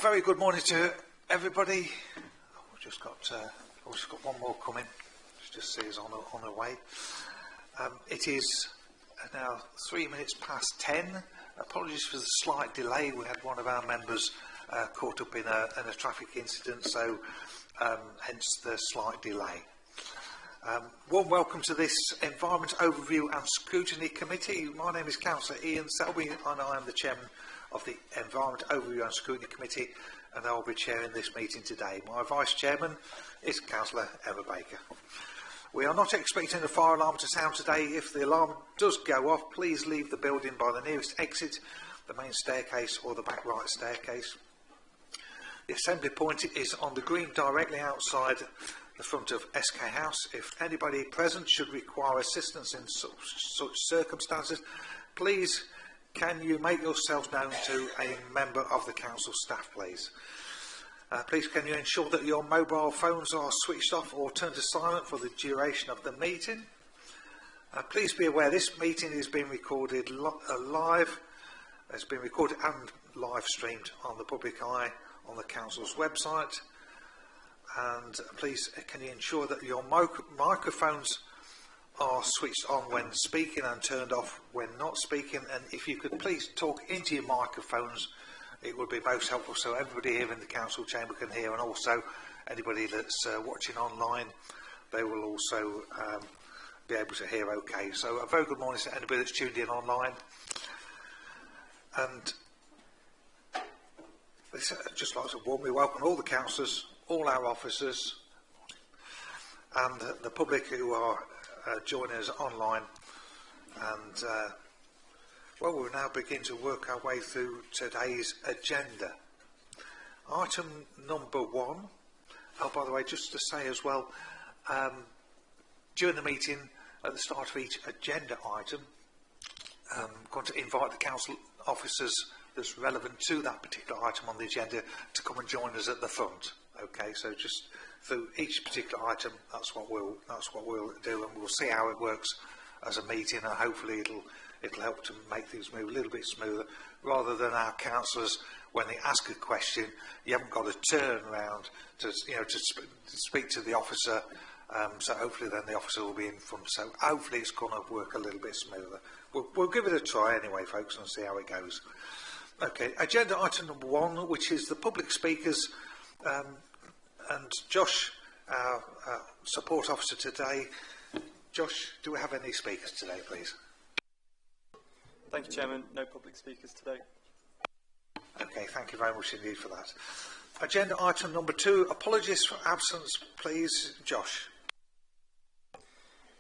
Very good morning to everybody. We've just got one more coming. Just see us on the way. It is now 3 minutes past 10. Apologies for the slight delay. We had one of our members caught up in a traffic incident, so hence the slight delay. Warm welcome to this Environment Overview and Scrutiny Committee. My name is Councillor Ian Selby and I am the Chairman of the Environment Overview and Scrutiny Committee, and I will be chairing this meeting today. My Vice Chairman is Councillor Emma Baker. We are not expecting a fire alarm to sound today. If the alarm does go off, please leave the building by the nearest exit, the main staircase or the back right staircase. The assembly point is on the green directly outside the front of SK House. If anybody present should require assistance in such circumstances, please can you make yourselves known to a member of the council staff, please. Please can you ensure that your mobile phones are switched off or turned to silent for the duration of the meeting. Please be aware this meeting is being recorded live. It's been recorded and live streamed on the public eye on the council's website. And please can you ensure that your microphones are switched on when speaking and turned off when not speaking, and if you could please talk into your microphones, it would be most helpful so everybody here in the council chamber can hear, and also anybody that's watching online, they will also be able to hear okay. So a very good morning to anybody that's tuned in online. And I'd just like to warmly welcome all the councillors, all our officers and the public who are joining us online, and well, we'll now begin to work our way through today's agenda. Item number 1. Oh, by the way, just to say as well, during the meeting, at the start of each agenda item, I'm going to invite the council officers that's relevant to that particular item on the agenda to come and join us at the front. Okay, so just through each particular item, that's what we'll do, and we'll see how it works as a meeting, and hopefully it'll help to make things move a little bit smoother, rather than our councillors when they ask a question, you haven't got to turn around to speak to the officer. So hopefully then the officer will be in front. So hopefully it's going to work a little bit smoother. We'll give it a try anyway, folks, and see how it goes. Okay, agenda item number 1, which is the public speakers. And Josh, our support officer today. Josh, do we have any speakers today, please? Thank you, Chairman. No public speakers today. Okay, thank you very much indeed for that. Agenda item number 2, apologies for absence, please. Josh.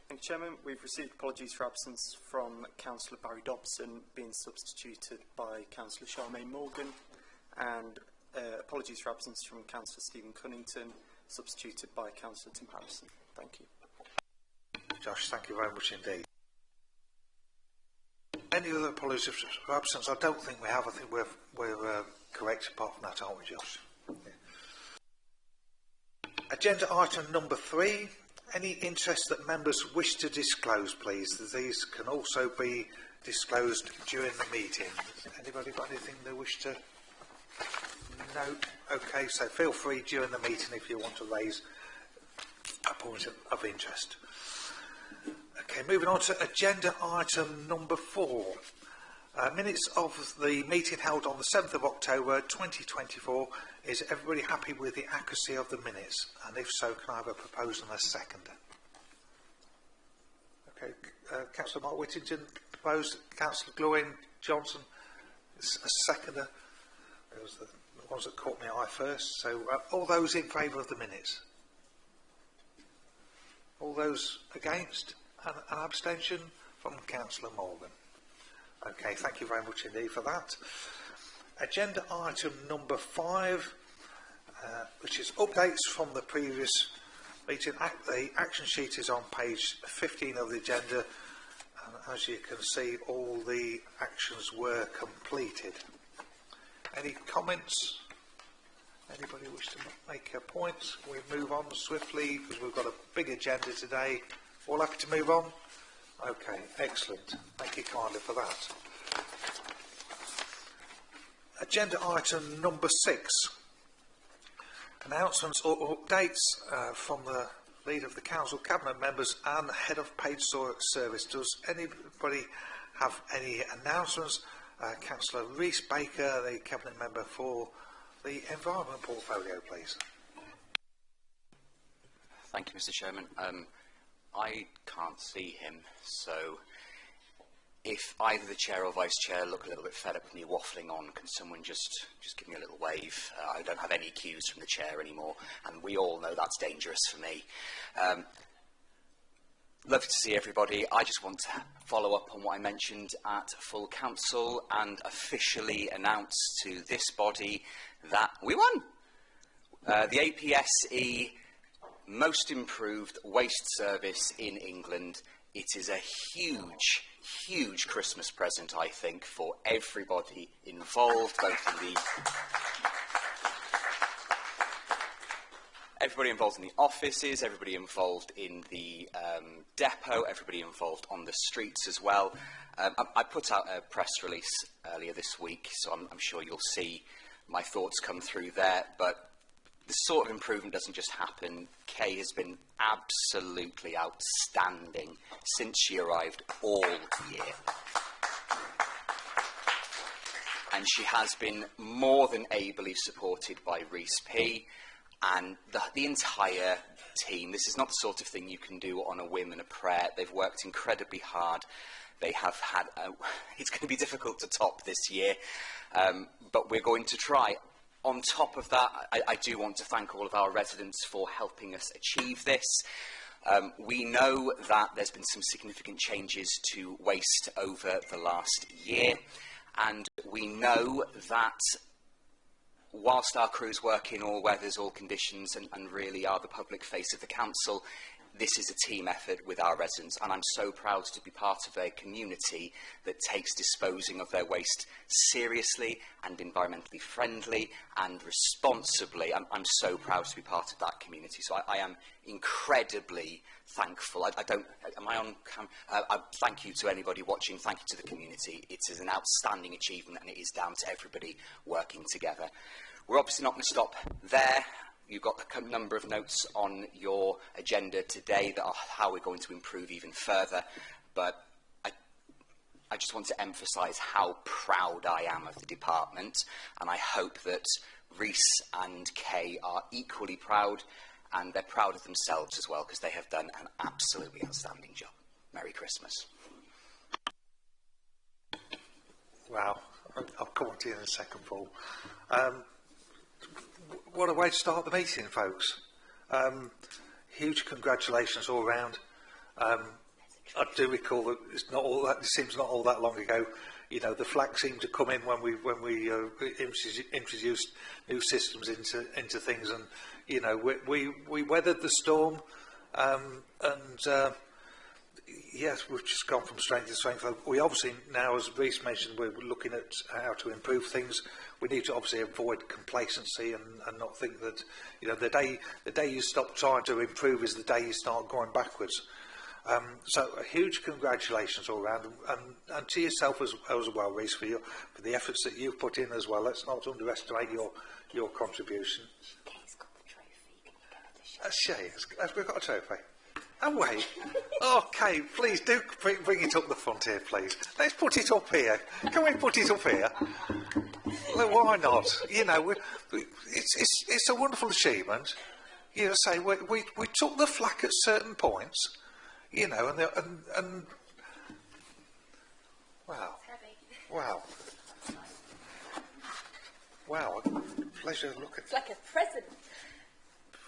Thank you, Chairman. We've received apologies for absence from Councillor Barry Dobson, being substituted by Councillor Charmaine Morgan, and apologies for absence from Councillor Stephen Cunnington, substituted by Councillor Tim Harrison. Thank you. Josh, thank you very much indeed. Any other apologies for absence? I don't think we have. I think we're correct apart from that, aren't we, Josh? Yeah. Agenda item number 3. Any interest that members wish to disclose, please. These can also be disclosed during the meeting. Anybody got anything they wish to? No. Okay, so feel free during the meeting if you want to raise a point of interest. Okay, moving on to agenda item number 4. Minutes of the meeting held on the 7th of October 2024. Is everybody happy with the accuracy of the minutes? And if so, can I have a proposal and a seconder? Okay, Councillor Mark Whittington proposed, Councillor Gloin Johnson is a seconder. It was the ones that caught my eye first. So all those in favour of the minutes? All those against? An abstention from Councillor Morgan. Okay, thank you very much indeed for that. Agenda item number 5, which is updates from the previous meeting. The action sheet is on page 15 of the agenda, and as you can see, all the actions were completed. Any comments? Anybody wish to make a point? We move on swiftly because we've got a big agenda today. All happy to move on? Okay, excellent. Thank you kindly for that. Agenda item number 6. Announcements or updates from the leader of the council, cabinet members and head of paid service. Does anybody have any announcements? Councillor Rhys Baker, the cabinet member for the environment portfolio, please. Thank you, Mr. Chairman. I can't see him, so if either the chair or vice chair look a little bit fed up with me waffling on, can someone just give me a little wave? I don't have any cues from the chair anymore, and we all know that's dangerous for me. Lovely to see everybody. I just want to follow up on what I mentioned at full council and officially announce to this body that we won. The APSE Most Improved Waste Service in England. It is a huge, huge Christmas present, I think, for everybody involved, both in the everybody involved in the offices, everybody involved in the depot, everybody involved on the streets as well. I put out a press release earlier this week, so I'm sure you'll see my thoughts come through there, but this sort of improvement doesn't just happen. Kay has been absolutely outstanding since she arrived all year. And she has been more than ably supported by Rhys P and the entire team. This is not the sort of thing you can do on a whim and a prayer. They've worked incredibly hard. They have had, it's going to be difficult to top this year, but we're going to try. On top of that, I do want to thank all of our residents for helping us achieve this. We know that there's been some significant changes to waste over the last year, and we know that whilst our crews work in all weathers, all conditions, and really are the public face of the council, this is a team effort with our residents, and I'm so proud to be part of a community that takes disposing of their waste seriously and environmentally friendly and responsibly. I'm so proud to be part of that community, so I am incredibly thankful. Am I on camera? Thank you to anybody watching, thank you to the community. It is an outstanding achievement, and it is down to everybody working together. We're obviously not going to stop there. You've got a number of notes on your agenda today that are how we're going to improve even further, but I just want to emphasise how proud I am of the department, and I hope that Rhys and Kay are equally proud, and they're proud of themselves as well, because they have done an absolutely outstanding job. Merry Christmas. Wow, I'll come on to you in a second, Paul. What a way to start the meeting, folks. Huge congratulations all round. I do recall that it seems not all that long ago. You know, the flack seemed to come in when we introduced new systems into things, and you know we weathered the storm, and yes, we've just gone from strength to strength. We obviously now, as Rhys mentioned, we're looking at how to improve things. We need to obviously avoid complacency and not think that, you know, the day you stop trying to improve is the day you start going backwards. So a huge congratulations all round, and to yourself as well, Rhys, for the efforts that you've put in as well. Let's not underestimate your contribution. Have we got a trophy? Oh wait, okay, please do bring it up the front here, please. Let's put it up here. Can we put it up here? Well, why not? You know, it's a wonderful achievement. You know, say we took the flak at certain points, you know, and wow, pleasure to look at. It's like a present.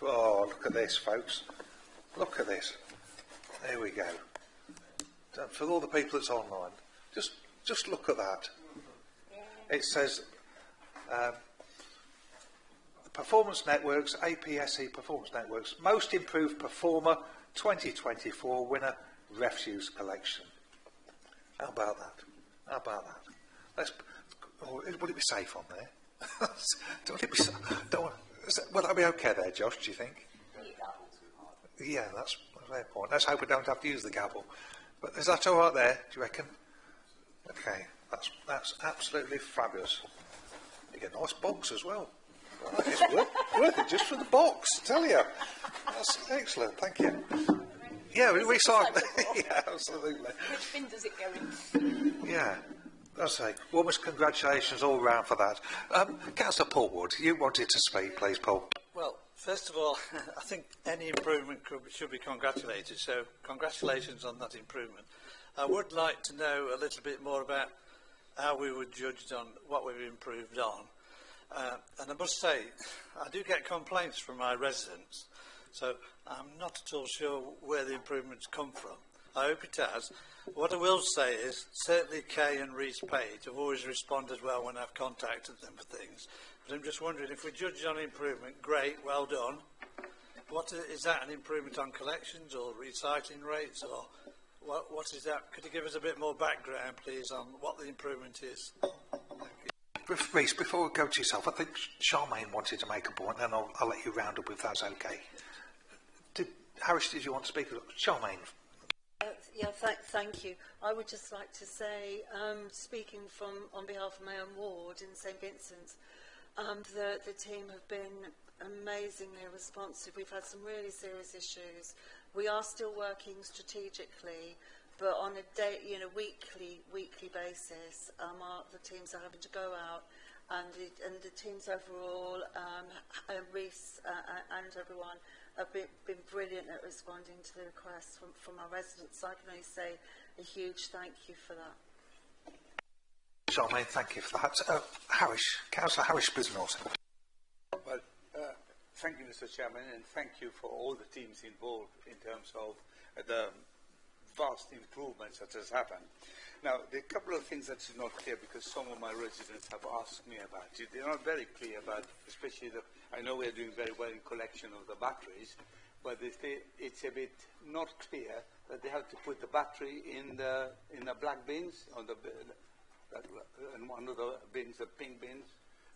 Oh, look at this, folks. Look at this. There we go. For all the people that's online, just look at that. It says Performance Networks, APSE Performance Networks, Most Improved Performer 2024 winner, refuse collection. How about that? Would it be safe on there? Don't it be? Will that be okay there, Josh? Do you think? Yeah, that's a fair point. Let's hope we don't have to use the gavel. But is that all right there, do you reckon? Okay, that's absolutely fabulous. You get a nice box as well. Right, it's worth it just for the box, I tell you. That's excellent, thank you. Yeah, we recycle. Yeah, absolutely. Which bin does it go in? Yeah, that's it. Warmest congratulations all round for that. Councillor Portwood, you wanted to speak, please, Paul. Well, first of all, I think any improvement should be congratulated, so congratulations on that improvement. I would like to know a little bit more about how we were judged on what we've improved on. And I must say, I do get complaints from my residents, so I'm not at all sure where the improvements come from. I hope it has. What I will say is, certainly Kay and Reece Page have always responded well when I've contacted them for things. But I'm just wondering, if we judge on improvement, great, well done. What is that, an improvement on collections or recycling rates, or what is that? Could you give us a bit more background, please, on what the improvement is? Reece, before we go to yourself, I think Charmaine wanted to make a point, and I'll let you round up if that's okay. Harish, did you want to speak? Charmaine. Thank you. I would just like to say, speaking on behalf of my own ward in St Vincent's, the team have been amazingly responsive. We've had some really serious issues. We are still working strategically, but on a weekly basis, the teams are having to go out, and the teams overall, Reece and everyone, have been brilliant at responding to the requests from our residents. So I can only say a huge thank you for that. Charmaine, thank you for that. Harish, Councillor Harish Bisnors. Well, thank you, Mr. Chairman, and thank you for all the teams involved in terms of the vast improvements that has happened. Now, there are a couple of things that is not clear, because some of my residents have asked me about it. They're not very clear about, especially I know we're doing very well in collection of the batteries, but it's a bit not clear that they have to put the battery in the black bins, in one of the bins, the pink bins,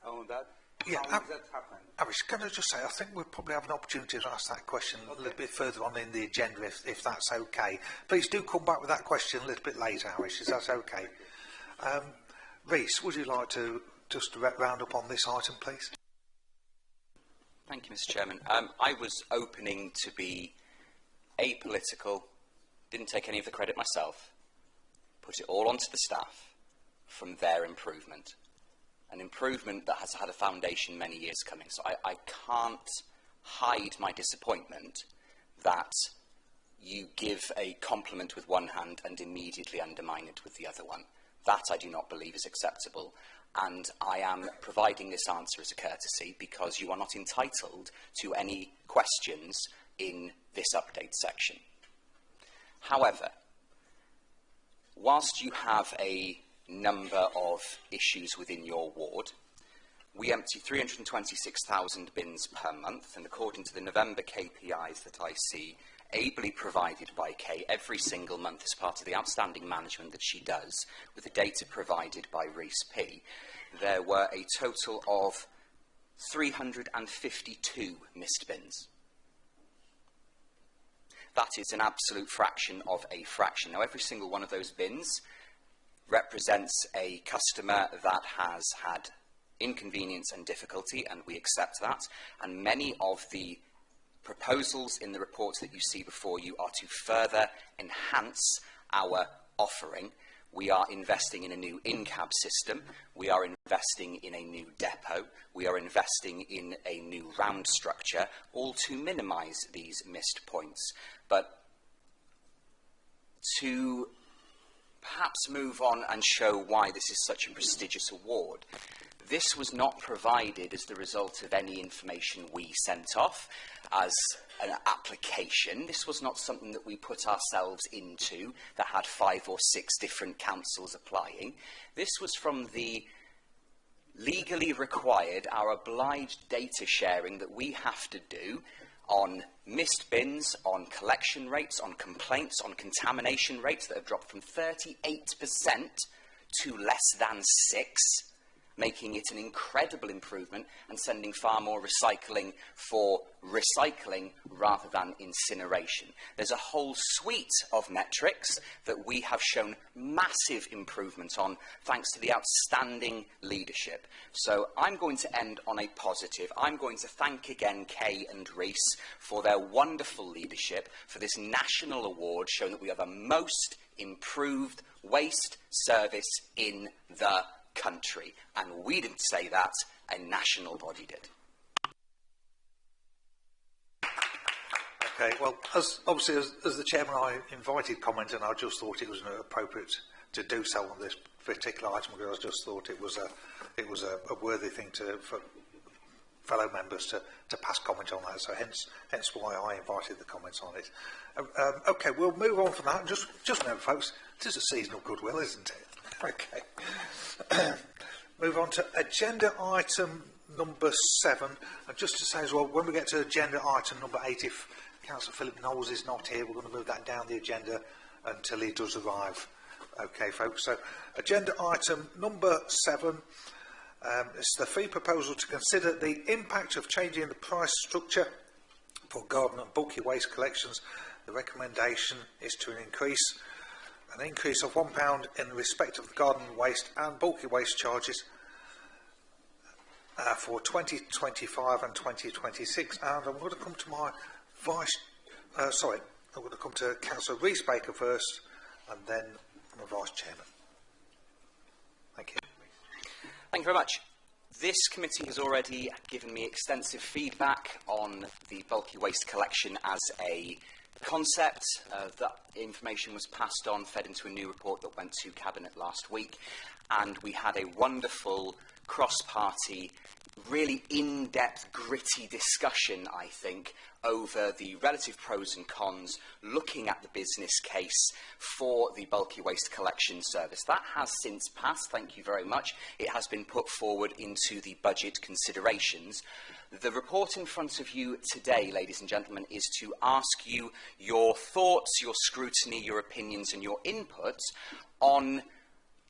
on that. Yeah, how does that happen? Harish, can I just say, I think we'll probably have an opportunity to ask that question a little bit further on in the agenda, if that's okay. Please do come back with that question a little bit later, Harish, is that okay? Reece, would you like to just round up on this item, please? Thank you, Mr. Chairman. I was opening to be apolitical, didn't take any of the credit myself, put it all onto the staff from their improvement. An improvement that has had a foundation many years coming. So I can't hide my disappointment that you give a compliment with one hand and immediately undermine it with the other one. That I do not believe is acceptable. And I am providing this answer as a courtesy because you are not entitled to any questions in this update section. However, whilst you have a number of issues within your ward, we empty 326,000 bins per month, and according to the November KPIs that I see ably provided by Kay every single month as part of the outstanding management that she does, with the data provided by Reece P, there were a total of 352 missed bins. That is an absolute fraction of a fraction. Now, every single one of those bins represents a customer that has had inconvenience and difficulty, and we accept that. And many of the proposals in the reports that you see before you are to further enhance our offering. We are investing in a new in-cab system. We are investing in a new depot. We are investing in a new round structure, all to minimise these missed points. But to perhaps move on and show why this is such a prestigious award, this was not provided as the result of any information we sent off as an application. This was not something that we put ourselves into that had 5 or 6 different councils applying. This was from the legally required, our obliged data sharing that we have to do on missed bins, on collection rates, on complaints, on contamination rates that have dropped from 38% to less than 6%. making it an incredible improvement and sending far more recycling for recycling rather than incineration. There's a whole suite of metrics that we have shown massive improvement on thanks to the outstanding leadership. So I'm going to end on a positive. I'm going to thank again Kay and Reece for their wonderful leadership for this national award showing that we are the most improved waste service in the country. And we didn't say that, a national body did. Okay, well, as the chairman, I invited comment, and I just thought it was appropriate to do so on this particular item because I just thought it was a worthy thing for fellow members to pass comment on that. So hence why I invited the comments on it. Okay, we'll move on from that. Just remember, folks, it is a seasonal goodwill, isn't it? Okay. Move on to agenda item number 7. And just to say as well, when we get to agenda item number 8, if Councillor Philip Knowles is not here, we're going to move that down the agenda until he does arrive. Okay, folks. So agenda item number 7. It's the fee proposal to consider the impact of changing the price structure for garden and bulky waste collections. The recommendation is to increase of £1 in respect of the garden waste and bulky waste charges for 2025 and 2026. And I'm going to come to my I'm going to come to Councillor Reece Baker first, and then my Vice Chairman. Thank you. Thank you very much. This committee has already given me extensive feedback on the bulky waste collection as a concept. That information was passed on, fed into a new report that went to Cabinet last week, and we had a wonderful cross-party, really in-depth, gritty discussion, I think, over the relative pros and cons, looking at the business case for the bulky waste collection service. That has since passed, thank you very much. It has been put forward into the budget considerations. The report in front of you today, ladies and gentlemen, is to ask you your thoughts, your scrutiny, your opinions and your input on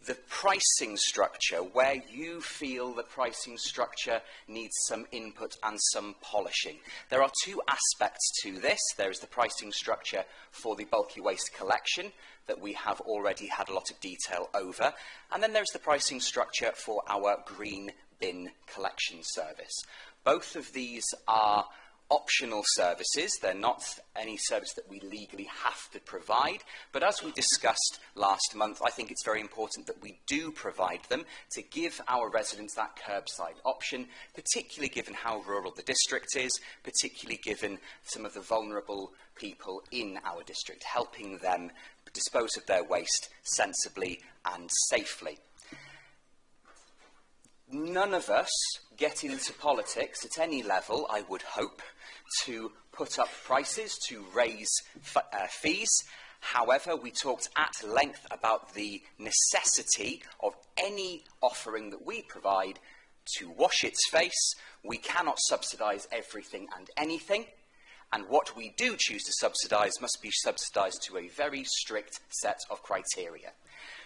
the pricing structure, where you feel the pricing structure needs some input and some polishing. There are two aspects to this. There is the pricing structure for the bulky waste collection that we have already had a lot of detail over, and then there's the pricing structure for our green bin collection service. Both of these are optional services. They're not any service that we legally have to provide, but as we discussed last month, I think it's very important that we do provide them to give our residents that curbside option, particularly given how rural the district is, particularly given some of the vulnerable people in our district, helping them dispose of their waste sensibly and safely. None of us get into politics at any level, I would hope, to put up prices, to raise fees. However, we talked at length about the necessity of any offering that we provide to wash its face. We cannot subsidise everything and anything, and what we do choose to subsidise must be subsidised to a very strict set of criteria.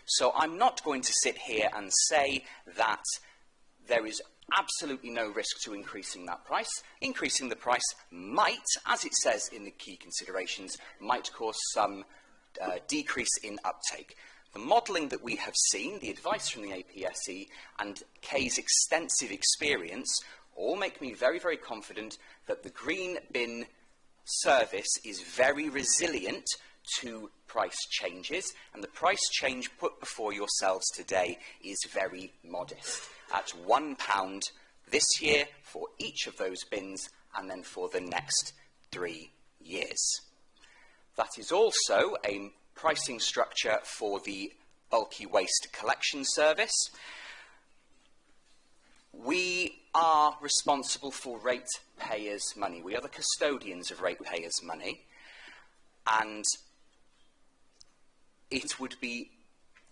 So I'm not going to sit here and say that there is absolutely no risk to increasing that price. Increasing the price might, as it says in the key considerations, might cause some decrease in uptake. The modelling that we have seen, the advice from the APSE and Kay's extensive experience all make me very, very confident that the green bin service is very resilient to price changes, and the price change put before yourselves today is very modest, at £1 this year for each of those bins and then for the next 3 years. That is also a pricing structure for the bulky waste collection service. We are responsible for ratepayers' money. We are the custodians of ratepayers' money, and it would be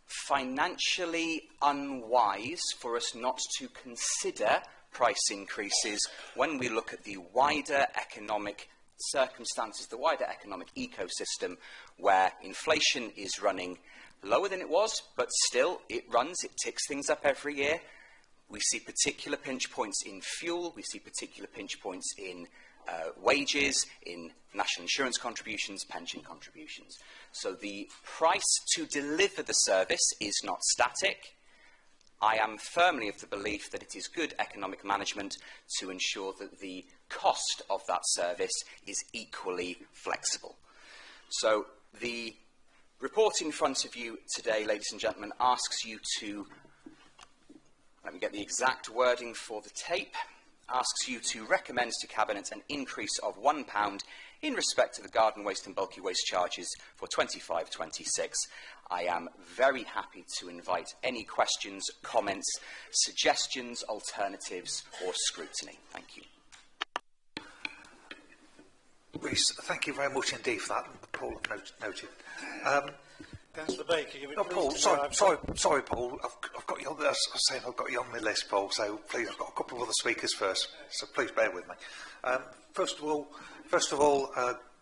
financially unwise for us not to consider price increases when we look at the wider economic circumstances, the wider economic ecosystem, where inflation is running lower than it was, but still it ticks things up every year. We see particular pinch points in fuel, we see particular pinch points in wages, in national insurance contributions, pension contributions. So the price to deliver the service is not static. I am firmly of the belief that it is good economic management to ensure that the cost of that service is equally flexible. So the report in front of you today, ladies and gentlemen, asks you to, let me get the exact wording for the tape, asks you to recommend to Cabinet an increase of £1 in respect to the garden waste and bulky waste charges for 25-26. I am very happy to invite any questions, comments, suggestions, alternatives or scrutiny. Thank you. Rhys, thank you very much indeed for that. Paul noted. Councillor Baker, you No, Paul, sorry, Paul. I've got you on. I've got you on my list, Paul. So please, I've got a couple of other speakers first. So please bear with me. First of all,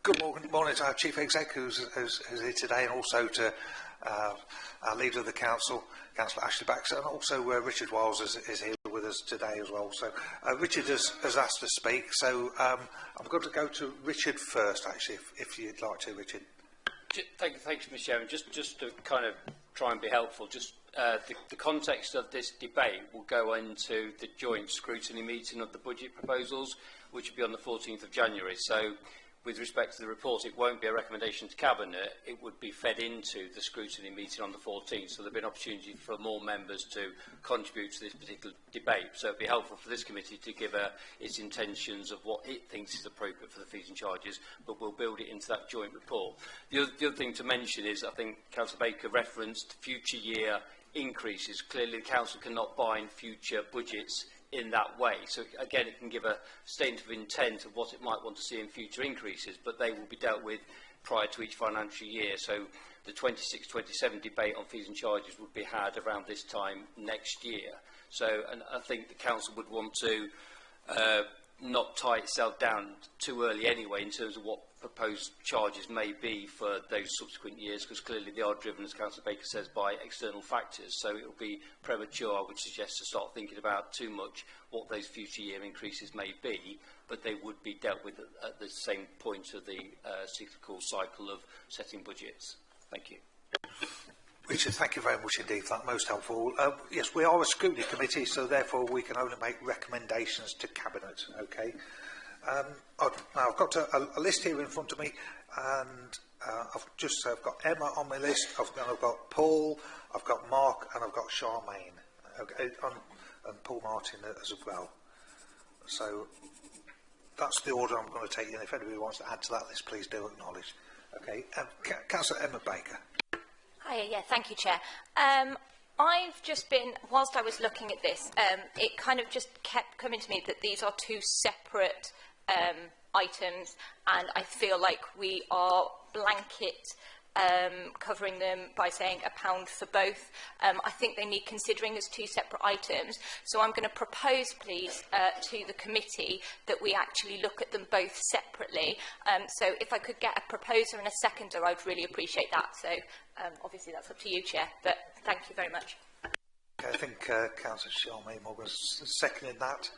good morning to our Chief Exec, who's here today, and also to our Leader of the Council, Councillor Ashley Baxter, and also Richard Wiles is here with us today as well. So Richard has asked to speak. So I'm going to go to Richard first, actually, if you'd like to, Richard. Thank you, Mr. Chairman. Just to kind of try and be helpful, the context of this debate will go into the joint scrutiny meeting of the budget proposals, which will be on the 14th of January. So, with respect to the report, it won't be a recommendation to Cabinet. It would be fed into the scrutiny meeting on the 14th. So, there'll be an opportunity for more members to contribute to this particular debate. So, it'd be helpful for this committee to give its intentions of what it thinks is appropriate for the fees and charges, but we'll build it into that joint report. The other thing to mention is, I think Councillor Baker referenced future year increases. Clearly, the Council cannot bind future budgets in that way. So again, it can give a statement of intent of what it might want to see in future increases, but they will be dealt with prior to each financial year. So the 26-27 debate on fees and charges would be had around this time next year. So, and I think the Council would want to not tie itself down too early anyway in terms of what proposed charges may be for those subsequent years, because clearly they are driven, as Councillor Baker says, by external factors. So it will be premature, I would suggest, to start thinking about too much what those future year increases may be, but they would be dealt with at the same point of the cyclical cycle of setting budgets. Thank you. Richard, thank you very much indeed for that, most helpful. Yes, we are a scrutiny committee, so therefore we can only make recommendations to Cabinet, okay? Now I've got a list here in front of me, and I've got Emma on my list, I've got Paul, I've got Mark, and I've got Charmaine, okay, and Paul Martin as well. So that's the order I'm going to take, and if anybody wants to add to that list, please do acknowledge. Okay, Councillor Emma Baker. Hi, yeah, thank you, Chair. I've just been, whilst I was looking at this, it kind of just kept coming to me that these are two separate items, and I feel like we are blanket covering them by saying £1 for both. I think they need considering as two separate items. So I'm going to propose, please, to the committee that we actually look at them both separately. So if I could get a proposer and a seconder, I'd really appreciate that. So obviously that's up to you, Chair, but thank you very much. Okay, I think Councillor Charmaine Morgan's seconding that.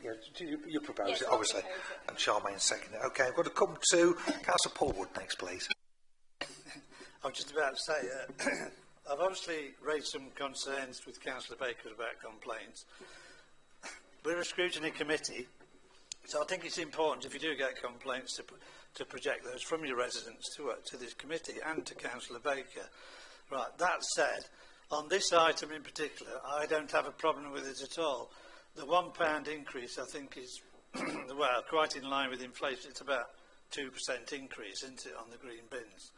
Yeah, you propose yes, it, obviously, and Charmaine seconded it. Okay, I'm going to come to Councillor Paul Wood next, please. I was just about to say, I've obviously raised some concerns with Councillor Baker about complaints. We're a scrutiny committee, so I think it's important, if you do get complaints, to project those from your residents to this committee and to Councillor Baker. Right, that said, on this item in particular, I don't have a problem with it at all. The £1 increase, I think, is well, quite in line with inflation. It's about 2% increase, isn't it, on the green bins?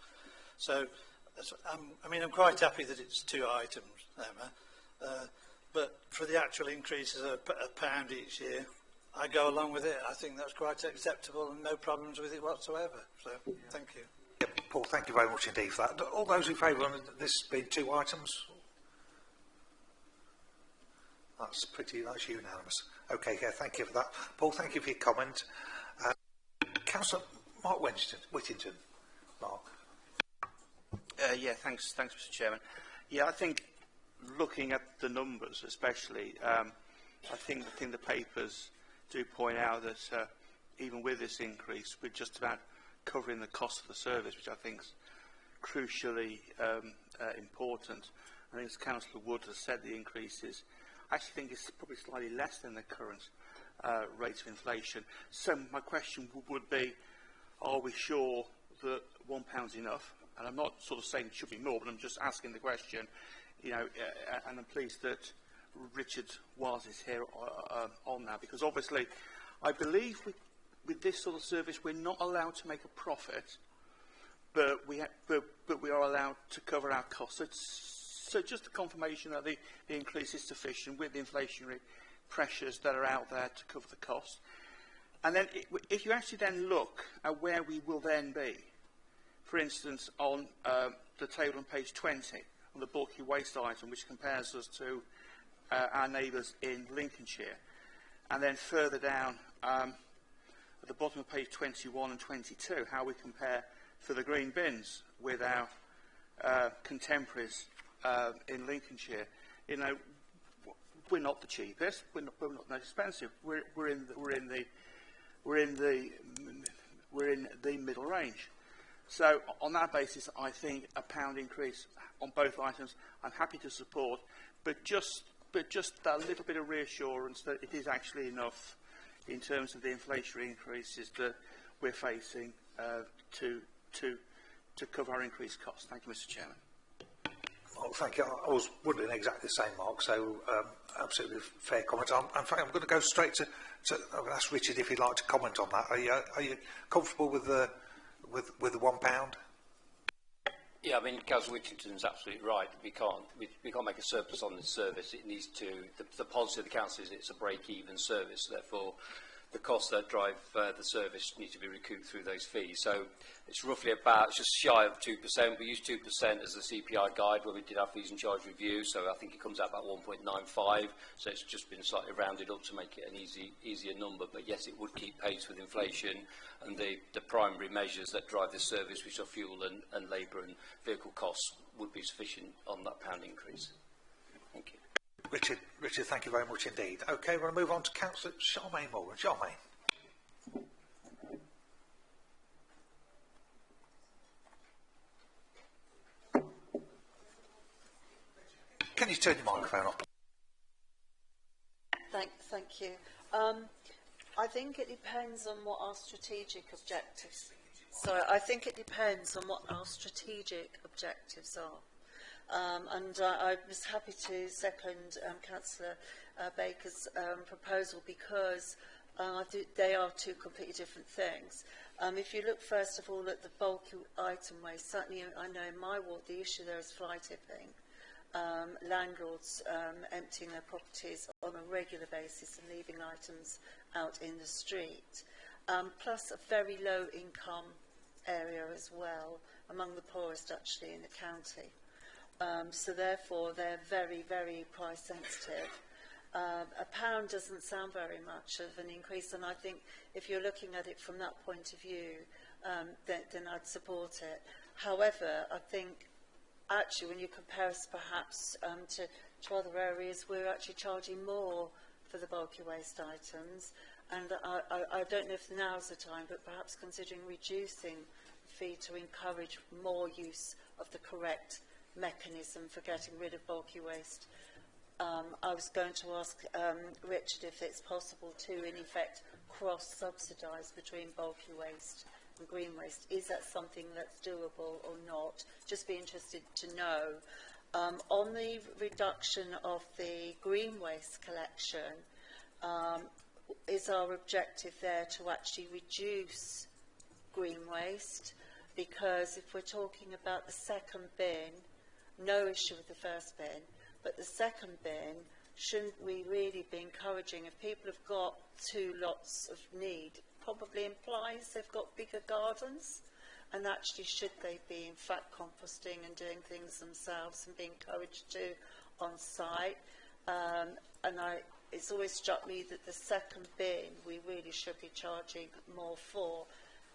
So, I'm quite happy that it's two items, Emma. But for the actual increases of £1 each year, I go along with it. I think that's quite acceptable and no problems with it whatsoever. So, thank you. Yeah, Paul, thank you very much indeed for that. All those in favour of this being two items? That's unanimous. Okay, yeah, thank you for that. Paul, thank you for your comment. Councillor Mark Whittington. Mark. Yeah, thanks, Mr. Chairman. Yeah, I think looking at the numbers, especially, I think the papers do point out that even with this increase, we're just about covering the cost of the service, which I think is crucially important. I think, as Councillor Wood has said, the increase is, I actually think it's probably slightly less than the current rate of inflation. So my question would be, are we sure that £1 is enough? And I'm not sort of saying it should be more, but I'm just asking the question, you know, and I'm pleased that Richard Wiles is here on that, because obviously I believe with this sort of service we're not allowed to make a profit, but we are allowed to cover our costs. So just a confirmation that the increase is sufficient with the inflationary pressures that are out there to cover the cost. And then if you actually then look at where we will then be, for instance, on the table on page 20, on the bulky waste item, which compares us to our neighbours in Lincolnshire, and then further down at the bottom of page 21 and 22, how we compare for the green bins with our contemporaries in Lincolnshire. You know, we're not the cheapest, we're not the most expensive. We're in the middle range. So on that basis, I think a £1 increase on both items, I'm happy to support, but just that little bit of reassurance that it is actually enough in terms of the inflationary increases that we're facing to cover our increased costs. Thank you, Mr. Chairman. Well, thank you. I was wondering exactly the same, Mark, so absolutely fair comment. In fact, I'm going to go straight to I'm going to ask Richard if he'd like to comment on that. Are you comfortable with the £1? Yeah, I mean, Councillor Whittington's absolutely right. We can't make a surplus on this service. It needs to. The policy of the council is it's a break-even service. Therefore, the costs that drive the service need to be recouped through those fees. So it's roughly about just shy of 2%. We use 2% as the CPI guide when we did our fees and charge review. So I think it comes out about 1.95. So it's just been slightly rounded up to make it an easier number. But yes, it would keep pace with inflation and the primary measures that drive this service, which are fuel and labour and vehicle costs, would be sufficient on that £1 increase. Thank you. Richard, thank you very much indeed. Okay, we're going to move on to Councillor Charmaine Morgan. Charmaine. Can you turn your microphone off? Thank you. I think it depends on what our strategic objectives. Sorry, I think it depends on what our strategic objectives are. I was happy to second Councillor Baker's proposal because I think they are two completely different things. If you look first of all at the bulky item waste, certainly I know in my ward the issue there is fly tipping. Landlords emptying their properties on a regular basis and leaving items out in the street. Plus a very low income area as well, among the poorest actually in the county. So therefore they're very, very price sensitive. £1 doesn't sound very much of an increase, and I think if you're looking at it from that point of view, then I'd support it. However, I think actually when you compare us perhaps to other areas, we're actually charging more for the bulky waste items, and I don't know if now's the time, but perhaps considering reducing the fee to encourage more use of the correct mechanism for getting rid of bulky waste. I was going to ask Richard if it's possible to, in effect, cross-subsidise between bulky waste and green waste. Is that something that's doable or not? Just be interested to know. On the reduction of the green waste collection, is our objective there to actually reduce green waste? Because if we're talking about the second bin, no issue with the first bin, but the second bin, shouldn't we really be encouraging, if people have got 2 lots of need, probably implies they've got bigger gardens, and actually should they be in fact composting and doing things themselves and be encouraged to on site. It's always struck me that the second bin we really should be charging more for.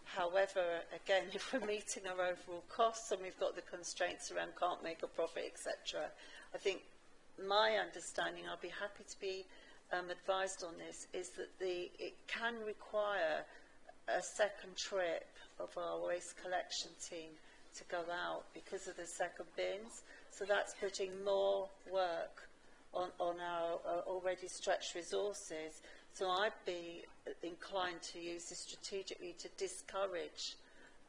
However, again, if we're meeting our overall costs and we've got the constraints around can't make a profit, etc., I think my understanding, I'll be happy to be advised on this, is that it can require a second trip of our waste collection team to go out because of the second bins. So that's putting more work on our already stretched resources. So I'd be inclined to use this strategically to discourage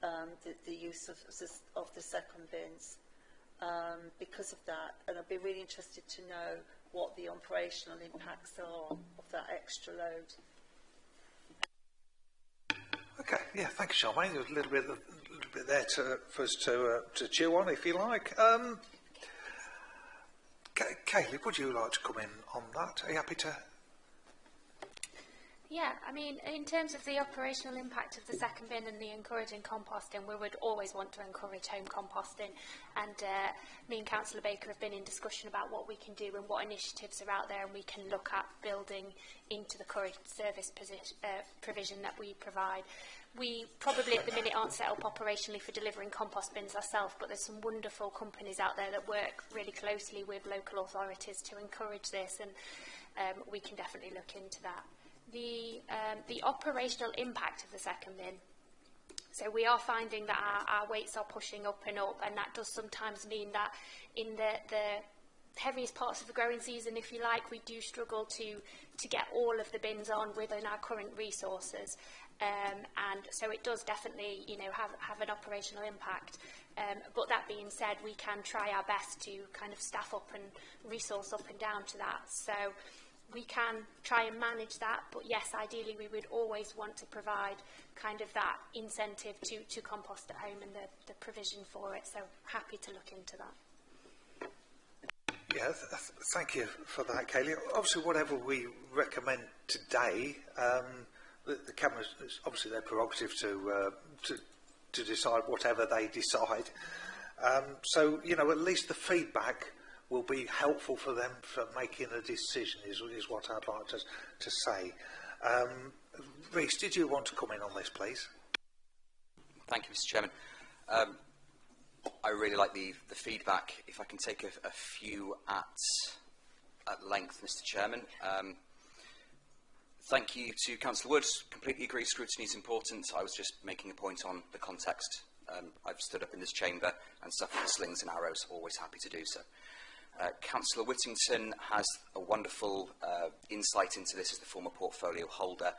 the use of the second bins because of that. And I'd be really interested to know what the operational impacts are of that extra load. Okay, yeah, thank you, Charmaine. There's a little bit there for us to chew on, if you like. Caleb, would you like to come in on that? Are you happy to? Yeah, I mean, in terms of the operational impact of the second bin and the encouraging composting, we would always want to encourage home composting. And me and Councillor Baker have been in discussion about what we can do and what initiatives are out there, and we can look at building into the current service provision that we provide. We probably at the minute aren't set up operationally for delivering compost bins ourselves, but there's some wonderful companies out there that work really closely with local authorities to encourage this, and we can definitely look into that. The operational impact of the second bin. So we are finding that our weights are pushing up, and that does sometimes mean that in the heaviest parts of the growing season, if you like, we do struggle to get all of the bins on within our current resources. And so it does definitely, have an operational impact. But that being said, we can try our best to kind of staff up and resource up and down to that. So we can try and manage that, but yes, ideally we would always want to provide kind of that incentive to compost at home and the provision for it. So happy to look into that. Yeah, thank you for that, Kaylee. Obviously, whatever we recommend today, the Cabinet, it's obviously their prerogative to decide whatever they decide. So, at least the feedback will be helpful for them for making a decision, is what I'd like to say. Rhys, did you want to come in on this, please? Thank you, Mr. Chairman. I really like the feedback. If I can take a few at length, Mr. Chairman. Thank you to Councillor Wood. Completely agree, scrutiny is important. I was just making a point on the context. I've stood up in this chamber and suffered the slings and arrows, always happy to do so. Councillor Whittington has a wonderful insight into this as the former portfolio holder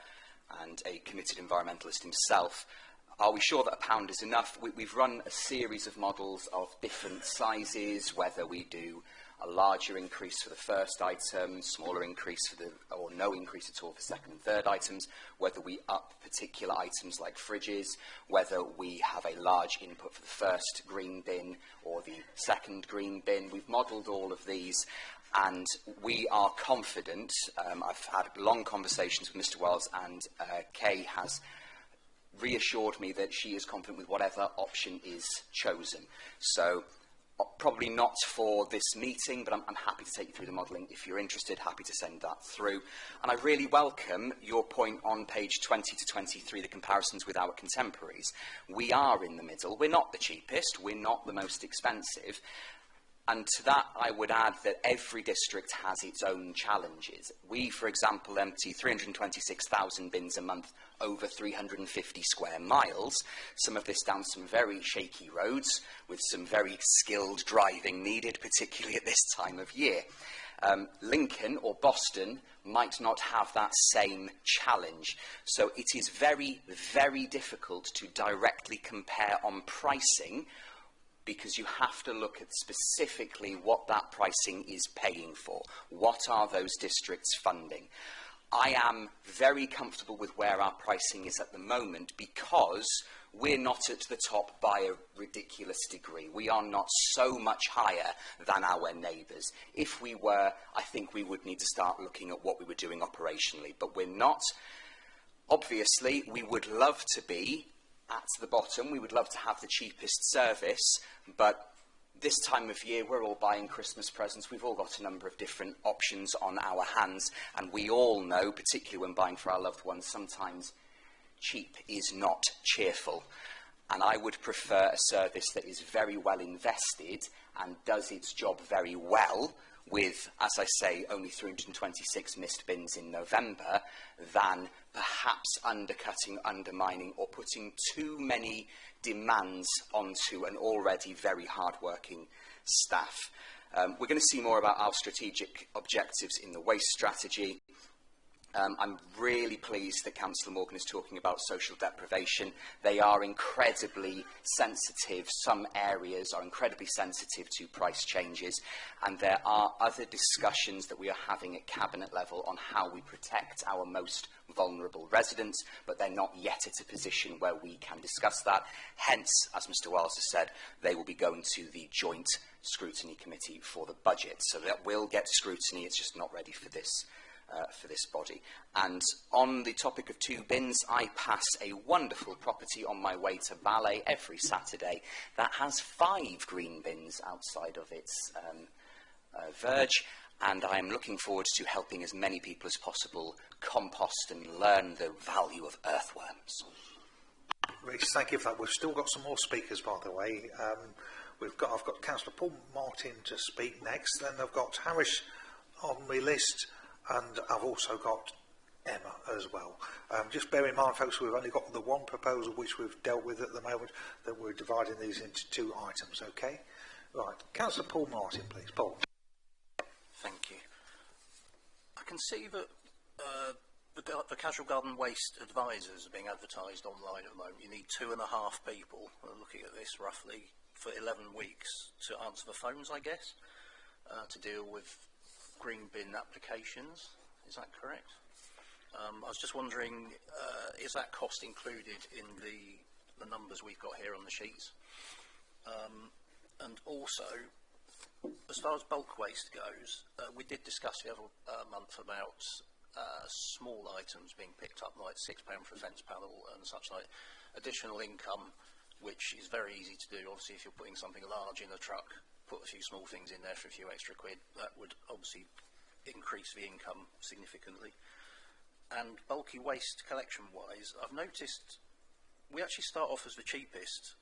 and a committed environmentalist himself. Are we sure that a pound is enough? We've run a series of models of different sizes, whether we do a larger increase for the first item, smaller increase or no increase at all for second and third items, whether we up particular items like fridges, whether we have a large input for the first green bin or the second green bin. We've modelled all of these, and we are confident. I've had long conversations with Mr. Wells, and Kay has reassured me that she is confident with whatever option is chosen. So probably not for this meeting, but I'm happy to take you through the modelling. If you're interested, happy to send that through. And I really welcome your point on page 20 to 23, the comparisons with our contemporaries. We are in the middle. We're not the cheapest. We're not the most expensive. And to that, I would add that every district has its own challenges. We, for example, empty 326,000 bins a month over 350 square miles, some of this down some very shaky roads with some very skilled driving needed, particularly at this time of year. Lincoln or Boston might not have that same challenge. So it is very, very difficult to directly compare on pricing, because you have to look at specifically what that pricing is paying for. What are those districts funding? I am very comfortable with where our pricing is at the moment, because we're not at the top by a ridiculous degree. We are not so much higher than our neighbours. If we were, I think we would need to start looking at what we were doing operationally, but we're not. Obviously, we would love to be at the bottom. We would love to have the cheapest service, but this time of year we're all buying Christmas presents. We've all got a number of different options on our hands, and we all know, particularly when buying for our loved ones, sometimes cheap is not cheerful. And I would prefer a service that is very well invested and does its job very well, with, as I say, only 326 missed bins in November, than perhaps undercutting, undermining, or putting too many demands onto an already very hard-working staff. We're going to see more about our strategic objectives in the waste strategy. I'm really pleased that Councillor Morgan is talking about social deprivation. They are incredibly sensitive. Some areas are incredibly sensitive to price changes, and there are other discussions that we are having at Cabinet level on how we protect our most vulnerable residents, but they're not yet at a position where we can discuss that. Hence, as Mr Wells has said, they will be going to the Joint Scrutiny Committee for the budget. So that will get scrutiny, it's just not ready for this body. And on the topic of 2 bins, I pass a wonderful property on my way to Ballet every Saturday that has 5 green bins outside of its verge, and I am looking forward to helping as many people as possible compost and learn the value of earthworms. Rhys, thank you for that. We've still got some more speakers, by the way. I've got Councillor Paul Martin to speak next, then I've got Harish on my list, and I've also got Emma as well. Just bear in mind, folks, we've only got the one proposal which we've dealt with at the moment, that we're dividing these into 2 items, okay? Right, Councillor Paul Martin, please. Paul. Thank you. I can see that the casual garden waste advisors are being advertised online at the moment. You need 2.5 people, looking at this roughly, for 11 weeks to answer the phones, I guess, to deal with green bin applications. Is that correct? I was just wondering, is that cost included in the numbers we've got here on the sheets? And also, as far as bulk waste goes, we did discuss the other month about small items being picked up, like £6 for a fence panel and such like. Additional income, which is very easy to do. Obviously, if you're putting something large in a truck, put a few small things in there for a few extra quid, that would obviously increase the income significantly. And bulky waste collection-wise, I've noticed we actually start off as the cheapest,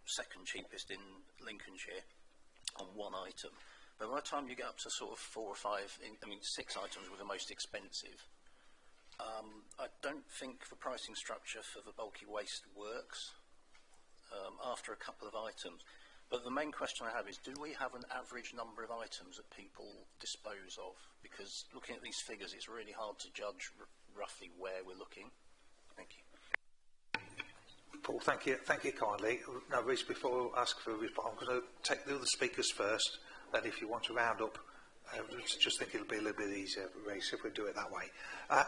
second cheapest in Lincolnshire on 1 item. But by the time you get up to sort of 4 or 5, 6 items were the most expensive. I don't think the pricing structure for the bulky waste works after a couple of items. But the main question I have is, do we have an average number of items that people dispose of? Because looking at these figures, it's really hard to judge roughly where we're looking. Thank you. Paul, thank you kindly. Now, Rhys, before I ask for a response, I'm going to take the other speakers first, then if you want to round up, just think it'll be a little bit easier, Rhys, if we do it that way.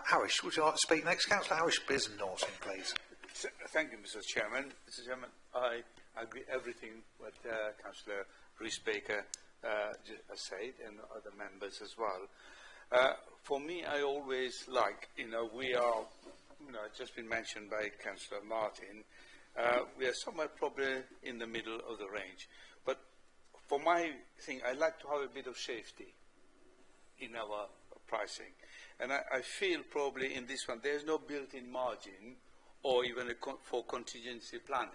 Harish, would you like to speak next? Councillor Harish Bisnorton, please. Thank you, Mr. Chairman. Mr. Chairman, I agree everything what Councillor Rhys Baker has said, and other members as well. For me, I always like, we are, just been mentioned by Councillor Martin, we are somewhere probably in the middle of the range. But for my thing, I like to have a bit of safety in our pricing. And I feel probably in this one, there's no built-in margin or even for contingency planning.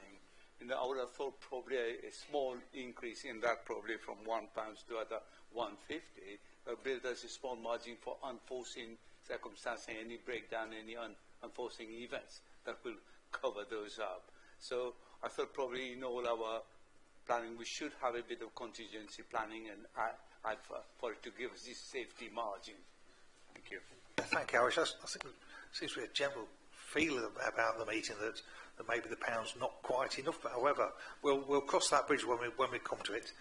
I would have thought probably a small increase in that, probably from £1 to other 150, built as a small margin for unforeseen circumstances, any breakdown, any unforeseen events that will cover those up. So I thought probably in all our planning we should have a bit of contingency planning and for it to give us this safety margin. Thank you. Thank you, Harish. I think there seems to be a general feeling about the meeting that maybe the pound's not quite enough. But however, we'll cross that bridge when we come to it.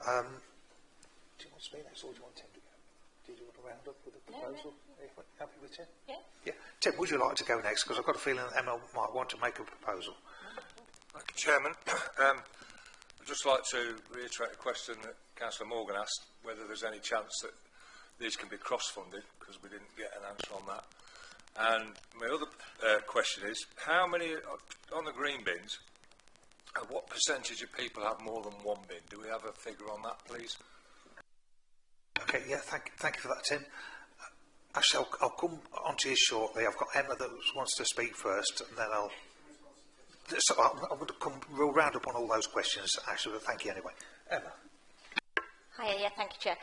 Do you want to speak next, or do you want Tim to go? Did you want to round up with the proposal? No. Happy with Tim? Yeah. Yeah. Tim, would you like to go next? Because I've got a feeling that Emma might want to make a proposal. Thank you, Chairman. I'd just like to reiterate a question that Councillor Morgan asked, whether there's any chance that these can be cross-funded, because we didn't get an answer on that. And my other question is, how many, on the green bins, what percentage of people have more than 1 bin? Do we have a figure on that, please? Okay, yeah, thank you for that, Tim. Actually, I'll come on to you shortly. I've got Emma that wants to speak first, and then I'm going to we'll round up on all those questions, actually, but thank you anyway. Emma. Hi, yeah, thank you, Chair.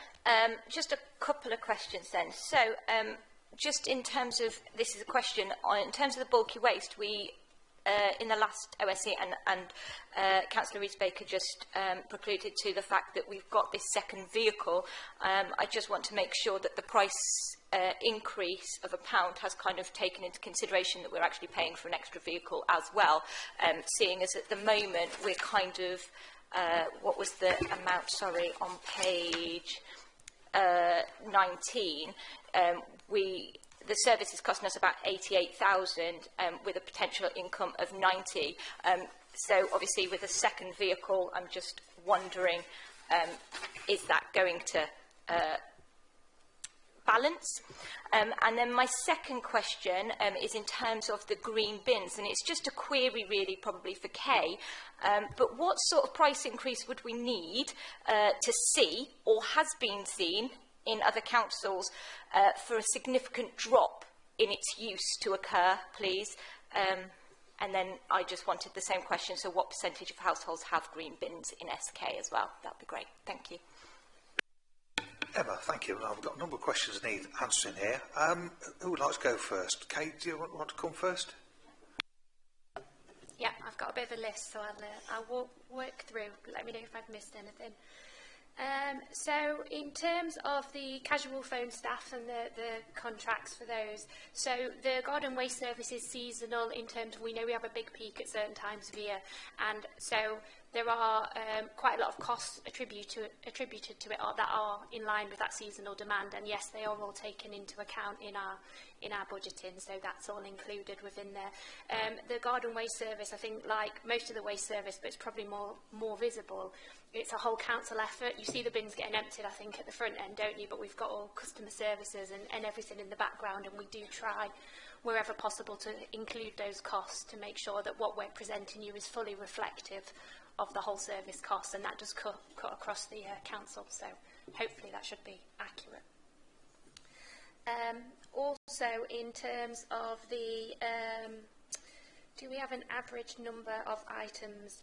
Just a couple of questions then. So, just in terms of, this is a question, in terms of the bulky waste, we, in the last OSC, and Councillor Rees-Baker just precluded to the fact that we've got this second vehicle. I just want to make sure that the price increase of £1 has kind of taken into consideration that we're actually paying for an extra vehicle as well, seeing as at the moment we're kind of, what was the amount, sorry, on page 19, the service is costing us about 88,000 with a potential income of 90. So obviously with a second vehicle, I'm just wondering, is that going to balance? And then my second question is in terms of the green bins, and it's just a query really probably for Kay, but what sort of price increase would we need to see, or has been seen in other councils, for a significant drop in its use to occur, please? And then I just wanted the same question, so what percentage of households have green bins in SK as well? That would be great. Thank you. Emma, thank you. I've got a number of questions that need answering here. Who would like to go first? Kate, do you want to come first? Yeah, I've got a bit of a list, so I'll work through. Let me know if I've missed anything. So in terms of the casual phone staff and the contracts for those, so the garden waste service is seasonal in terms of, we know we have a big peak at certain times of year, and so there are quite a lot of costs attributed to it that are in line with that seasonal demand, and yes, they are all taken into account in our budgeting, so that's all included within there. The garden waste service, I think, like most of the waste service, but it's probably more visible, it's a whole council effort. You see the bins getting emptied, I think, at the front end, don't you? But we've got all customer services and everything in the background, and we do try, wherever possible, to include those costs to make sure that what we're presenting you is fully reflective of the whole service costs, and that does cut across the council, so hopefully that should be accurate. Also, in terms of the, do we have an average number of items?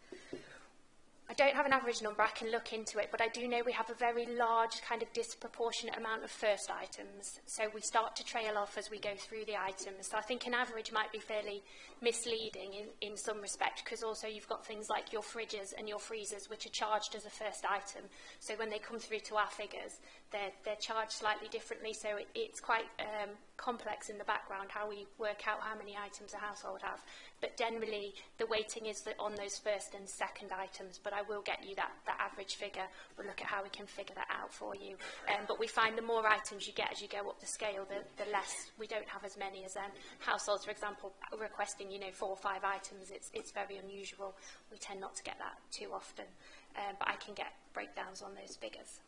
I don't have an average number, I can look into it, but I do know we have a very large kind of disproportionate amount of first items. So we start to trail off as we go through the items. So I think an average might be fairly misleading in some respect, because also you've got things like your fridges and your freezers, which are charged as a first item. So when they come through to our figures, they're charged slightly differently. So it's quite complex in the background how we work out how many items a household have. But generally, the weighting is on those first and second items, but I will get you that average figure. We'll look at how we can figure that out for you. But we find the more items you get as you go up the scale, the less we don't have as many as households, for example, requesting 4 or 5 items. It's very unusual. We tend not to get that too often, but I can get breakdowns on those figures.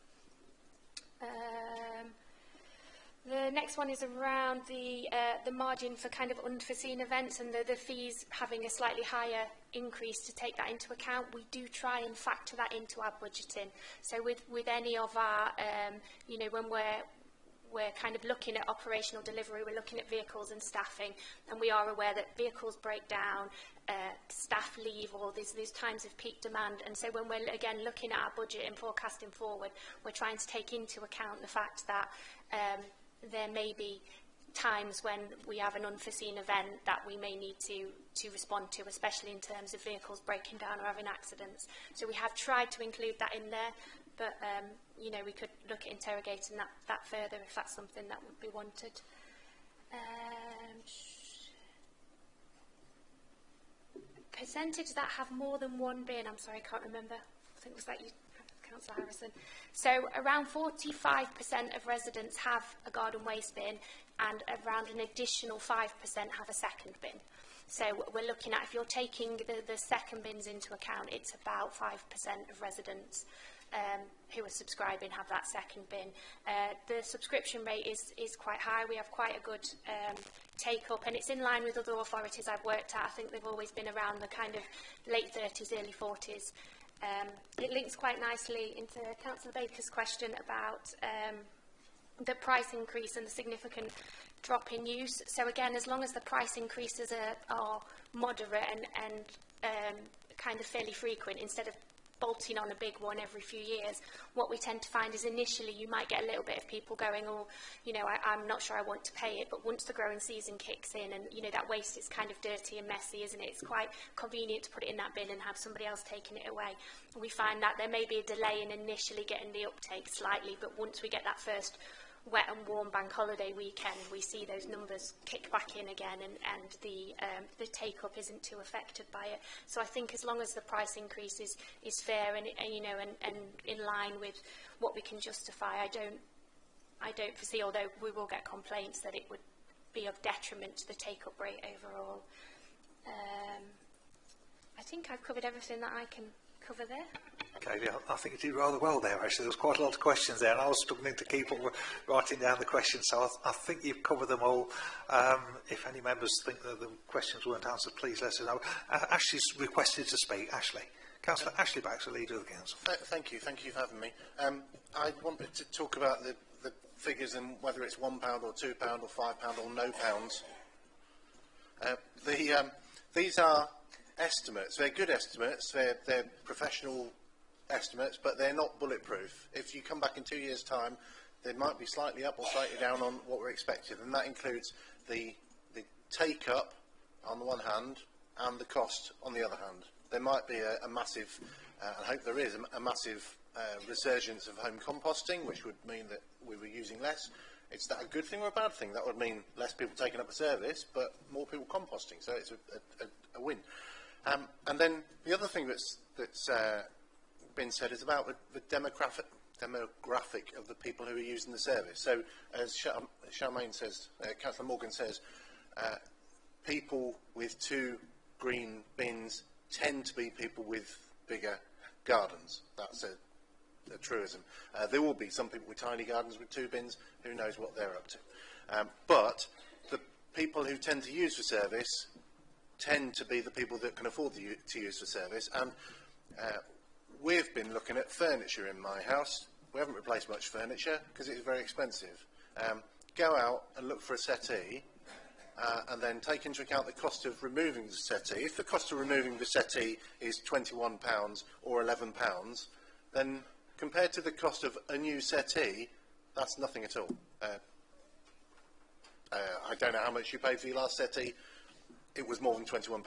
The next one is around the margin for kind of unforeseen events and the fees having a slightly higher increase. To take that into account, we do try and factor that into our budgeting. So with any of our, when we're kind of looking at operational delivery, we're looking at vehicles and staffing, and we are aware that vehicles break down, staff leave, or there's times of peak demand. And so when we're, again, looking at our budget and forecasting forward, we're trying to take into account the fact that there may be times when we have an unforeseen event that we may need to respond to, especially in terms of vehicles breaking down or having accidents. So we have tried to include that in there, but we could look at interrogating that further if that's something that would be wanted. Percentage that have more than one bin, I'm sorry, I can't remember. I think it was that you, Councillor Harrison. So around 45% of residents have a garden waste bin, and around an additional 5% have a second bin. So we're looking at, if you're taking the second bins into account, it's about 5% of residents who are subscribing have that second bin. The subscription rate is quite high. We have quite a good take-up, and it's in line with other authorities I've worked at. I think they've always been around the kind of late 30s, early 40s. It links quite nicely into Councillor Baker's question about the price increase and the significant drop in use. So again, as long as the price increases are moderate and kind of fairly frequent, instead of bolting on a big one every few years, what we tend to find is initially you might get a little bit of people going, oh, you know, I'm not sure I want to pay it, but once the growing season kicks in and, you know, that waste is kind of dirty and messy, isn't it? It's quite convenient to put it in that bin and have somebody else taking it away. We find that there may be a delay in initially getting the uptake slightly, but once we get that first wet and warm bank holiday weekend, we see those numbers kick back in again, and the take-up isn't too affected by it. So I think as long as the price increase is fair and you know, and in line with what we can justify, I don't foresee, although we will get complaints, that it would be of detriment to the take-up rate overall. I think I've covered everything that I can cover there. Okay, yeah, I think you did rather well there, actually. There was quite a lot of questions there, and I was struggling to keep up writing down the questions, so I think you've covered them all. If any members think that the questions weren't answered, please let us know. Ashley's requested to speak. Ashley. Councillor Ashley Bax, the Leader of the Council. Thank you for having me. I wanted to talk about the figures and whether it's £1 or £2 or £5 or no pounds. These are estimates. They're good estimates. They're professional estimates, but they're not bulletproof. If you come back in 2 years' time, they might be slightly up or slightly down on what we're expected, and that includes the take-up on the one hand and the cost on the other hand. There might be a massive, I hope there is, a massive resurgence of home composting, which would mean that we were using less. Is that a good thing or a bad thing? That would mean less people taking up the service, but more people composting, so it's a win. And then the other thing that's been said is about the demographic of the people who are using the service. So, as Charmaine says, Councillor Morgan says, people with 2 green bins tend to be people with bigger gardens. That's a truism. There will be some people with tiny gardens with 2 bins. Who knows what they're up to? But the people who tend to use the service tend to be the people that can afford to use the service. And we've been looking at furniture in my house. We haven't replaced much furniture because it's very expensive. Go out and look for a settee and then take into account the cost of removing the settee. If the cost of removing the settee is £21 or £11, then compared to the cost of a new settee, that's nothing at all. I don't know how much you paid for your last settee. It was more than £21.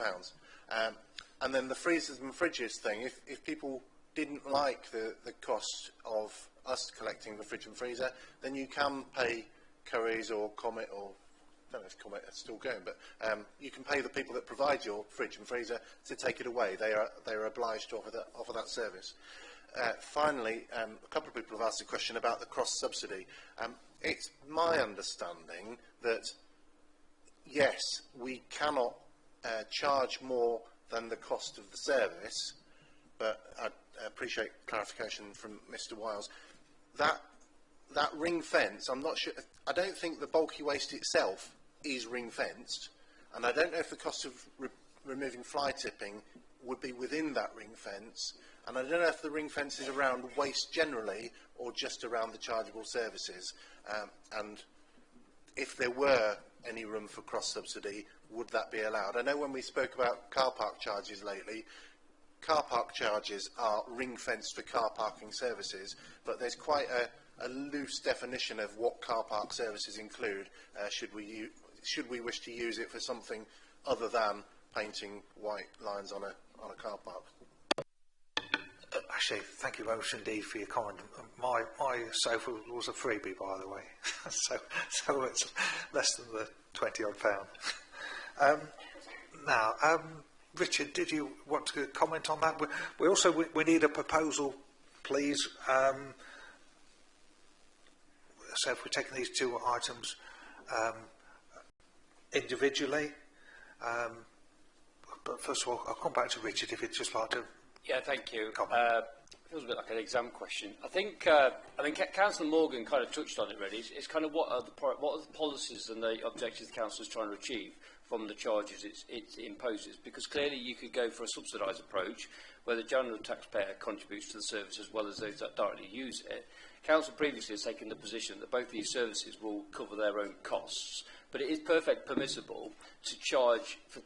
And then the freezers and fridges thing, if people didn't like the cost of us collecting the fridge and freezer, then you can pay Currys or Comet, or I don't know if Comet is still going, but you can pay the people that provide your fridge and freezer to take it away. They are obliged to offer that service. Finally, a couple of people have asked a question about the cross-subsidy. It's my understanding that, yes, we cannot charge more than the cost of the service, but I appreciate clarification from Mr. Wiles. That ring fence, I'm not sure. I don't think the bulky waste itself is ring fenced, and I don't know if the cost of removing fly tipping would be within that ring fence, and I don't know if the ring fence is around waste generally or just around the chargeable services. And if there were any room for cross-subsidy, would that be allowed? I know when we spoke about car park charges lately, car park charges are ring-fenced for car parking services, but there's quite a loose definition of what car park services include, should we wish to use it for something other than painting white lines on a car park. Actually, thank you very much indeed for your comment. My sofa was a freebie, by the way, so it's less than the £20 odd. Now, Richard, did you want to comment on that? We need a proposal, please. So if we're taking these 2 items individually, but first of all, I'll come back to Richard if you'd just like to. Yeah, thank you. Feels a bit like an exam question. I think Councillor Morgan kind of touched on it really. It's kind of what are the policies and the objectives the council is trying to achieve from the charges it imposes, because clearly you could go for a subsidised approach where the general taxpayer contributes to the service as well as those that directly use it. Council previously has taken the position that both these services will cover their own costs, but it is perfectly permissible to charge for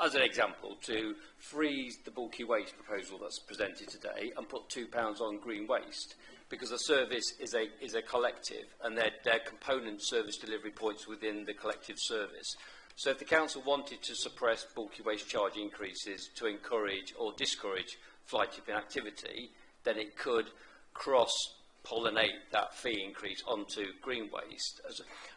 as an example, to freeze the bulky waste proposal that's presented today and put £2 on green waste, because the service is a collective, and they're component service delivery points within the collective service. So if the council wanted to suppress bulky waste charge increases to encourage or discourage fly tipping activity, then it could cross-pollinate that fee increase onto green waste.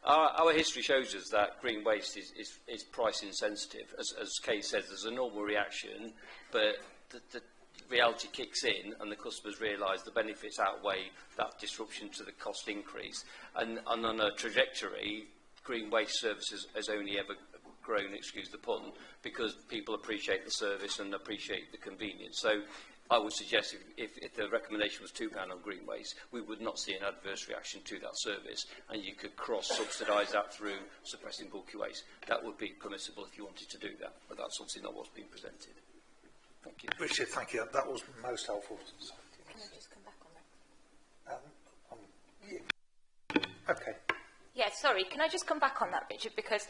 Our history shows us that green waste is price insensitive. As Kay says, there's a normal reaction, but the reality kicks in and the customers realise the benefits outweigh that disruption to the cost increase. And on a trajectory, green waste services has only ever grown, excuse the pun, because people appreciate the service and appreciate the convenience. So I would suggest if the recommendation was £2 on green waste, we would not see an adverse reaction to that service, and you could cross-subsidise that through suppressing bulky waste. That would be permissible if you wanted to do that, but that's obviously not what's being presented. Thank you. Richard, thank you. That was most helpful. Can I just come back on that? Okay. Yeah, sorry. Can I just come back on that, Richard? Because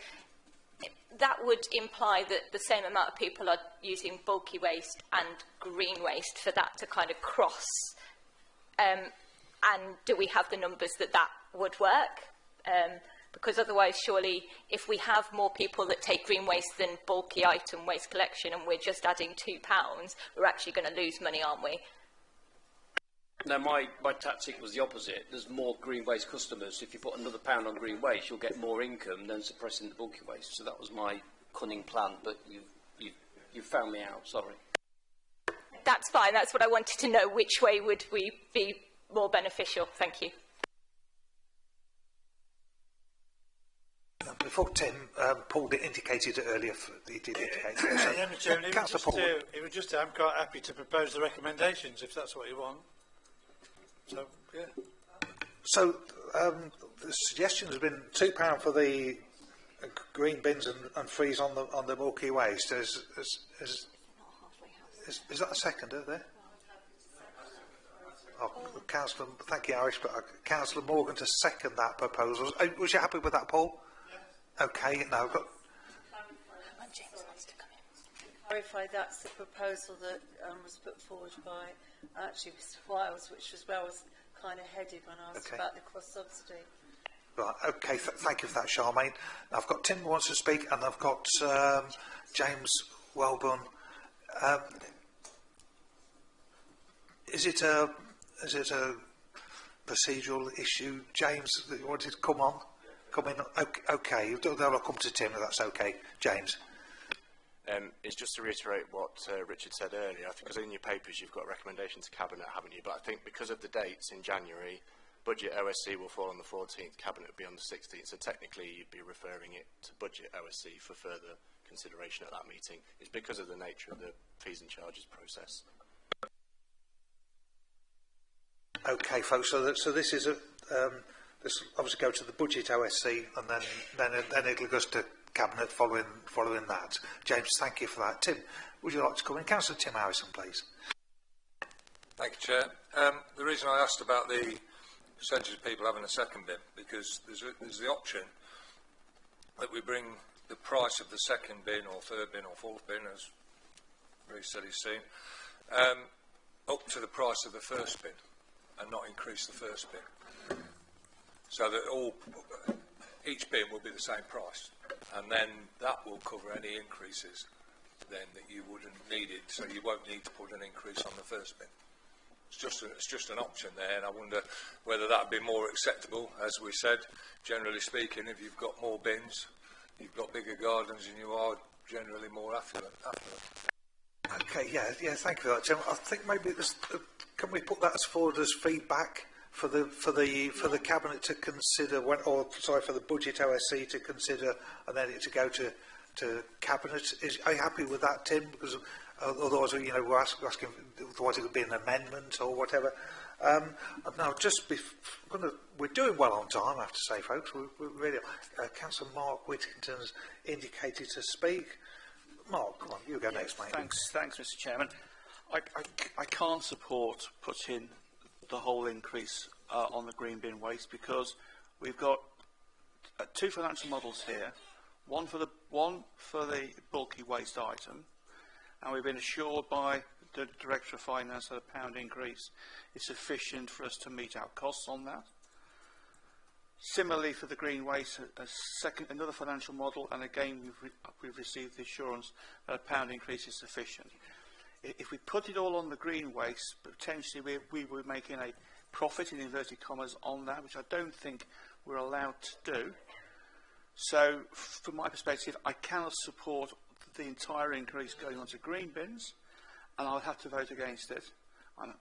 that would imply that the same amount of people are using bulky waste and green waste for that to kind of cross. And do we have the numbers that that would work? Because otherwise, surely, if we have more people that take green waste than bulky item waste collection and we're just adding £2, we're actually going to lose money, aren't we? No, my tactic was the opposite. There's more green waste customers. If you put another £1 on green waste, you'll get more income than suppressing the bulky waste. So that was my cunning plan, but you've found me out, sorry. That's fine. That's what I wanted to know. Which way would we be more beneficial? Thank you. Before Tim, Paul indicated it earlier. He did indicate it. So, Yeah, Mr. Chairman, Councillor it was just, I'm quite happy to propose the recommendations, if that's what you want. So, yeah. So, the suggestion has been £2 for the green bins and freeze on the bulky waste. Is that a seconder there? Oh, Councillor, thank you, Irish, but Councillor Morgan to second that proposal. Was you happy with that, Paul? Okay, now I've got. Clarify, that's the proposal that was put forward by actually Mr. Wiles, which was where I was kind of headed when I asked about the cross-subsidy. Right, okay, thank you for that, Charmaine. I've got Tim who wants to speak, and I've got James Welburn. Is it a procedural issue, James, that you wanted to come in? Okay, they'll come to Tim if that's okay. James. It's just to reiterate what Richard said earlier. I think because in your papers you've got a recommendation to Cabinet, haven't you? But I think because of the dates in January, Budget OSC will fall on the 14th, Cabinet will be on the 16th, so technically you'd be referring it to Budget OSC for further consideration at that meeting. It's because of the nature of the fees and charges process. Okay, folks, so this is this obviously go to the Budget OSC, and then it'll go to Cabinet following that. James, thank you for that. Tim, would you like to come in? Councillor Tim Harrison, please. Thank you, Chair. The reason I asked about the percentage of people having a second bin, because there's the option that we bring the price of the second bin or third bin or fourth bin, as Reece said he's seen, up to the price of the first bin and not increase the first bin. So that each bin will be the same price, and then that will cover any increases then that you wouldn't need it, so you won't need to put an increase on the first bin. It's just an option there, and I wonder whether that would be more acceptable. As we said, generally speaking, if you've got more bins, you've got bigger gardens, and you are generally more affluent. Okay, yeah, thank you for that, Tim. I think maybe can we put that as forward as feedback for the Cabinet to consider, for the Budget OSC to consider, and then it to go to Cabinet. Are you happy with that, Tim? Because otherwise, we're asking, otherwise it would be an amendment or whatever. Now, we're doing well on time, I have to say, folks. We really are. Councillor Mark Whittington's indicated to speak. Mark, come on, you go next, mate. Thanks, Mr. Chairman. I can't support putting the whole increase on the green bin waste, because we've got two financial models here. One for One for the bulky waste item, and we've been assured by the Director of Finance that a £1 increase is sufficient for us to meet our costs on that. Similarly, for the green waste, another financial model, and again we've received the assurance that a £1 increase is sufficient. If we put it all on the green waste, potentially we were making a profit, in inverted commas, on that, which I don't think we're allowed to do. So, from my perspective, I cannot support the entire increase going on to green bins, and I'll have to vote against it.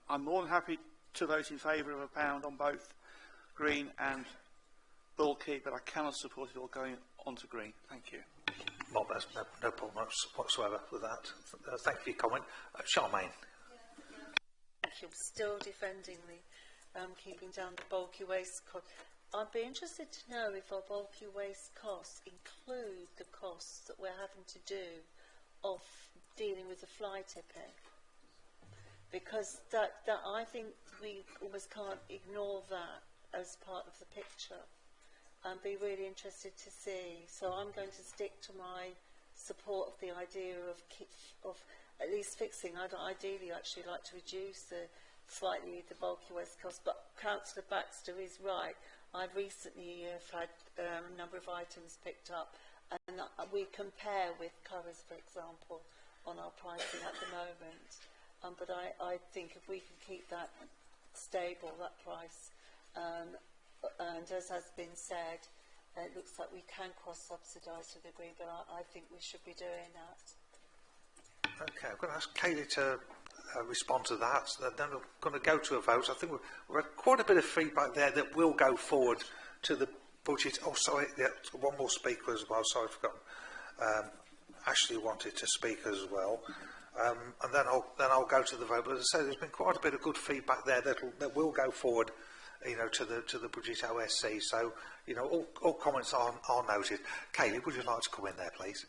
I'm more than happy to vote in favour of £1 on both green and bulky, but I cannot support it all going on to green. Thank you. Well, there's no problem whatsoever with that. Thank you for your comment. Charmaine. Thank you. Still defending the keeping down the bulky waste cost. I'd be interested to know if our bulky waste costs include the costs that we're having to do of dealing with the fly tipping. Because that I think we almost can't ignore that as part of the picture. I'd be really interested to see. So I'm going to stick to my support of the idea of at least fixing. I'd ideally actually like to reduce slightly the bulky waste cost. But Councillor Baxter is right. I've recently had a number of items picked up, and we compare with Currys, for example, on our pricing at the moment. But I think if we can keep that stable, that price, and as has been said, it looks like we can cross-subsidise to the degree, but I think we should be doing that. Okay, I'm going to ask Kaylee to respond to that. Then we're going to go to a vote. I think we've had quite a bit of feedback there that will go forward to the budget. Oh, sorry, yeah, one more speaker as well. Sorry, I forgot. Ashley wanted to speak as well. And then I'll go to the vote. But as I say, there's been quite a bit of good feedback there that will go forward, you know, to the budget OSC. So, you know, all comments are noted. Kaylee, would you like to come in there, please?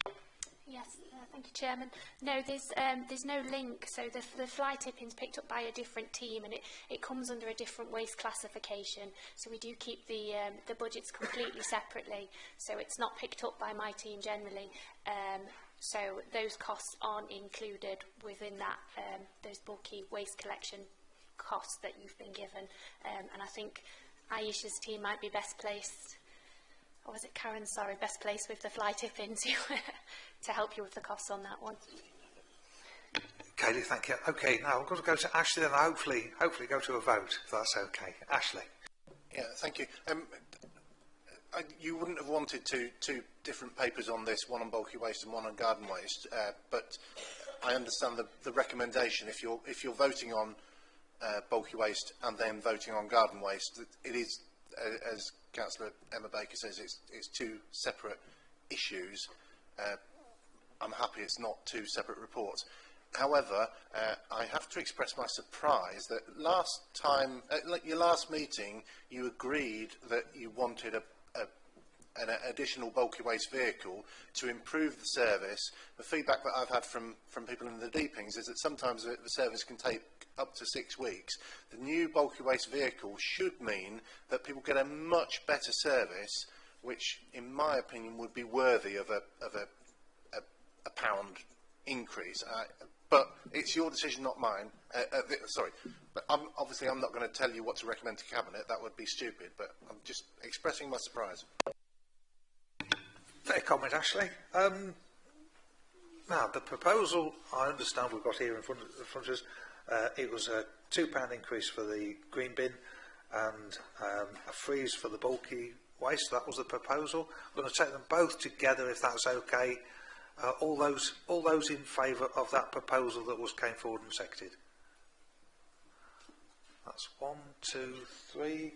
Yes, thank you, Chairman. No, there's no link. So the fly tipping's picked up by a different team, and it comes under a different waste classification. So we do keep the budgets completely separately. So it's not picked up by my team generally. So those costs aren't included within that those bulky waste collection costs that you've been given. And I think Aisha's team might be best placed. Or was it Karen? Sorry, best placed with the fly tipping to help you with the costs on that one. Kaylee, thank you. Okay, now we're going to go to Ashley and hopefully go to a vote, if that's okay. Ashley. Yeah, thank you. You wouldn't have wanted two different papers on this, one on bulky waste and one on garden waste, but I understand the recommendation. If you're voting on bulky waste and then voting on garden waste, it is, as Councillor Emma Baker says, it's two separate issues. I'm happy it's not two separate reports. However, I have to express my surprise that last time, at your last meeting, you agreed that you wanted an additional bulky waste vehicle to improve the service. The feedback that I've had from people in the Deepings is that sometimes the service can take up to 6 weeks. The new bulky waste vehicle should mean that people get a much better service, which, in my opinion, would be worthy of a pound increase. But it's your decision, not mine. Sorry, but obviously I'm not going to tell you what to recommend to Cabinet. That would be stupid, but I'm just expressing my surprise. Fair comment, Ashley. Now, the proposal, I understand we've got here in front of us, it was a £2 increase for the green bin and a freeze for the bulky waste. That was the proposal. I'm going to take them both together, if that's okay. All those in favour of that proposal that came forward and seconded. That's 1, 2, 3.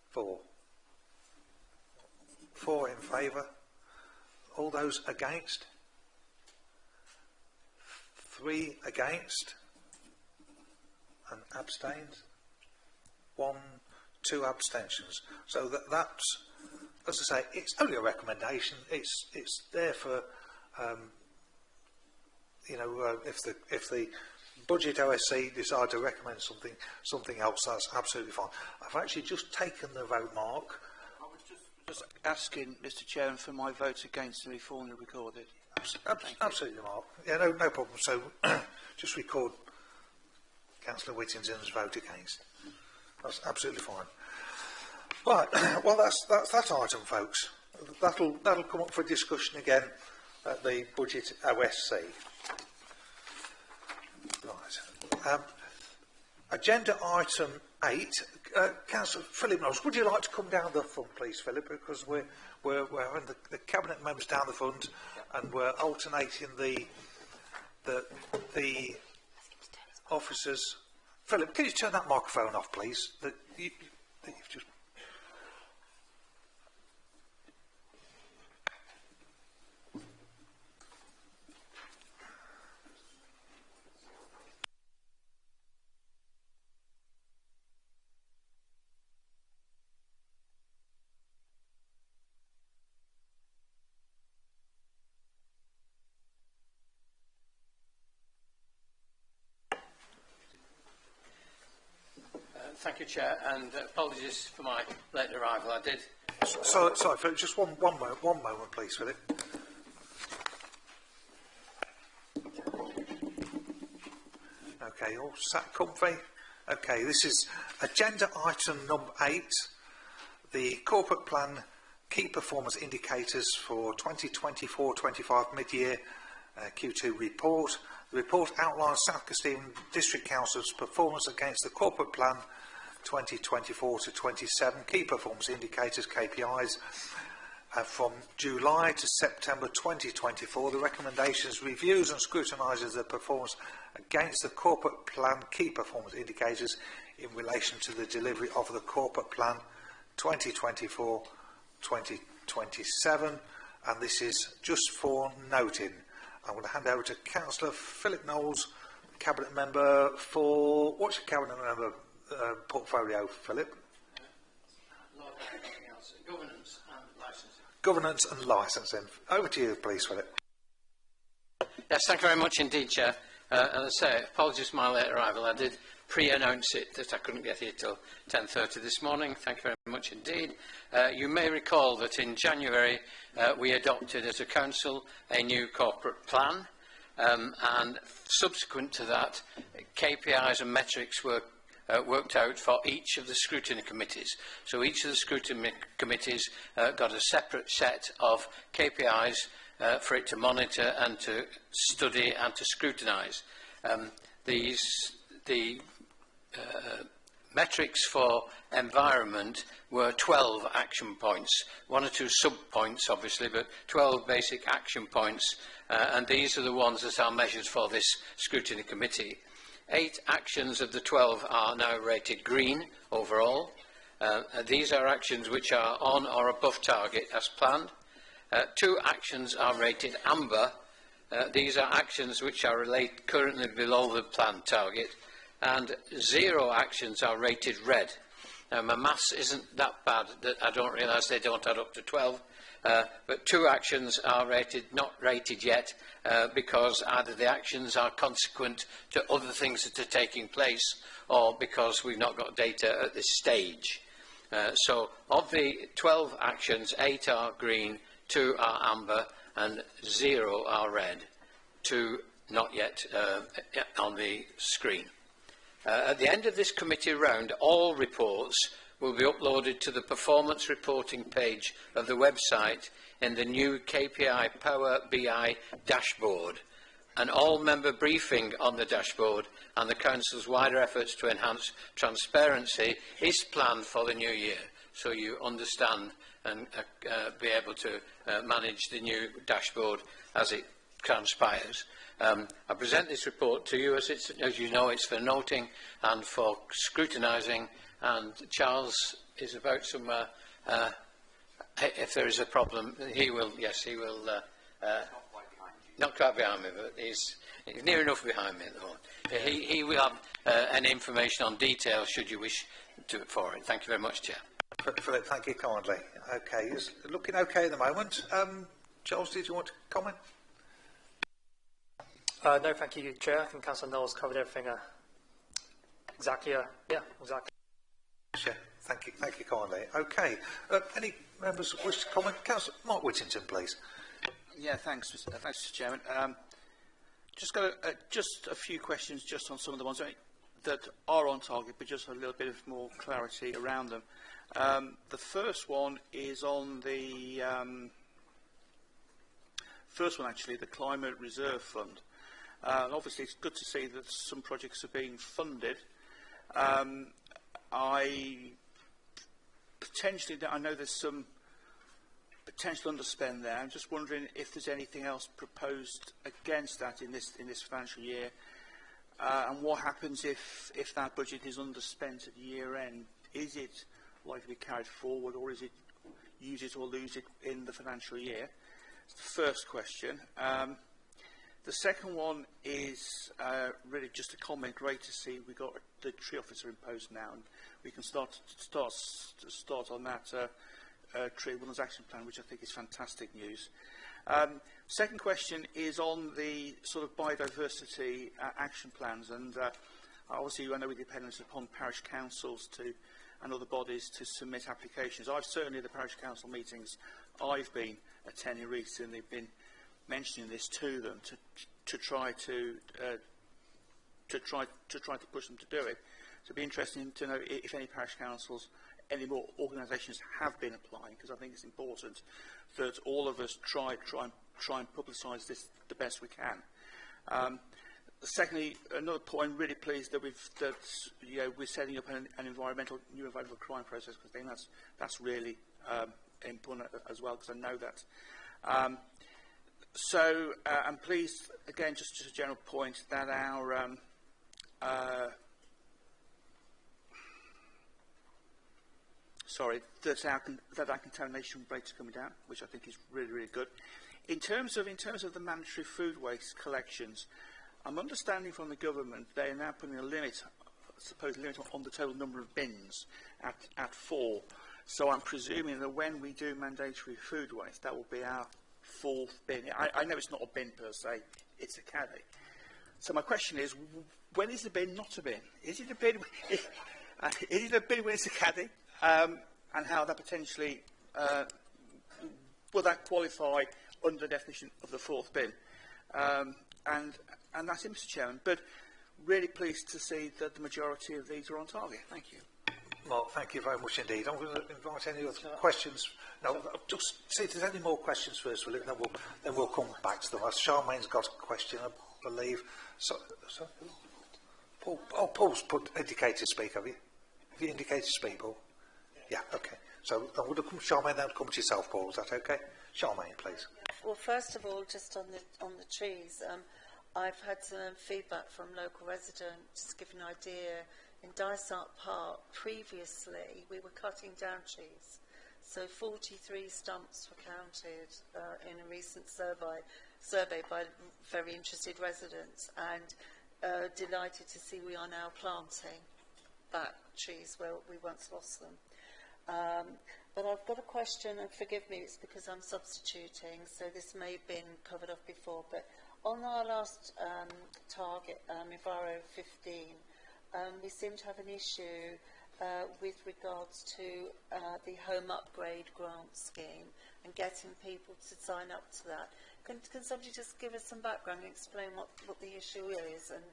4. 4 in favour. All those against? 3 against. And abstained? 1, 2 abstentions. So that's, as I say, it's only a recommendation. It's there for, you know, if the Budget OSC decide to recommend something else, that's absolutely fine. I've actually just taken the vote, Mark. I was just asking, Mr. Chairman, for my vote against to be formally recorded. Absolutely, Mark. Yeah, no problem. So just record Councillor Whittington's vote against. That's absolutely fine. Right, well, that's that item, folks. That'll come up for discussion again at the Budget OSC. Right. Agenda item 8. Councillor Philip Knowles, would you like to come down the front, please, Philip? Because we're having the cabinet members down the front, and we're alternating the officers. Philip, can you turn that microphone off, please? You've just... Thank you, Chair, and apologies for my late arrival. I did. Sorry, Philip, just one moment, please, Philip. Okay, all sat comfy? Okay, this is agenda item number 8, the corporate plan key performance indicators for 2024-25 mid-year Q2 report. The report outlines South Kesteven District Council's performance against the corporate plan 2024 to 27 key performance indicators KPIs from July to September 2024. The recommendations reviews and scrutinises the performance against the corporate plan key performance indicators in relation to the delivery of the corporate plan 2024-2027, and this is just for noting. I'm going to hand over to Councillor Philip Knowles, Cabinet Member for... What's your Cabinet Member portfolio, Philip? Governance and licensing. Governance and licensing. Over to you, please, Philip. Yes, thank you very much indeed, Chair. As I say, apologies for my late arrival. I did pre-announce it that I couldn't get here till 10:30 this morning. Thank you very much indeed. You may recall that in January we adopted as a council a new corporate plan, and subsequent to that, KPIs and metrics were worked out for each of the scrutiny committees. So each of the scrutiny committees got a separate set of KPIs for it to monitor and to study and to scrutinise. The metrics for environment were 12 action points, 1 or 2 sub-points obviously, but 12 basic action points, and these are the ones that are measured for this scrutiny committee. 8 actions of the 12 are now rated green overall. These are actions which are on or above target as planned. 2 actions are rated amber. These are actions which are currently below the planned target, and 0 actions are rated red. Now, my maths isn't that bad that I don't realise they don't add up to 12, but 2 actions are not rated yet, because either the actions are consequent to other things that are taking place, or because we've not got data at this stage. So, of the 12 actions, 8 are green, 2 are amber, and 0 are red. 2 not yet on the screen. At the end of this committee round, all reports will be uploaded to the performance reporting page of the website in the new KPI Power BI dashboard, and all member briefing on the dashboard and the Council's wider efforts to enhance transparency is planned for the new year, so you understand and be able to manage the new dashboard as it transpires. I present this report to you as you know, it's for noting and for scrutinising, and Charles is about somewhere. If there is a problem, he will, not quite behind me, but he's near enough behind me at the moment. He will have any information on detail should you wish to for it. Thank you very much, Chair. Philip, thank you kindly. Okay, it's looking okay at the moment. Charles, did you want to comment? No, thank you, Chair. I think Councillor Knowles covered everything exactly. Yeah, exactly. Yeah, thank you kindly. Okay, any members wish to comment? Councillor Mark Whittington, please. Yeah, thanks, Mr. Chairman. Just got just a few questions just on some of the ones that are on target, but just a little bit of more clarity around them. The first one is on the first one, actually, the Climate Reserve Fund. And obviously, it's good to see that some projects are being funded. I know there's some potential underspend there. I'm just wondering if there's anything else proposed against that in this financial year, and what happens if that budget is underspent at year end. Is it likely to be carried forward, or is it use it or lose it in the financial year? That's the first question. The second one is really just a comment. Great to see we got the tree officer in post now, and we can start on that tree wilderness action plan, which I think is fantastic news. Second question is on the sort of biodiversity action plans, and obviously I know we depend upon parish councils and other bodies to submit applications. I've certainly at the parish council meetings I've been attending recently been mentioning this to them to try to push them to do it. So it'd be interesting to know if any parish councils, any more organisations have been applying, because I think it's important that all of us try and publicise this the best we can. Secondly, another point, I'm really pleased that we're setting up an new environmental crime process, because I think that's really important as well, because I know that. So I'm pleased, again, just a general point, that our that our contamination rates are coming down, which I think is really, really good. In terms of the mandatory food waste collections, I'm understanding from the government they are now putting a limit, supposed limit on the total number of bins at 4. So I'm presuming that when we do mandatory food waste, that will be our 4th bin. I know it's not a bin per se, it's a caddy. So my question is, when is the bin not a bin? Is it a bin? Is it a bin when it's a caddy? And how that potentially will that qualify under the definition of the 4th bin? And that's it, Mr. Chairman. But really pleased to see that the majority of these are on target. Thank you. Well, thank you very much indeed. I'm going to invite any other questions. No, just see if there's any more questions first, will it? Then we'll come back to them. Charmaine's got a question, I believe. So Paul, Paul's indicated to speak, have you? Have you indicated to speak, Paul? Yeah, okay. So I would have come, Charmaine, then come to yourself, Paul. Is that okay? Charmaine, please. Well, first of all, just on the trees, I've had some feedback from local residents to give an idea. In Dysart Park, previously, we were cutting down trees. So 43 stumps were counted in a recent survey by very interested residents, and delighted to see we are now planting back trees where we once lost them. But I've got a question, and forgive me, it's because I'm substituting, so this may have been covered off before, but on our last target, Enviro 15, we seem to have an issue with regards to the home upgrade grant scheme and getting people to sign up to that. Can somebody just give us some background and explain what the issue is? And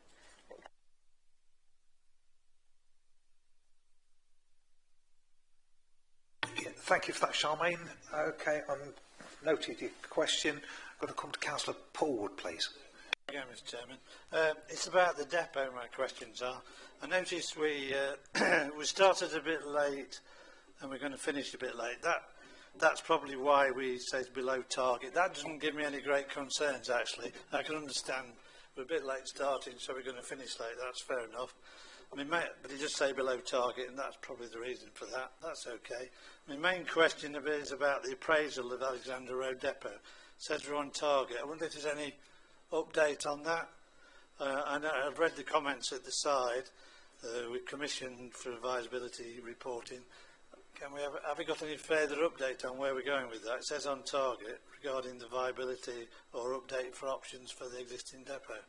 thank you for that, Charmaine. Okay, noted your question. I'm going to come to Councillor Paulwood, please. Thank you, Mr. Chairman. It's about the depot, my questions are. I noticed we started a bit late and we're going to finish a bit late. That's probably why we say it's below target. That doesn't give me any great concerns, actually. I can understand we're a bit late starting, so we're going to finish late. That's fair enough. I mean, but it just say below target, and that's probably the reason for that. That's okay. My main question is about the appraisal of Alexander Road Depot. It says we're on target. I wonder if there's any update on that. I know I've read the comments at the side. We commissioned for advisability reporting. Have we got any further update on where we're going with that? It says on target regarding the viability or update for options for the existing depot.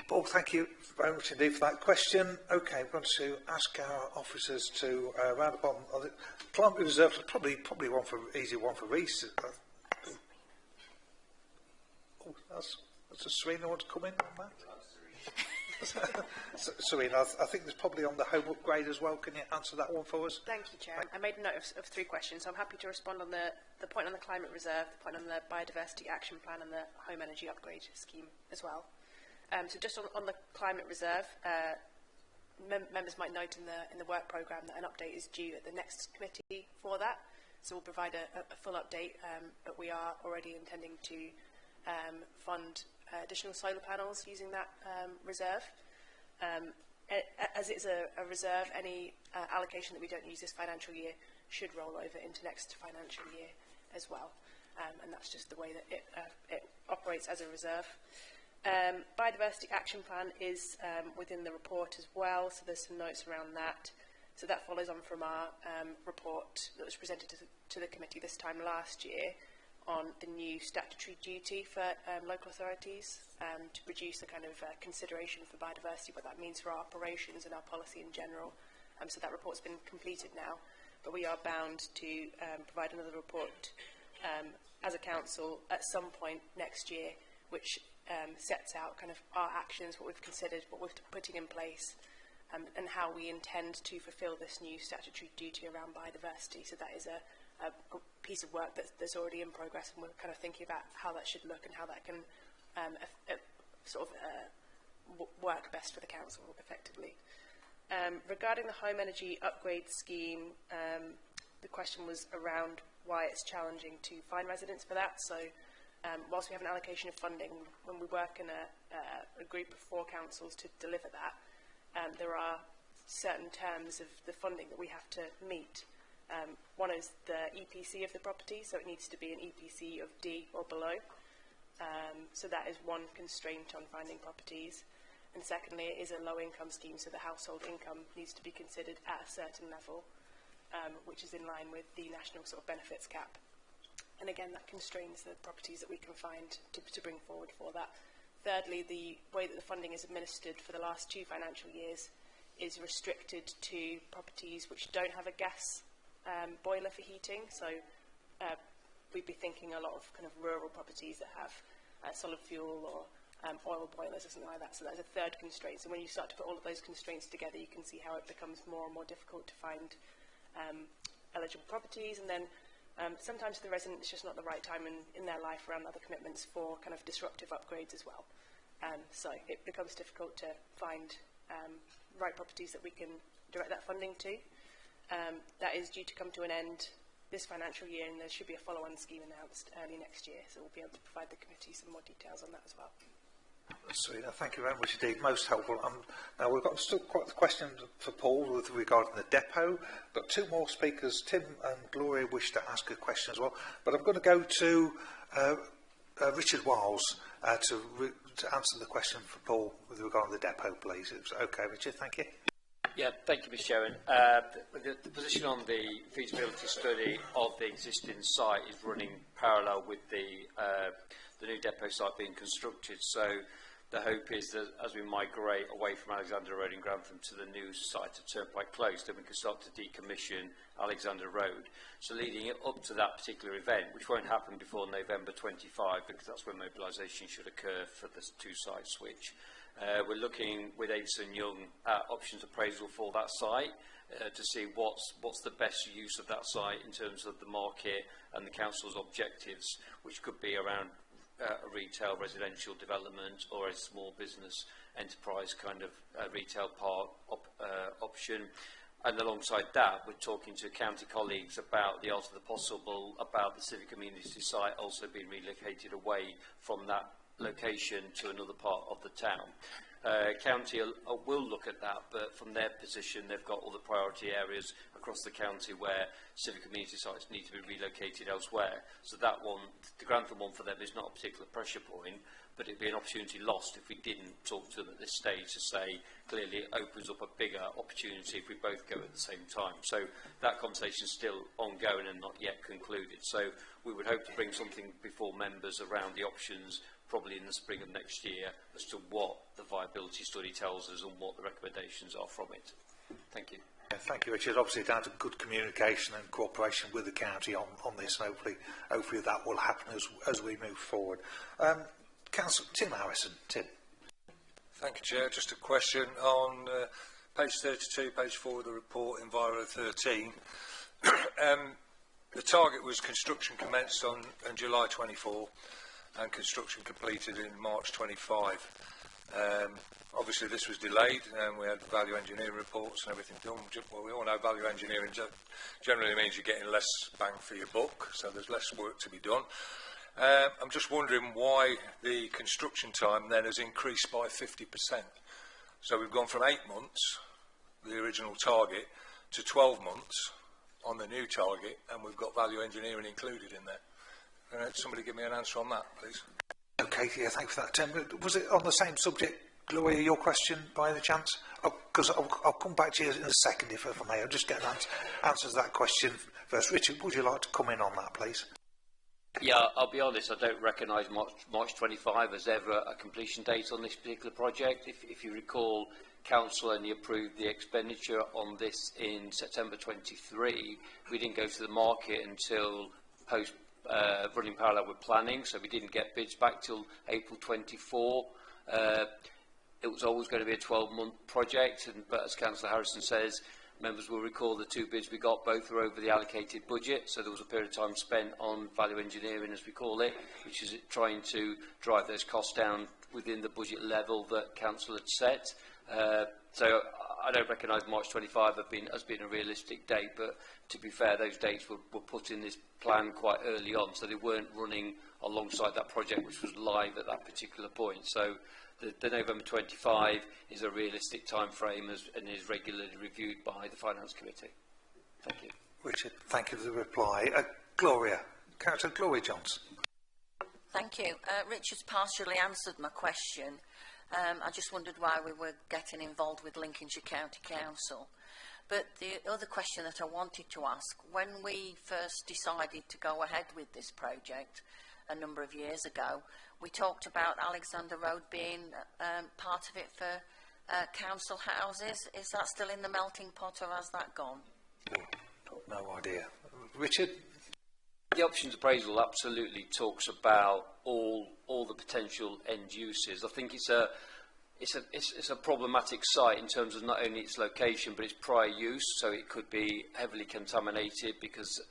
Paul, thank you very much indeed for that question. Okay, we're going to ask our officers to round up on the climate reserve. Probably one for easy one for Reece. Oh, that's Serena want to come in on that. Serena, I think there's probably on the home upgrade as well. Can you answer that one for us? Thank you, Chair. I made a note of 3 questions, so I'm happy to respond on the point on the climate reserve, the point on the biodiversity action plan, and the home energy upgrade scheme as well. So just on the climate reserve, members might note in the work programme that an update is due at the next committee for that. So we'll provide a full update, but we are already intending to fund additional solar panels using that reserve. As it's a reserve, any allocation that we don't use this financial year should roll over into next financial year as well. And that's just the way that it operates as a reserve. Biodiversity action plan is within the report as well, so there's some notes around that. So that follows on from our report that was presented to the committee this time last year on the new statutory duty for local authorities to produce a kind of consideration for biodiversity, what that means for our operations and our policy in general. So that report's been completed now, but we are bound to provide another report as a council at some point next year, which sets out kind of our actions, what we've considered, what we're putting in place, and how we intend to fulfil this new statutory duty around biodiversity. So that is a piece of work that's already in progress, and we're kind of thinking about how that should look and how that can work best for the council effectively. Regarding the home energy upgrade scheme, the question was around why it's challenging to find residents for that. So whilst we have an allocation of funding, when we work in a group of 4 councils to deliver that, there are certain terms of the funding that we have to meet. One is the EPC of the property, so it needs to be an EPC of D or below. So that is one constraint on finding properties. And secondly, it is a low-income scheme, so the household income needs to be considered at a certain level, which is in line with the national sort of benefits cap. And again, that constrains the properties that we can find to bring forward for that. Thirdly, the way that the funding is administered for the last 2 financial years is restricted to properties which don't have a gas boiler for heating. So we'd be thinking a lot of kind of rural properties that have solid fuel or oil boilers or something like that. So that's a third constraint. So when you start to put all of those constraints together, you can see how it becomes more and more difficult to find eligible properties. And then sometimes the resident is just not the right time in their life around other commitments for kind of disruptive upgrades as well. So it becomes difficult to find right properties that we can direct that funding to. That is due to come to an end this financial year, and there should be a follow-on scheme announced early next year, so we'll be able to provide the committee some more details on that as well. Serena, thank you very much indeed, most helpful. Now we've got still quite a question for Paul with regard to the depot. Got 2 more speakers. Tim and Gloria wish to ask a question as well, but I'm going to go to Richard Wiles to answer the question for Paul with regard to the depot, please. Okay, Richard, thank you. Yeah, thank you, Mr. Chairman. The position on the feasibility study of the existing site is running parallel with the new depot site being constructed. So the hope is that as we migrate away from Alexander Road in Grantham to the new site at Turnpike Close, then we can start to decommission Alexander Road. So leading it up to that particular event, which won't happen before November 25, because that's when mobilisation should occur for the 2-site switch. We're looking with Avison Young at options appraisal for that site to see what's the best use of that site in terms of the market and the council's objectives, which could be around a retail residential development or a small business enterprise kind of retail park option. And alongside that, we're talking to county colleagues about the art of the possible, about the civic community site also being relocated away from that location to another part of the town. County will look at that, but from their position, they've got all the priority areas across the county where civic community sites need to be relocated elsewhere. So that one, the Grantham one for them is not a particular pressure point, but it'd be an opportunity lost if we didn't talk to them at this stage to say, clearly it opens up a bigger opportunity if we both go at the same time. So that conversation is still ongoing and not yet concluded. So we would hope to bring something before members around the options probably in the spring of next year as to what the viability study tells us and what the recommendations are from it. Thank you. Yeah, thank you, Richard. Obviously down to good communication and cooperation with the county on this, and hopefully that will happen as we move forward. Councillor Tim Harrison. Tim. Thank you, Chair. Just a question on page 32, page 4 of the report, Enviro 13. The target was construction commenced on July 24 and construction completed in March 25. Obviously this was delayed and we had value engineering reports and everything done. Well, we all know value engineering generally means you're getting less bang for your buck, so there's less work to be done. I'm just wondering why the construction time then has increased by 50%. So we've gone from 8 months, the original target, to 12 months on the new target, and we've got value engineering included in there. Somebody give me an answer on that, please. Okay, yeah, thanks for that, Tim. Was it on the same subject, Gloria, your question, by any chance? Because I'll come back to you in a second, if I may. I'll just get an answer to that question first. Richard, would you like to come in on that, please? Yeah, I'll be honest, I don't recognise March 25 as ever a completion date on this particular project. If you recall, Council only approved the expenditure on this in September 23. We didn't go to the market until post running parallel with planning, so we didn't get bids back till April 24. It was always going to be a 12-month project, but as Councillor Harrison says, members will recall the 2 bids we got, both were over the allocated budget, so there was a period of time spent on value engineering, as we call it, which is trying to drive those costs down within the budget level that Council had set. So I don't recognise March 25 as being a realistic date, but to be fair, those dates were put in this plan quite early on, so they weren't running alongside that project, which was live at that particular point. So the November 25 is a realistic time frame and is regularly reviewed by the Finance Committee. Thank you. Richard, thank you for the reply. Gloria, Councillor Gloria Johnson. Thank you. Richard's partially answered my question. I just wondered why we were getting involved with Lincolnshire County Council. But the other question that I wanted to ask, when we first decided to go ahead with this project a number of years ago, we talked about Alexander Road being part of it for council houses. Is that still in the melting pot, or has that gone? No idea. Richard? The options appraisal absolutely talks about all the potential end uses. I think it's a problematic site in terms of not only its location but its prior use, so it could be heavily contaminated because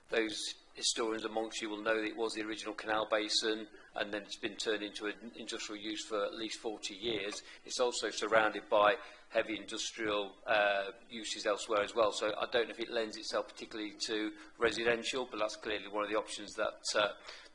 those historians amongst you will know that it was the original canal basin and then it's been turned into an industrial use for at least 40 years. It's also surrounded by heavy industrial uses elsewhere as well, so I don't know if it lends itself particularly to residential, but that's clearly one of the options that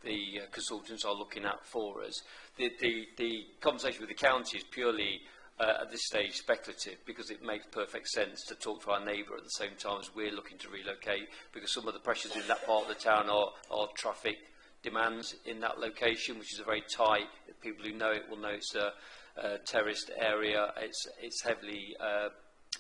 the consultants are looking at for us. The conversation with the county is purely at this stage speculative, because it makes perfect sense to talk to our neighbour at the same time as we're looking to relocate, because some of the pressures in that part of the town are traffic demands in that location, which is a very tight, people who know it will know it's a terraced area. It's heavily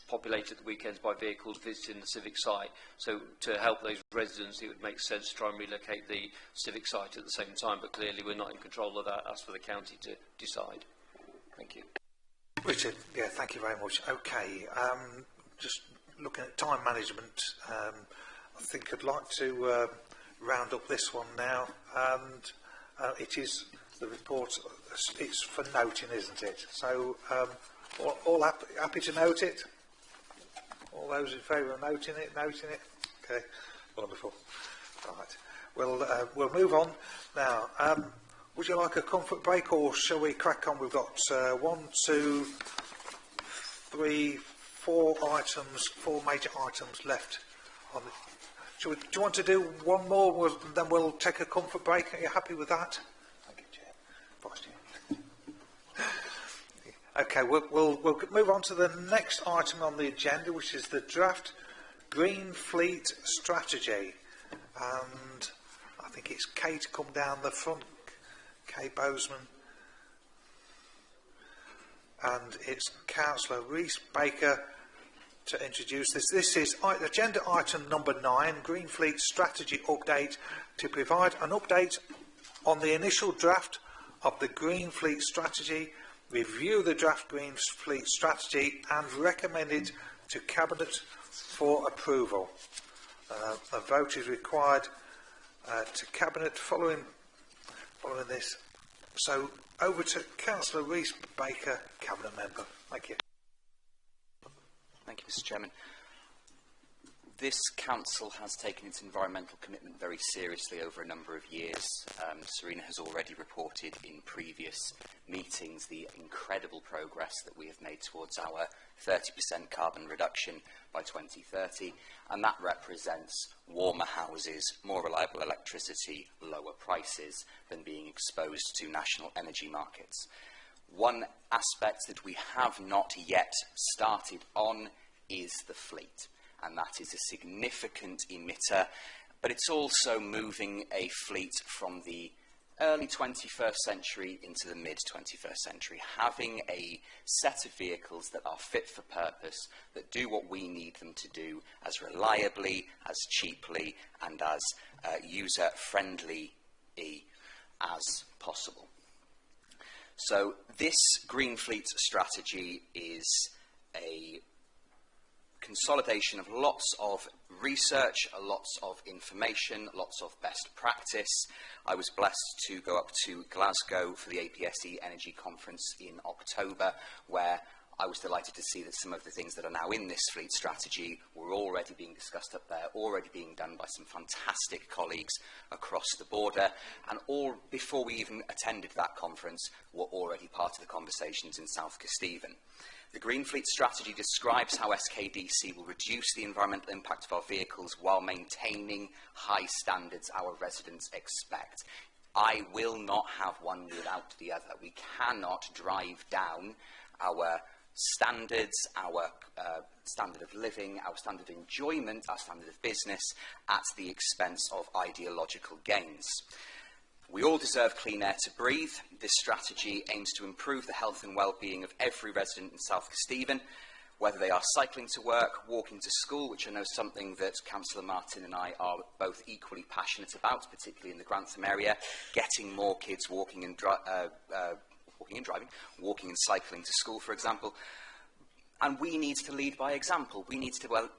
populated at the weekends by vehicles visiting the civic site, so to help those residents it would make sense to try and relocate the civic site at the same time, but clearly we're not in control of that. That's for the county to decide. Thank you. Richard, yeah, thank you very much. Okay, just looking at time management, I think I'd like to round up this one now, and it is the report, it's for noting, isn't it? So, all happy to note it? All those in favour of noting it? Okay, wonderful. Right, well, we'll move on now. Would you like a comfort break, or shall we crack on? We've got 1, 2, 3, 4 items, 4 major items left. On the, do you want to do one more, then we'll take a comfort break? Are you happy with that? Thank you, Chair. Vice Chair. Okay, we'll move on to the next item on the agenda, which is the draft Green Fleet Strategy. And I think it's Kay to come down the front. Kay Bozeman, and it's Councillor Rhys Baker to introduce this. This is agenda item number 9, Green Fleet Strategy Update, to provide an update on the initial draft of the Green Fleet Strategy, review the draft Green Fleet Strategy and recommend it to Cabinet for approval. A vote is required to Cabinet following this. So over to Councillor Rees-Baker, Cabinet Member. Thank you. Thank you, Mr. Chairman. This council has taken its environmental commitment very seriously over a number of years. Serena has already reported in previous meetings the incredible progress that we have made towards our 30% carbon reduction by 2030, and that represents warmer houses, more reliable electricity, lower prices than being exposed to national energy markets. One aspect that we have not yet started on is the fleet, and that is a significant emitter, but it's also moving a fleet from the early 21st century into the mid-21st century, having a set of vehicles that are fit for purpose, that do what we need them to do as reliably, as cheaply, and as user-friendly as possible. So this Green Fleet Strategy is a consolidation of lots of research, lots of information, lots of best practice. I was blessed to go up to Glasgow for the APSE Energy Conference in October, where I was delighted to see that some of the things that are now in this fleet strategy were already being discussed up there, already being done by some fantastic colleagues across the border, and all before we even attended that conference were already part of the conversations in South Kesteven. The Green Fleet Strategy describes how SKDC will reduce the environmental impact of our vehicles while maintaining high standards our residents expect. I will not have one without the other. We cannot drive down our standards, our standard of living, our standard of enjoyment, our standard of business at the expense of ideological gains. We all deserve clean air to breathe. This strategy aims to improve the health and well-being of every resident in South Kesteven, whether they are cycling to work, walking to school, which I know is something that Councillor Martin and I are both equally passionate about, particularly in the Grantham area, getting more kids walking and cycling to school, for example. And we need to lead by example. We need to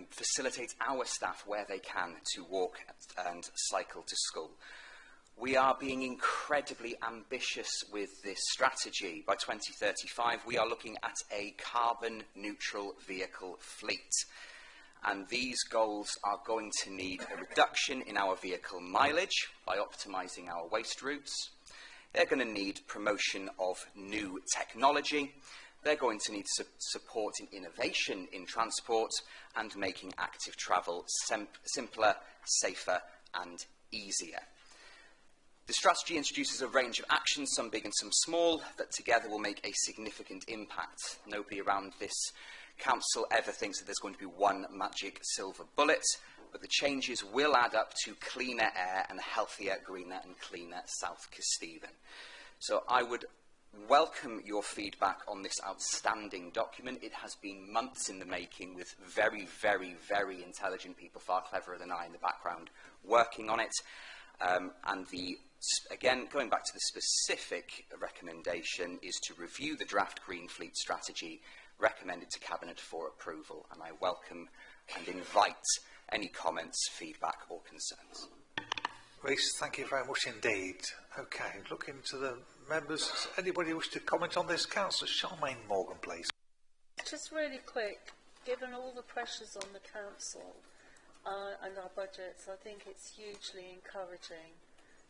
facilitate our staff where they can to walk and cycle to school. We are being incredibly ambitious with this strategy. By 2035, we are looking at a carbon-neutral vehicle fleet. And these goals are going to need a reduction in our vehicle mileage by optimising our waste routes. They're going to need promotion of new technology. They're going to need support in innovation in transport and making active travel simpler, safer and easier. The strategy introduces a range of actions, some big and some small, that together will make a significant impact. Nobody around this council ever thinks that there's going to be one magic silver bullet, but the changes will add up to cleaner air and a healthier, greener and cleaner South Kesteven. So I would welcome your feedback on this outstanding document. It has been months in the making with very, very, very intelligent people, far cleverer than I in the background, working on it. Again, going back to the specific recommendation, is to review the draft Green Fleet Strategy, recommend it to Cabinet for approval, and I welcome and invite any comments, feedback or concerns. Rees, thank you very much indeed. Okay, looking to the members. Does anybody wish to comment on this? Councillor Charmaine Morgan, please. Just really quick, given all the pressures on the council and our budgets, I think it's hugely encouraging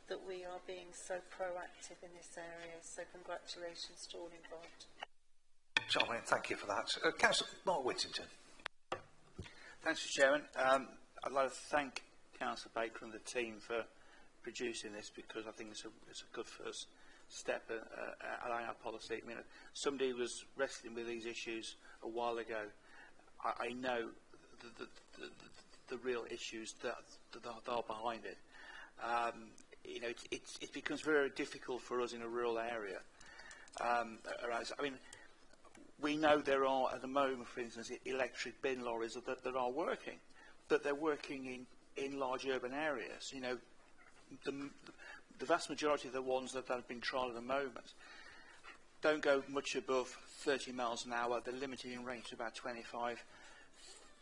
that we are being so proactive in this area. So congratulations to all involved. Charmaine, thank you for that. Councillor Mark Whittington. Thanks, Mr. Chairman. I'd like to thank Councillor Baker and the team for producing this, because I think it's a good first step allowing our policy. I mean, somebody was wrestling with these issues a while ago. I know the real issues that are behind it. You know, it becomes very difficult for us in a rural area. I mean, we know there are at the moment, for instance, electric bin lorries that are working, but they're working in large urban areas. You know, the vast majority of the ones that have been trialled at the moment don't go much above 30 miles an hour. They're limited in range to about 25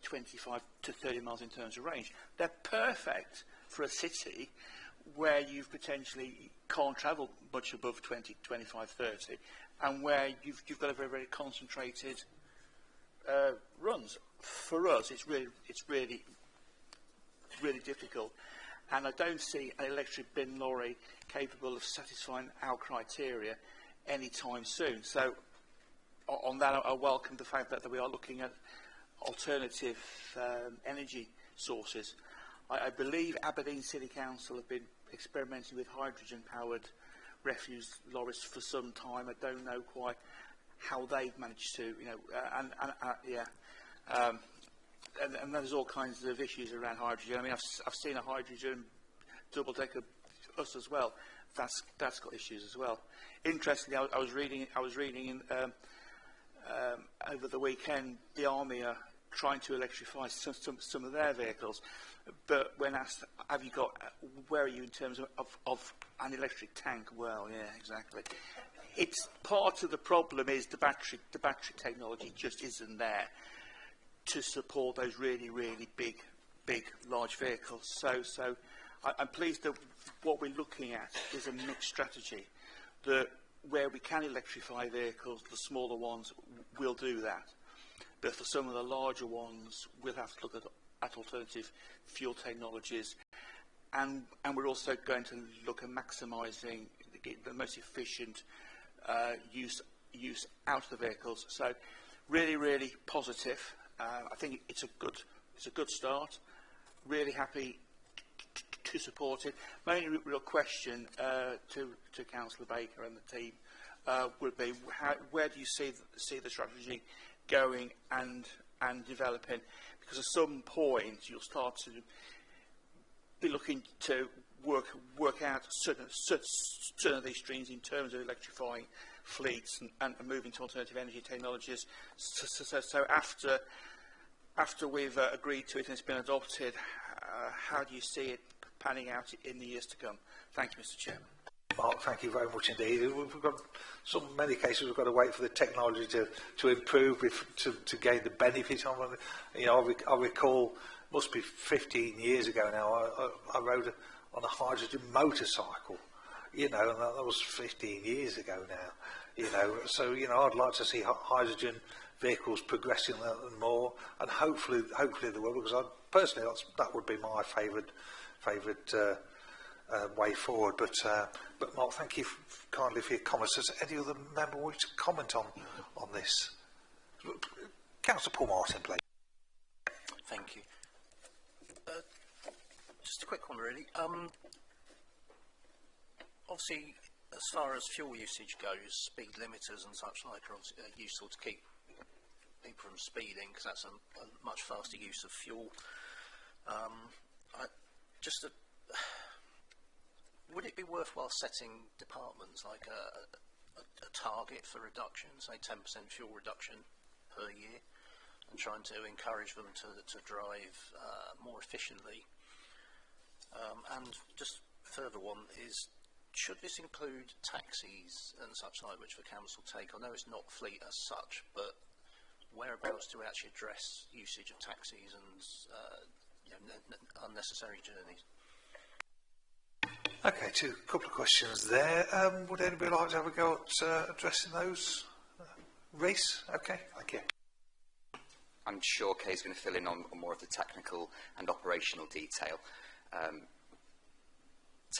to 30 miles in terms of range. They're perfect for a city where you potentially can't travel much above 20, 25, 30, and where you've got a very, very concentrated runs. For us, it's really difficult, and I don't see an electric bin lorry capable of satisfying our criteria anytime soon. So, on that, I welcome the fact that we are looking at alternative energy sources. I believe Aberdeen City Council have been experimenting with hydrogen-powered refuse lorries for some time. I don't know quite how they've managed to, and there's all kinds of issues around hydrogen. I mean, I've seen a hydrogen double-decker bus as well. That's got issues as well. Interestingly, I was reading in, over the weekend, the Army are trying to electrify some of their vehicles. But when asked, where are you in terms of an electric tank? Well, yeah, exactly. It's part of the problem is the battery technology just isn't there to support those really, really big, large vehicles. So I'm pleased that what we're looking at is a mixed strategy, that where we can electrify vehicles, the smaller ones will do that. But for some of the larger ones, we'll have to look at alternative fuel technologies, and we're also going to look at maximising the most efficient use out of the vehicles. So, really positive. I think it's a good start. Really happy to support it. My only real question to Councillor Baker and the team would be: where do you see the strategy going and developing? Because at some point you'll start to be looking to work out certain of these streams in terms of electrifying fleets and moving to alternative energy technologies. So after we've agreed to it and it's been adopted, how do you see it panning out in the years to come? Thank you, Mr. Chairman. Mark, thank you very much indeed. We've got many cases we've got to wait for the technology to improve to gain the benefit of it. You know, I recall, must be 15 years ago now, I rode on a hydrogen motorcycle. You know, and that was 15 years ago now. You know, so I'd like to see hydrogen vehicles progressing more, and hopefully they will, because personally that would be my favourite way forward. But Mark, thank you kindly for your comments. Does any other member wish to comment on this? Councillor Paul Martin, please. Thank you. Just a quick one, really. Obviously, as far as fuel usage goes, speed limiters and such like are useful to keep people from speeding, because that's a much faster use of fuel. Would it be worthwhile setting departments like a target for reduction, say 10% fuel reduction per year, and trying to encourage them to drive more efficiently? And just further one is, should this include taxis and such like, which the council take? I know it's not fleet as such, but whereabouts do we actually address usage of taxis and unnecessary journeys? Okay, a couple of questions there. Would anybody like to have a go at addressing those? Reece? Okay, thank you. I'm sure Kay's going to fill in on more of the technical and operational detail.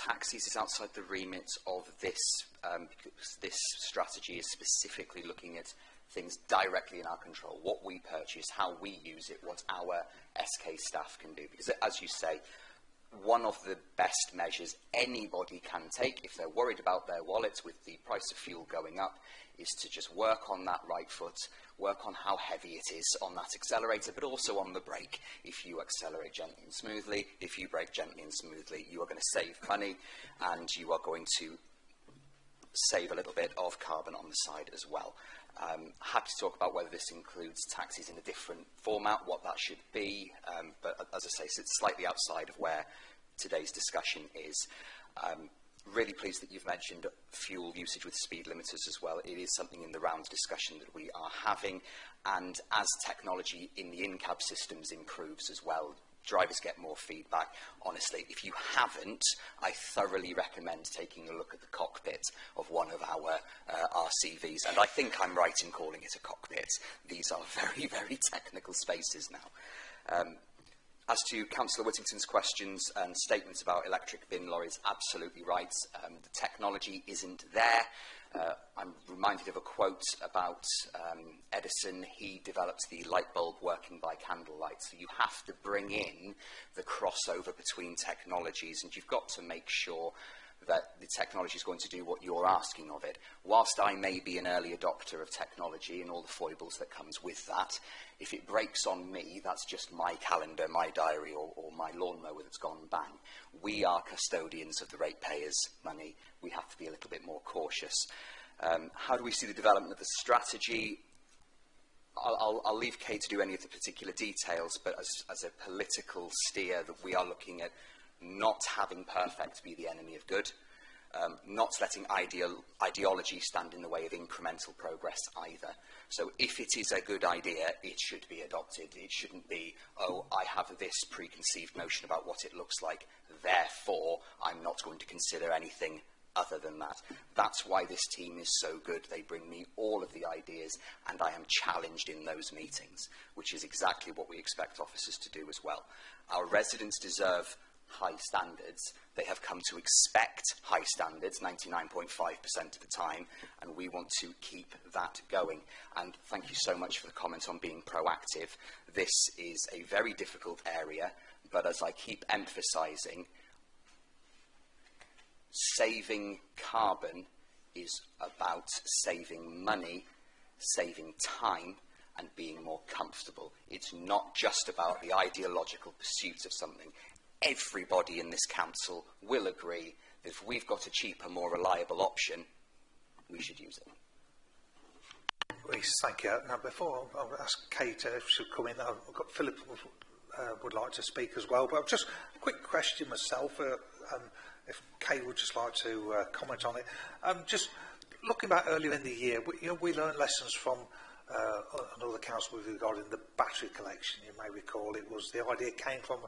Taxis is outside the remit of this, because this strategy is specifically looking at things directly in our control, what we purchase, how we use it, what our SK staff can do. Because as you say, one of the best measures anybody can take if they're worried about their wallets with the price of fuel going up is to just work on that right foot, work on how heavy it is on that accelerator, but also on the brake. If you accelerate gently and smoothly, if you brake gently and smoothly, you are going to save money, and you are going to save a little bit of carbon on the side as well. Happy to talk about whether this includes taxis in a different format, what that should be, but as I say, it's slightly outside of where today's discussion is. really pleased that you've mentioned fuel usage with speed limiters as well. It is something in the round discussion that we are having, and as technology in the in-cab systems improves as well, drivers get more feedback. Honestly, if you haven't, I thoroughly recommend taking a look at the cockpit of one of our RCVs, and I think I'm right in calling it a cockpit. These are very, very technical spaces now. As to Councillor Whittington's questions and statements about electric bin lorries, absolutely right. The technology isn't there. I'm reminded of a quote about Edison. He developed the light bulb working by candlelight. So you have to bring in the crossover between technologies, and you've got to make sure that the technology is going to do what you're asking of it. Whilst I may be an early adopter of technology and all the foibles that comes with that, if it breaks on me, that's just my calendar, my diary, or my lawnmower that's gone bang. We are custodians of the ratepayers' money. We have to be a little bit more cautious. How do we see the development of the strategy? I'll leave Kay to do any of the particular details, but as a political steer, that we are looking at not having perfect be the enemy of good, not letting ideology stand in the way of incremental progress either. So if it is a good idea, it should be adopted. It shouldn't be, oh, I have this preconceived notion about what it looks like, therefore I'm not going to consider anything other than that. That's why this team is so good. They bring me all of the ideas, and I am challenged in those meetings, which is exactly what we expect officers to do as well. Our residents deserve high standards. They have come to expect high standards 99.5% of the time, and we want to keep that going. And thank you so much for the comment on being proactive. This is a very difficult area, but as I keep emphasising, saving carbon is about saving money, saving time, and being more comfortable. It's not just about the ideological pursuit of something. Everybody in this council will agree that if we've got a cheaper, more reliable option, we should use it. Reece, thank you. Now, before I'll ask Kate if she'll come in, I've got Philip would like to speak as well. But just a quick question myself, if Kate would just like to comment on it. Just looking back earlier in the year, we learned lessons from another council regarding the battery collection. You may recall it was the idea came from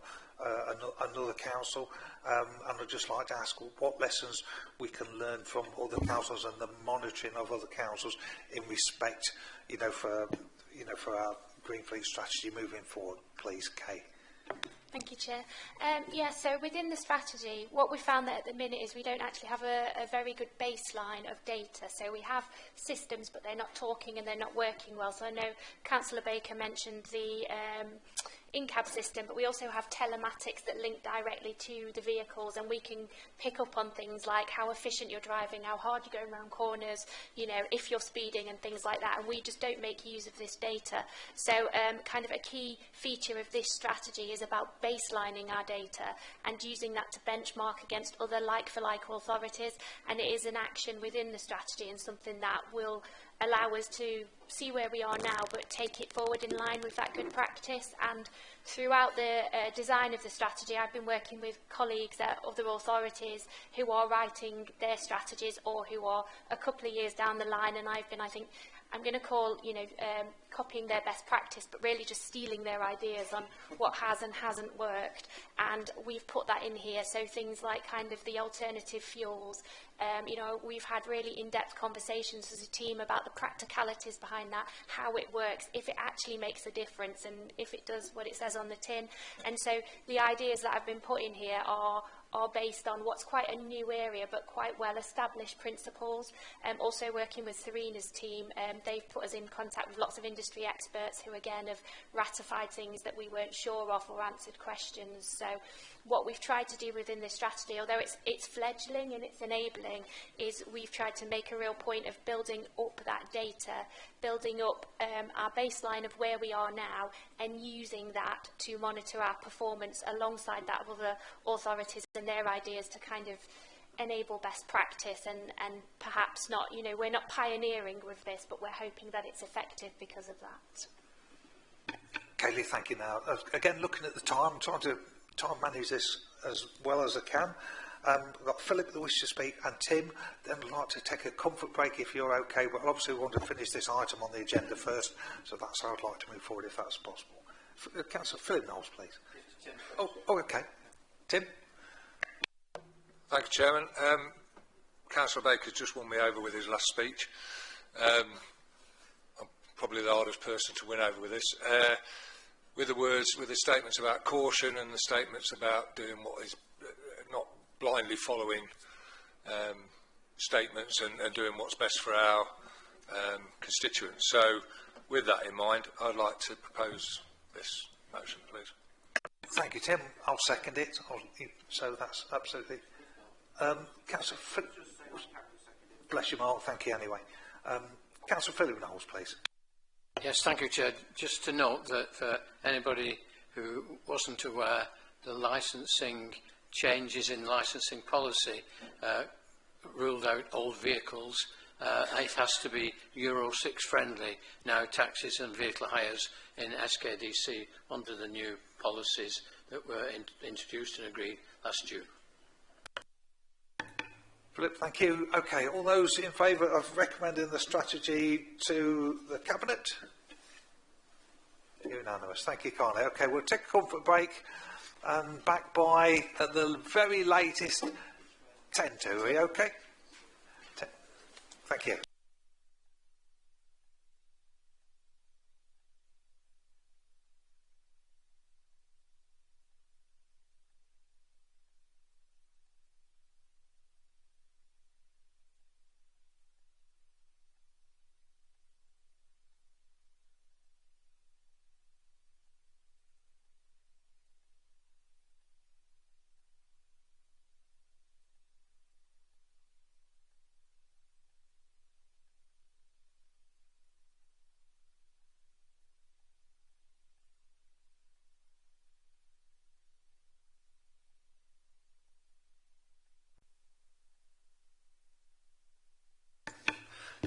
another council, and I'd just like to ask what lessons we can learn from other councils and the monitoring of other councils in respect, for our Green Fleet strategy moving forward, please, Kay. Thank you, Chair. So within the strategy, what we found that at the minute is we don't actually have a very good baseline of data. So we have systems, but they're not talking and they're not working well. So I know Councillor Baker mentioned the in-cab system, but we also have telematics that link directly to the vehicles, and we can pick up on things like how efficient you're driving, how hard you're going around corners, if you're speeding and things like that, and we just don't make use of this data. So kind of a key feature of this strategy is about baselining our data and using that to benchmark against other like-for-like authorities, and it is an action within the strategy and something that will allow us to see where we are now, but take it forward in line with that good practice. And throughout the design of the strategy, I've been working with colleagues at other authorities who are writing their strategies or who are a couple of years down the line, and I've been, I think, I'm going to call, copying their best practice, but really just stealing their ideas on what has and hasn't worked. And we've put that in here. So things like kind of the alternative fuels. We've had really in-depth conversations as a team about the practicalities behind that, how it works, if it actually makes a difference, and if it does what it says on the tin. And so the ideas that I've been put in here are based on what's quite a new area but quite well-established principles. Also working with Serena's team, they've put us in contact with lots of industry experts who again have ratified things that we weren't sure of or answered questions. So what we've tried to do within this strategy, although it's fledgling and it's enabling, is we've tried to make a real point of building up that data, building up our baseline of where we are now, and using that to monitor our performance alongside that of other authorities and their ideas to kind of enable best practice and perhaps not, we're not pioneering with this, but we're hoping that it's effective because of that. Kayleigh, thank you. Now, again, looking at the time, I'm trying to time manage this as well as I can. We've got Philip that wishes to speak and Tim. Then I'd like to take a comfort break if you're okay, but obviously we want to finish this item on the agenda first, so that's how I'd like to move forward if that's possible. Councillor Philip Knowles, please. Oh, okay. Tim? Thank you, Chairman. Councillor Baker's just won me over with his last speech. I'm probably the hardest person to win over with this. With the statements about caution and the statements about doing what is not blindly following statements and doing what's best for our constituents. So, with that in mind, I'd like to propose this motion, please. Thank you, Tim. I'll second it. So that's absolutely... Councillor Philip... Bless you, Mark. Thank you anyway. Councillor Philip Knowles, please. Yes, thank you, Chair. Just to note that for anybody who wasn't aware, the licensing changes in licensing policy ruled out old vehicles. It has to be Euro 6 friendly now, taxis and vehicle hires in SKDC under the new policies that were introduced and agreed last June. Philip, thank you. Okay, all those in favour of recommending the strategy to the Cabinet? Unanimous. Thank you, Carly. Okay, we'll take a comfort break and back by, at the very latest, 10 to. Are you okay? 10. Thank you.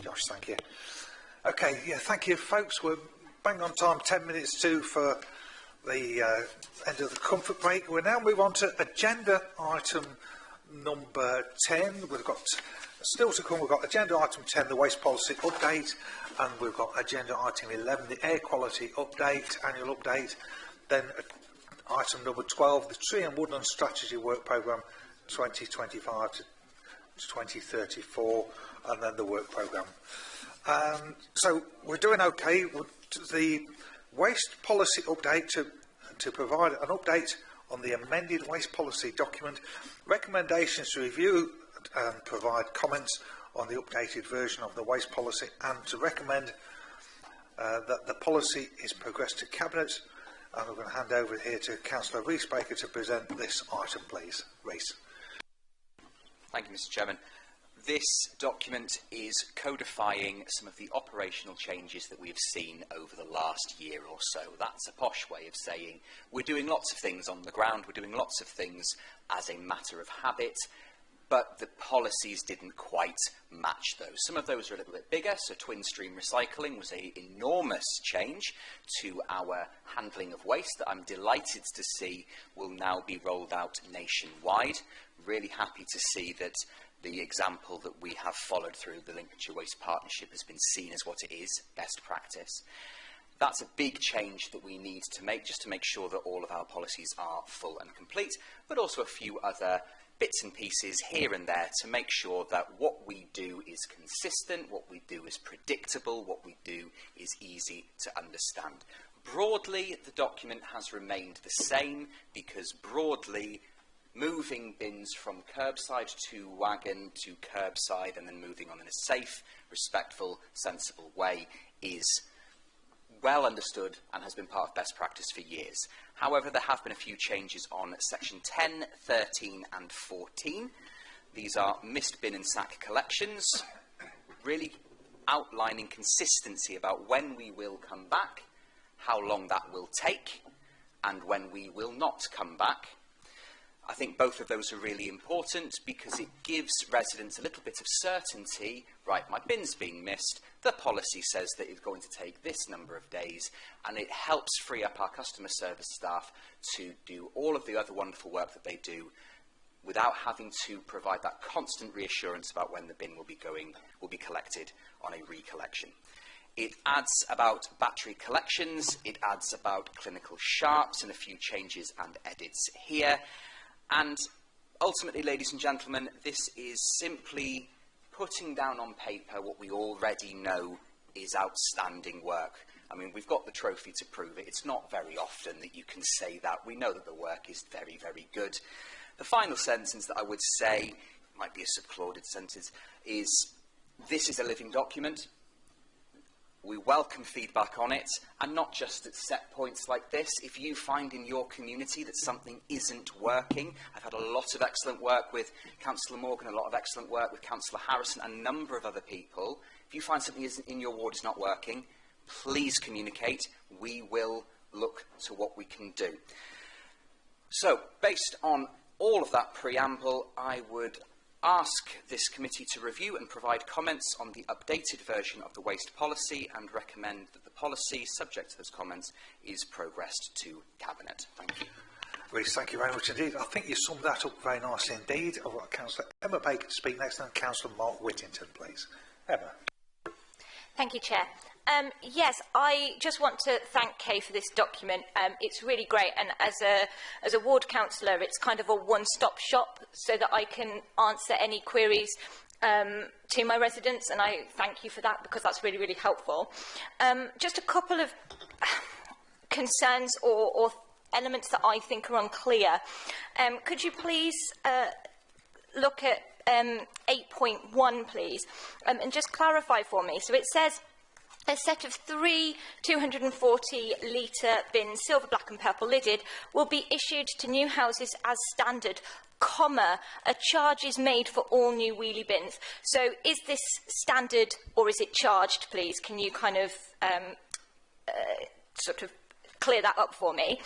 Josh, thank you. Okay, yeah, thank you, folks. We're bang on time, 10 minutes to for the end of the comfort break. We'll now move on to agenda item number 10. We've got, still to come, we've got agenda item 10, the waste policy update, and we've got agenda item 11, the air quality update, annual update. Then item number 12, the tree and woodland strategy work programme 2025 to 2034, and then the work programme. So we're doing okay. The waste policy update to provide an update on the amended waste policy document, recommendations to review and provide comments on the updated version of the waste policy, and to recommend that the policy is progressed to Cabinet. And I'm going to hand over here to Councillor Rhys Baker to present this item, please. Rhys. Thank you, Mr. Chairman. This document is codifying some of the operational changes that we have seen over the last year or so. That's a posh way of saying we're doing lots of things on the ground, we're doing lots of things as a matter of habit, but the policies didn't quite match those. Some of those are a little bit bigger, so twin stream recycling was an enormous change to our handling of waste that I'm delighted to see will now be rolled out nationwide. Really happy to see that the example that we have followed through the Lincolnshire Waste Partnership has been seen as what it is, best practice. That's a big change that we need to make, just to make sure that all of our policies are full and complete, but also a few other bits and pieces here and there to make sure that what we do is consistent, what we do is predictable, what we do is easy to understand. Broadly, the document has remained the same because broadly, moving bins from curbside to wagon to curbside and then moving on in a safe, respectful, sensible way is well understood and has been part of best practice for years. However, there have been a few changes on section 10, 13 and 14. These are mist bin and sack collections, really outlining consistency about when we will come back, how long that will take, and when we will not come back. I think both of those are really important because it gives residents a little bit of certainty. Right, my bin's being missed, the policy says that it's going to take this number of days, and it helps free up our customer service staff to do all of the other wonderful work that they do without having to provide that constant reassurance about when the bin will be collected on a recollection. It adds about battery collections, it adds about clinical sharps and a few changes and edits here. And ultimately, ladies and gentlemen, this is simply putting down on paper what we already know is outstanding work. I mean, we've got the trophy to prove it. It's not very often that you can say that. We know that the work is very, very good. The final sentence that I would say, might be a subclauded sentence, is this is a living document. We welcome feedback on it, and not just at set points like this. If you find in your community that something isn't working, I've had a lot of excellent work with Councillor Morgan, a lot of excellent work with Councillor Harrison, and a number of other people. If you find something in your ward is not working, please communicate. We will look to what we can do. So, based on all of that preamble, I would ask this committee to review and provide comments on the updated version of the waste policy and recommend that the policy, subject to those comments, is progressed to Cabinet. Thank you. Rhys, thank you very much indeed. I think you summed that up very nicely indeed. I've got Councillor Emma Baker to speak next, and Councillor Mark Whittington, please. Emma. Thank you, Chair. Yes, I just want to thank Kay for this document. It's really great, and as a ward councillor, it's kind of a one-stop shop so that I can answer any queries to my residents, and I thank you for that because that's really, really helpful. Just a couple of concerns or elements that I think are unclear. Could you please look at 8.1, please, and just clarify for me? So it says a set of 3 240-litre bins, silver, black and purple lidded, will be issued to new houses as standard, comma, a charge is made for all new wheelie bins. So is this standard or is it charged, please? Can you kind of sort of clear that up for me?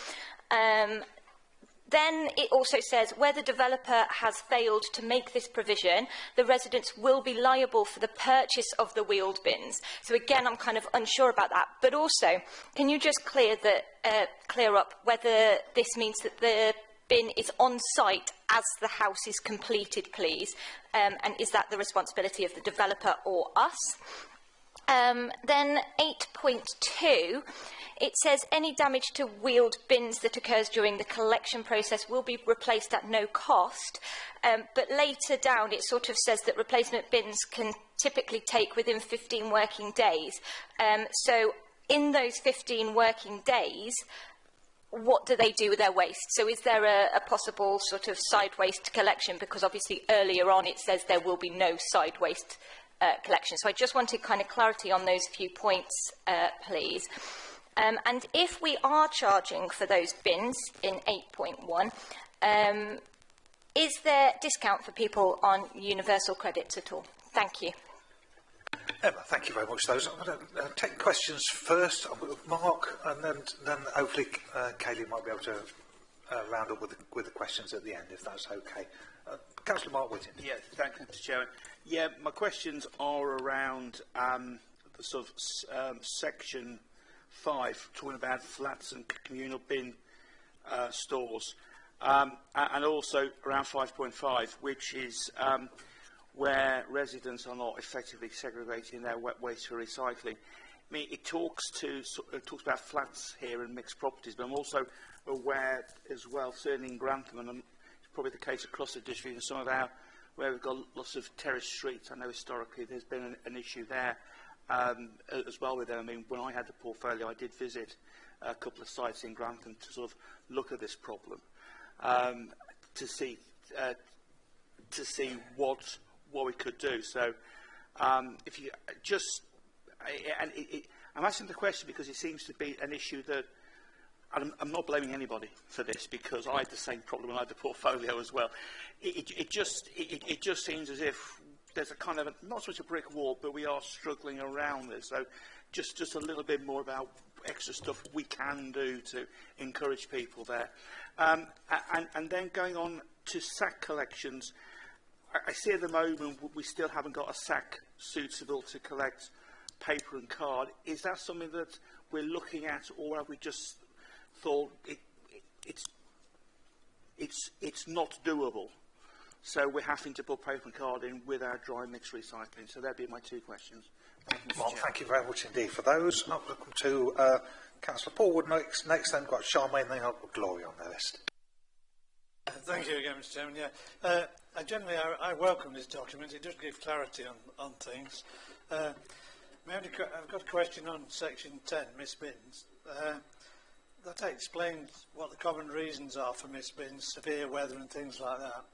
Then it also says, where the developer has failed to make this provision, the residents will be liable for the purchase of the wheeled bins. So again, I'm kind of unsure about that. But also, can you just clear up whether this means that the bin is on site as the house is completed, please? And is that the responsibility of the developer or us? Then 8.2, it says any damage to wheeled bins that occurs during the collection process will be replaced at no cost. But later down, it sort of says that replacement bins can typically take within 15 working days. So in those 15 working days, what do they do with their waste? So is there a possible sort of side waste collection? Because obviously earlier on it says there will be no side waste collection. So I just wanted kind of clarity on those few points, please. And if we are charging for those bins in 8.1, is there discount for people on universal credits at all? Thank you. Emma, thank you very much for those. I'm going to take questions first. Mark, and then hopefully Kaylee might be able to round up with the questions at the end, if that's okay. Councillor Mark Whittington. Yeah, thank you, Mr. Chairman. Yeah, my questions are around the sort of section 5, talking about flats and communal bin stores, and also around 5.5, which is where residents are not effectively segregating their wet waste for recycling. I mean, it talks about flats here and mixed properties, but I'm also aware as well, certainly in Grantham, and it's probably the case across the district, and some of our, where we've got lots of terrace streets, I know historically there's been an issue there as well with them. I mean, when I had the portfolio, I did visit a couple of sites in Grantham to sort of look at this problem, to see what we could do. So, if you just, I'm asking the question because it seems to be an issue that, and I'm not blaming anybody for this because I had the same problem when I had the portfolio as well. It just seems as if there's a kind of not so much a brick wall, but we are struggling around this. So, just a little bit more about extra stuff we can do to encourage people there, and then going on to sack collections. I see at the moment we still haven't got a sack suitable to collect paper and card. Is that something that we're looking at, or have we just thought it's not doable? So we're having to put paper and card in with our dry mix recycling. So that'd be my two questions. Thank you, Mr. Well, Chair. thank you very much indeed for those. I'll come to Councillor Paulwood next, then we've got Charmaine, then I've got Gloria on the list. Thank you again, Mr. Chairman. Yeah, I welcome this document. It does give clarity on things. I've got a question on section 10, misbins. That explains what the common reasons are for misbins, severe weather and things like that,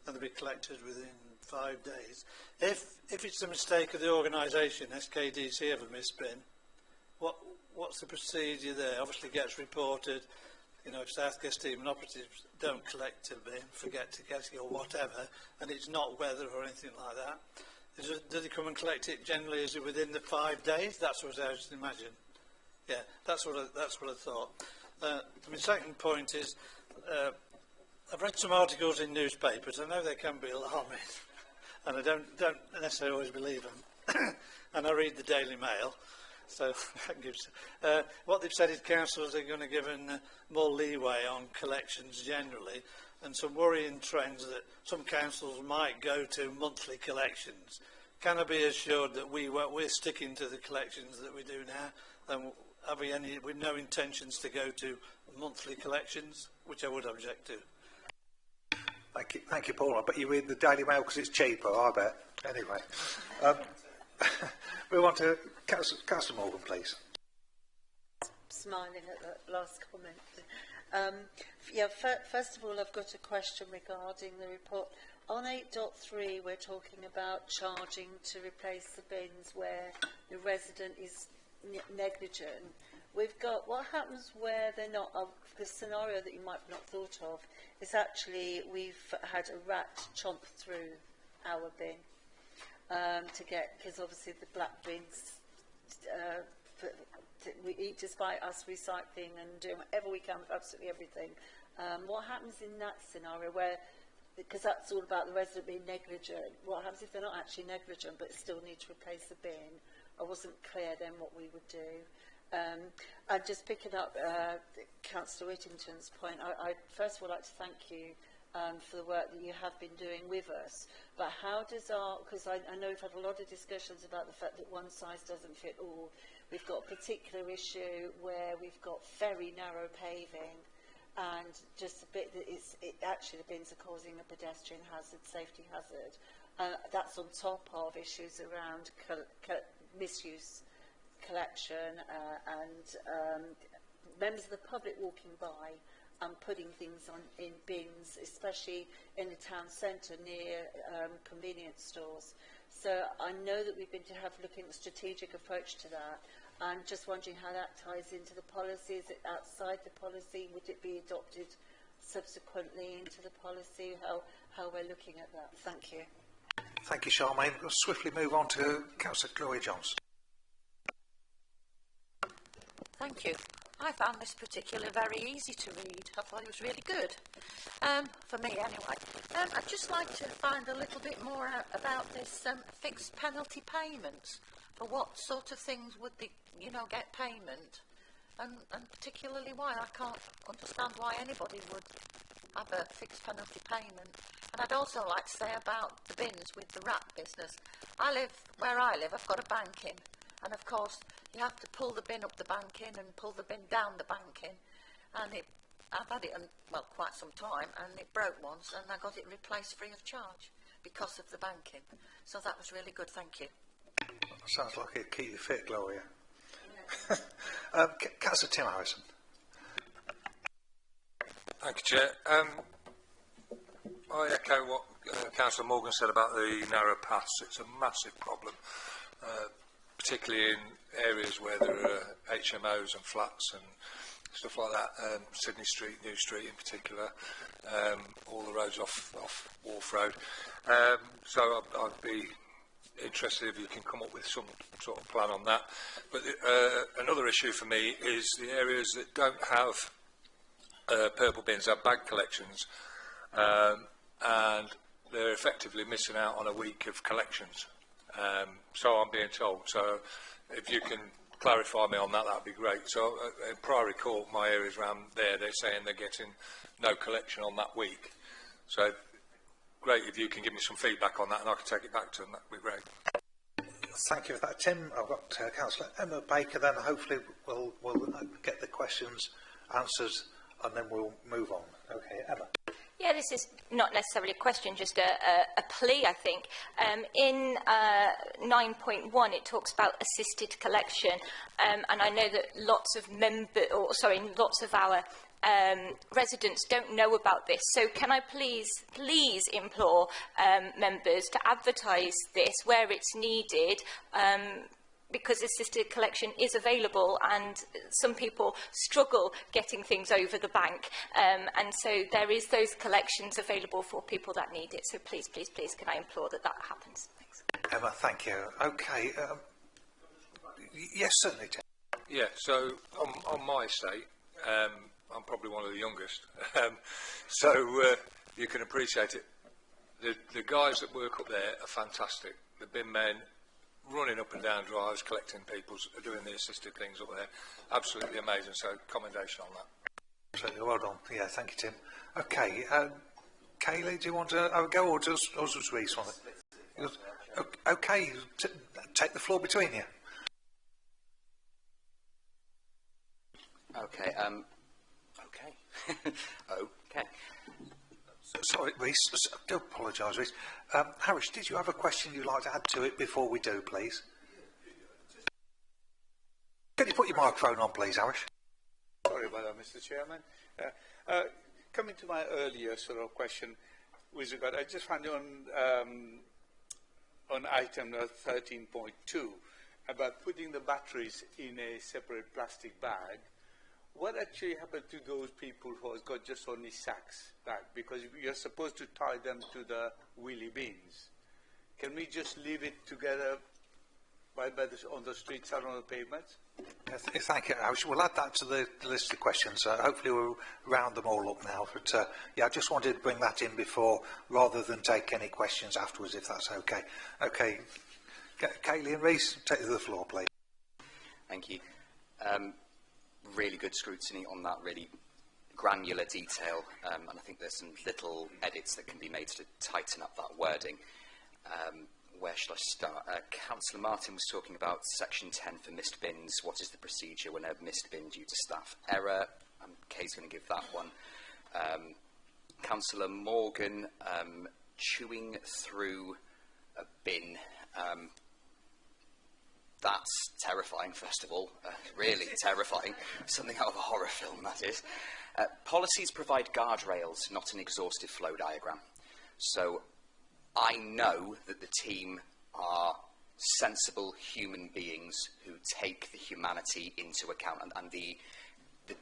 and they'll be collected within 5 days. If it's a mistake of the organisation, SKDC, of a misbin, what's the procedure there? Obviously it gets reported. You know, if South Steam operatives don't collect a bin, forget to get it or whatever, and it's not weather or anything like that, do they come and collect it generally? Is it within the 5 days? That's what I was imagine. Yeah, that's what I thought. My second point is, I've read some articles in newspapers. I know they can be alarming, and I don't necessarily always believe them. And I read the Daily Mail. So that gives, what they've said is councils are going to give more leeway on collections generally, and some worrying trends that some councils might go to monthly collections. Can I be assured that we're sticking to the collections that we do now, and have we with no intentions to go to monthly collections, which I would object to? Thank you, Paul. I bet you read the Daily Mail because it's cheaper, I bet. Anyway. We want to Councillor Morgan, please. Smiling at that last comment. First of all, I've got a question regarding the report. On 8.3, we're talking about charging to replace the bins where the resident is negligent. We've got, what happens where they're not? The scenario that you might have not thought of is actually we've had a rat chomp through our bin. To get, because obviously the black bins, we eat despite us recycling and doing whatever we can with absolutely everything. What happens in that scenario where, because that's all about the resident being negligent, what happens if they're not actually negligent but still need to replace the bin? I wasn't clear then what we would do. And just picking up Councillor Whittington's point, I first of all like to thank you for the work that you have been doing with us. But how does because I know we've had a lot of discussions about the fact that one size doesn't fit all. We've got a particular issue where we've got very narrow paving and just a bit that actually the bins are causing a pedestrian hazard, safety hazard. That's on top of issues around misuse, collection and members of the public walking by and putting things in bins, especially in the town centre near convenience stores. So I know that we've been looking at a strategic approach to that. I'm just wondering how that ties into the policy. Is it outside the policy? Would it be adopted subsequently into the policy? How we're looking at that? Thank you. Thank you, Charmaine. We'll swiftly move on to Councillor Gloria Johnson. Thank you. I found this particular very easy to read. I thought it was really good, for me anyway. I'd just like to find a little bit more out about this fixed penalty payments. For what sort of things would they, get payment? And particularly why? I can't understand why anybody would have a fixed penalty payment. And I'd also like to say about the bins with the rat business. Where I live, I've got a bank in. And of course, you have to pull the bin up the banking and pull the bin down the banking. And I've had it quite some time, and it broke once, and I got it replaced free of charge because of the banking. So that was really good. Thank you. Sounds like it'd keep you fit, Gloria. Councillor Tim Harrison. Thank you, Chair. I echo what Councillor Morgan said about the narrow paths. It's a massive problem. Particularly in areas where there are HMOs and flats and stuff like that, Sydney Street, New Street in particular, all the roads off Wharf Road. So I'd be interested if you can come up with some sort of plan on that. But another issue for me is the areas that don't have purple bins, have bag collections, and they're effectively missing out on a week of collections. So I'm being told. So if you can clarify me on that, that'd be great. So at Priory Court, my areas around there, they're saying they're getting no collection on that week. So great if you can give me some feedback on that and I can take it back to them. That would be great. Thank you for that, Tim. I've got Councillor Emma Baker then. Hopefully we'll get the questions, answers, and then we'll move on. Okay, Emma. Yeah, this is not necessarily a question, just a plea, I think. In 9.1, it talks about assisted collection, and I know that lots of our residents don't know about this. So can I please implore members to advertise this where it's needed, because assisted collection is available and some people struggle getting things over the bank. And so there is those collections available for people that need it. So please, please, please, can I implore that that happens? Thanks. Emma, thank you. Okay. Yes, certainly, Tim. Yeah, so on my estate, I'm probably one of the youngest, so you can appreciate it. The guys that work up there are fantastic. The bin men running up and down drives, collecting people's, doing the assisted things up there. Absolutely amazing, so commendation on that. Absolutely, well done. Yeah, thank you, Tim. Okay, Kaylee, do you want to have a go, or does Reece want it? Okay, take the floor between you. Okay, okay. Sorry, Reece, I do apologise, Reece. Harish, did you have a question you'd like to add to it before we do, please? Can you put your microphone on, please, Harish? Sorry about that, Mr. Chairman. Coming to my earlier sort of question with regard, I just found on item 13.2 about putting the batteries in a separate plastic bag. What actually happened to those people who have got just only sacks back? Because you're supposed to tie them to the wheelie bins. Can we just leave it together on the streets and on the pavements? Yes, thank you, Harish. We'll add that to the list of questions. Hopefully we'll round them all up now. But yeah, I just wanted to bring that in before, rather than take any questions afterwards, if that's okay. Okay, Kaylee and Reece, take to the floor, please. Thank you. Really good scrutiny on that, really granular detail, and I think there's some little edits that can be made to tighten up that wording. Where should I start? Councillor Martin was talking about section 10 for missed bins. What is the procedure when a missed bin due to staff error? Kay's going to give that one. Councillor Morgan, chewing through a bin. That's terrifying, first of all, really terrifying. Something out of a horror film, that is. Policies provide guardrails, not an exhaustive flow diagram. So I know that the team are sensible human beings who take the humanity into account, and the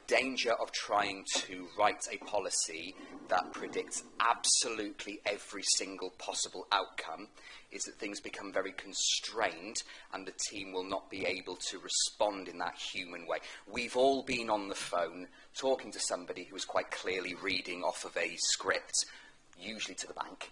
danger of trying to write a policy that predicts absolutely every single possible outcome is that things become very constrained and the team will not be able to respond in that human way. We've all been on the phone talking to somebody who is quite clearly reading off of a script, usually to the bank.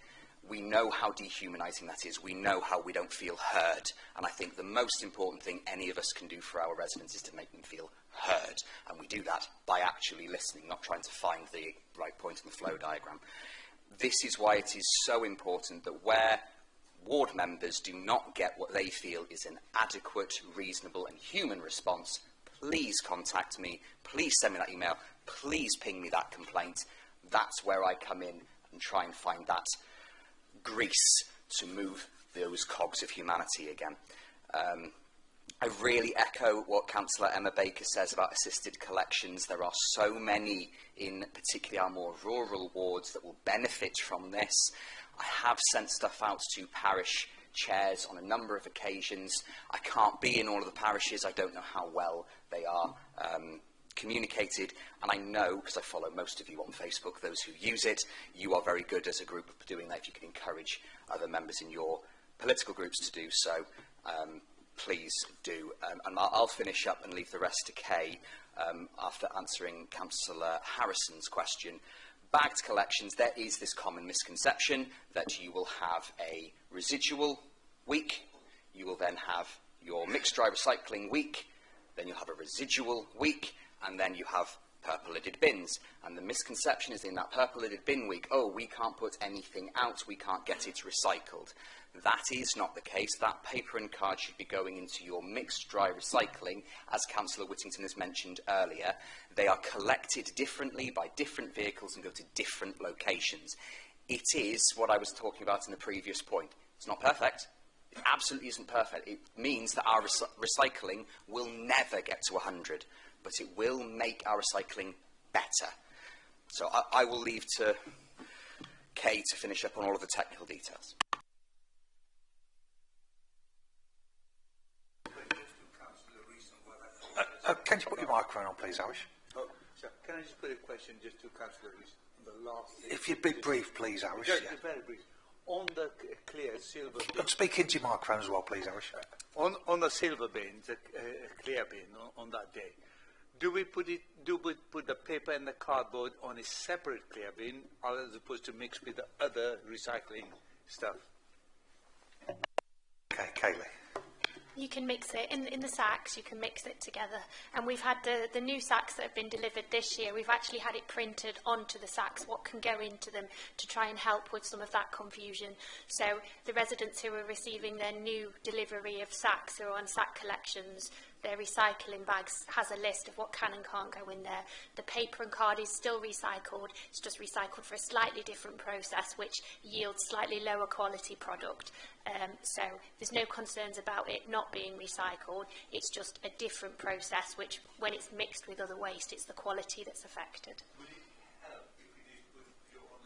We know how dehumanising that is. We know how we don't feel heard. And I think the most important thing any of us can do for our residents is to make them feel heard. And we do that by actually listening, not trying to find the right point in the flow diagram. This is why it is so important that where ward members do not get what they feel is an adequate, reasonable and human response, please contact me, please send me that email, please ping me that complaint. That's where I come in and try and find that grease to move those cogs of humanity again. I really echo what Councillor Emma Baker says about assisted collections. There are so many in particularly our more rural wards that will benefit from this. I have sent stuff out to parish chairs on a number of occasions. I can't be in all of the parishes. I don't know how well they are communicated, and I know, because I follow most of you on Facebook, those who use it, you are very good as a group of doing that. If you can encourage other members in your political groups to do so, please do. And I'll finish up and leave the rest to Kay after answering Councillor Harrison's question. Bagged collections, there is this common misconception that you will have a residual week, you will then have your mixed dry recycling week, then you'll have a residual week, and then you have purple-lidded bins. And the misconception is in that purple-lidded bin week, oh, we can't put anything out, we can't get it recycled. That is not the case. That paper and card should be going into your mixed dry recycling, as Councillor Whittington has mentioned earlier. They are collected differently by different vehicles and go to different locations. It is what I was talking about in the previous point. It's not perfect. It absolutely isn't perfect. It means that our recycling will never get to 100, but it will make our recycling better. So I will leave to Kay to finish up on all of the technical details. Can you put your microphone on, please, Arish? Oh, sure. Can I just put a question just to Councillor Rees on the last... If you'd be brief, please, Arish. Just very brief. On the clear silver bin... Speak into your microphone as well, please, Arish. On the silver bin, the clear bin, on that day, do we put the paper and the cardboard on a separate clear bin, as opposed to mix with the other recycling stuff? Okay, Kaylee. You can mix it in the sacks. You can mix it together, and we've had the new sacks that have been delivered this year. We've actually had it printed onto the sacks, what can go into them, to try and help with some of that confusion. So the residents who are receiving their new delivery of sacks, who are on sack collections, their recycling bags has a list of what can and can't go in there. The paper and card is still recycled. It's just recycled for a slightly different process, which yields slightly lower quality product. So there's no concerns about it not being recycled. It's just a different process, which when it's mixed with other waste, it's the quality that's affected. Would it help if we did put on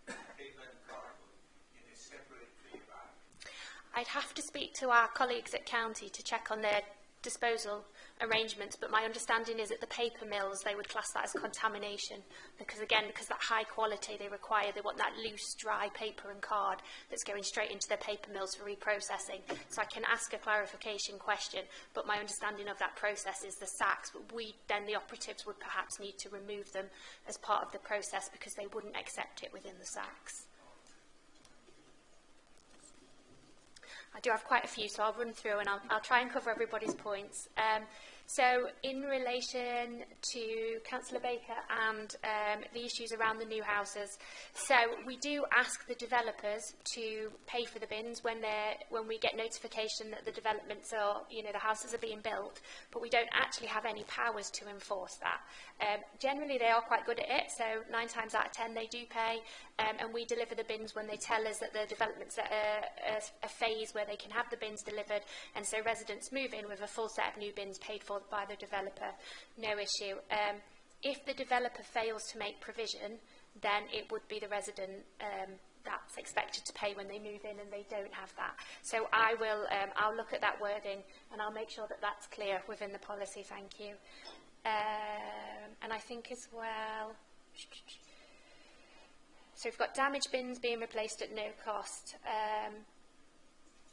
the paper and cardboard in a separate clear bag? I'd have to speak to our colleagues at County to check on their disposal arrangements, but my understanding is that the paper mills, they would class that as contamination, because that high quality they want that loose, dry paper and card that's going straight into their paper mills for reprocessing. So I can ask a clarification question, but my understanding of that process is the sacks, but the operatives would perhaps need to remove them as part of the process because they wouldn't accept it within the sacks. I do have quite a few, so I'll run through and I'll try and cover everybody's points. So in relation to Councillor Baker and the issues around the new houses, so we do ask the developers to pay for the bins when we get notification that the developments are, the houses are being built, but we don't actually have any powers to enforce that. Generally, they are quite good at it, so 9 times out of 10 they do pay, and we deliver the bins when they tell us that the development's at a phase where they can have the bins delivered, and so residents move in with a full set of new bins paid for by the developer, no issue. If the developer fails to make provision, then it would be the resident that's expected to pay when they move in, and they don't have that. So I'll look at that wording and I'll make sure that that's clear within the policy. Thank you. And I think as well, so we've got damaged bins being replaced at no cost.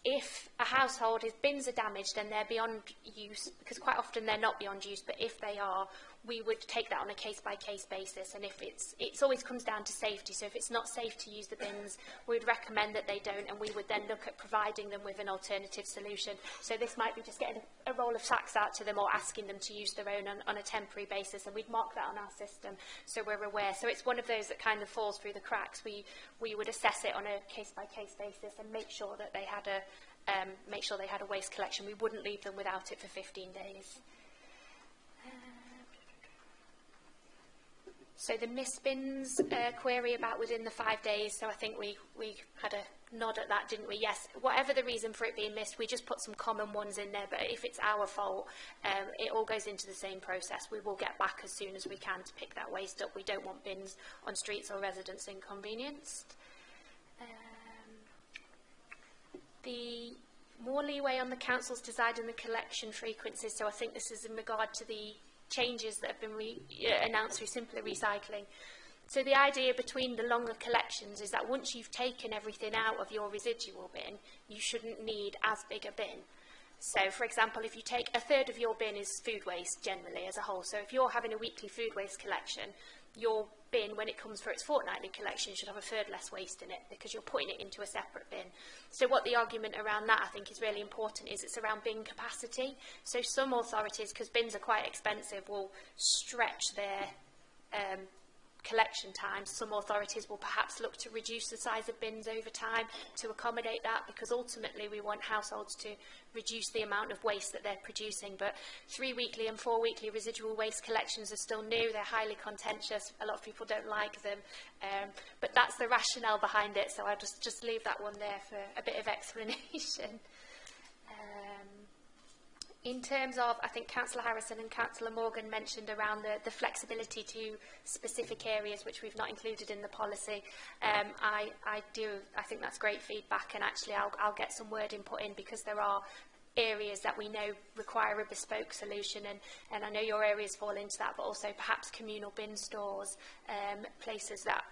If a household, his bins are damaged and they're beyond use, because quite often they're not beyond use, but if they are, we would take that on a case-by-case basis, and if it always comes down to safety, so if it's not safe to use the bins, we'd recommend that they don't, and we would then look at providing them with an alternative solution. So this might be just getting a roll of sacks out to them or asking them to use their own on a temporary basis, and we'd mark that on our system so we're aware. So it's one of those that kind of falls through the cracks. We would assess it on a case-by-case basis and make sure that they had a waste collection. We wouldn't leave them without it for 15 days. So the missed bins query about within the 5 days, so I think we had a nod at that, didn't we? Yes, whatever the reason for it being missed, we just put some common ones in there, but if it's our fault, it all goes into the same process. We will get back as soon as we can to pick that waste up. We don't want bins on streets or residents inconvenienced. The more leeway on the council's deciding the collection frequencies, so I think this is in regard to the changes that have been announced through simpler recycling. So the idea between the longer collections is that once you've taken everything out of your residual bin, you shouldn't need as big a bin. So, for example, if you take a third of your bin is food waste generally as a whole, so if you're having a weekly food waste collection, your bin, when it comes for its fortnightly collection, should have a third less waste in it because you're putting it into a separate bin. So what the argument around that I think is really important is it's around bin capacity. So some authorities, because bins are quite expensive, will stretch their collection times, some authorities will perhaps look to reduce the size of bins over time to accommodate that, because ultimately we want households to reduce the amount of waste that they're producing. But 3 weekly and 4 weekly residual waste collections are still new, they're highly contentious, a lot of people don't like them, but that's the rationale behind it, so I'll just leave that one there for a bit of explanation. In terms of, I think Councillor Harrison and Councillor Morgan mentioned around the flexibility to specific areas which we've not included in the policy. I think that's great feedback, and actually I'll get some wording put in, because there are areas that we know require a bespoke solution, and I know your areas fall into that, but also perhaps communal bin stores, places that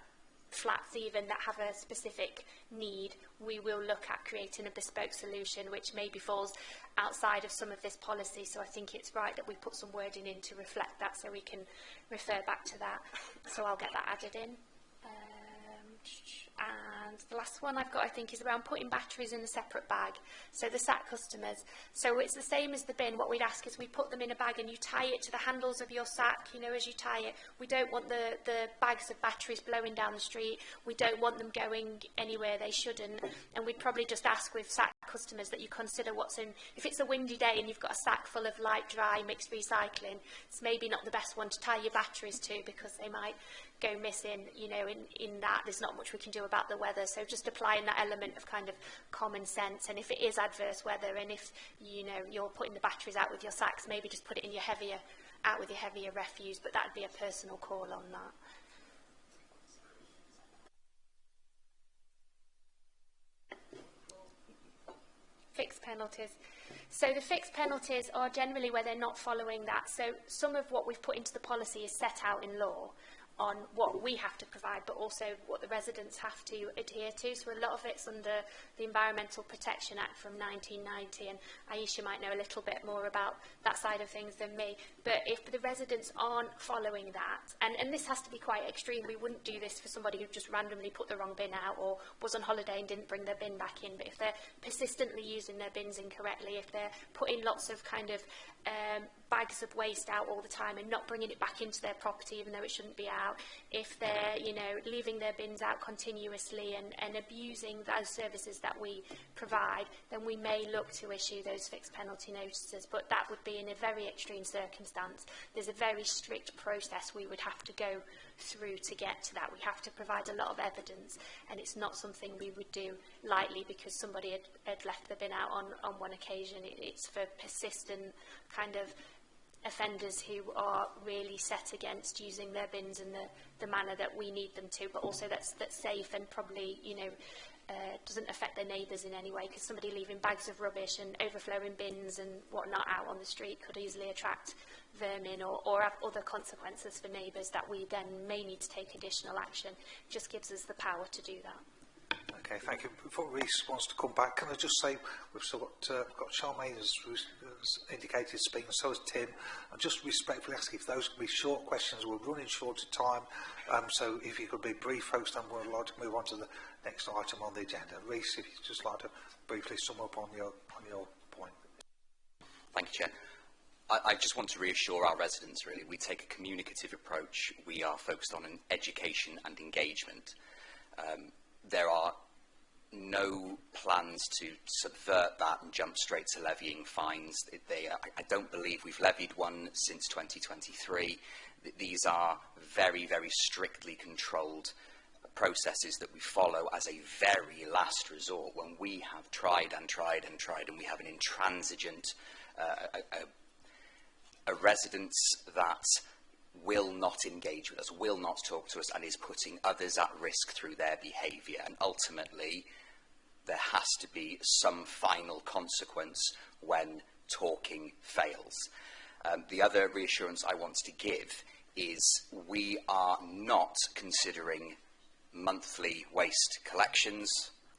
flats even that have a specific need. We will look at creating a bespoke solution which maybe falls outside of some of this policy, so I think it's right that we put some wording in to reflect that, so we can refer back to that. So I'll get that added in. And the last one I've got, I think, is around putting batteries in a separate bag. So the SAC customers, so it's the same as the bin. What we'd ask is we put them in a bag and you tie it to the handles of your SAC, you know, as you tie it. We don't want the bags of batteries blowing down the street. We don't want them going anywhere they shouldn't. And we'd probably just ask with SAC customers that you consider what's in. If it's a windy day and you've got a SAC full of light, dry, mixed recycling, it's maybe not the best one to tie your batteries to, because they might go missing, you know, in that. There's not much we can do about the weather, so just applying that element of kind of common sense. And if it is adverse weather, and if, you know, you're putting the batteries out with your sacks, maybe just put it in your heavier, out with your heavier refuse, but that'd be a personal call on that. Fixed penalties. So the fixed penalties are generally where they're not following that. So some of what we've put into the policy is set out in law on what we have to provide, but also what the residents have to adhere to. So a lot of it's under the Environmental Protection Act from 1990, and Aisha might know a little bit more about that side of things than me. But if the residents aren't following that, and this has to be quite extreme, we wouldn't do this for somebody who just randomly put the wrong bin out or was on holiday and didn't bring their bin back in, but if they're persistently using their bins incorrectly, if they're putting lots of kind of bags of waste out all the time and not bringing it back into their property even though it shouldn't be out, if they're, you know, leaving their bins out continuously and abusing those services that we provide, then we may look to issue those fixed penalty notices, but that would be in a very extreme circumstance. There's a very strict process we would have to go through to get to that. We have to provide a lot of evidence, and it's not something we would do lightly because somebody had left the bin out on one occasion. It's for persistent kind of offenders who are really set against using their bins in the manner that we need them to, but also that's safe and probably, you know, doesn't affect their neighbours in any way, because somebody leaving bags of rubbish and overflowing bins and whatnot out on the street could easily attract vermin or have other consequences for neighbours that we then may need to take additional action. It just gives us the power to do that. Okay, thank you. Before Reece wants to come back, can I just say we've still got Charmaine as indicated speaking, so has Tim. I just respectfully ask if those can be short questions. We're running short of time, so if you could be brief, folks, then we'd like to move on to the next item on the agenda. Reece, if you'd just like to briefly sum up on your point. Thank you, Chair. I just want to reassure our residents, really. We take a communicative approach. We are focused on education and engagement. There are no plans to subvert that and jump straight to levying fines. I don't believe we've levied one since 2023. These are very, very strictly controlled processes that we follow as a very last resort when we have tried and tried and tried, and we have an intransigent a residence that will not engage with us, will not talk to us, and is putting others at risk through their behaviour. And ultimately, there has to be some final consequence when talking fails. The other reassurance I want to give is we are not considering monthly waste collections.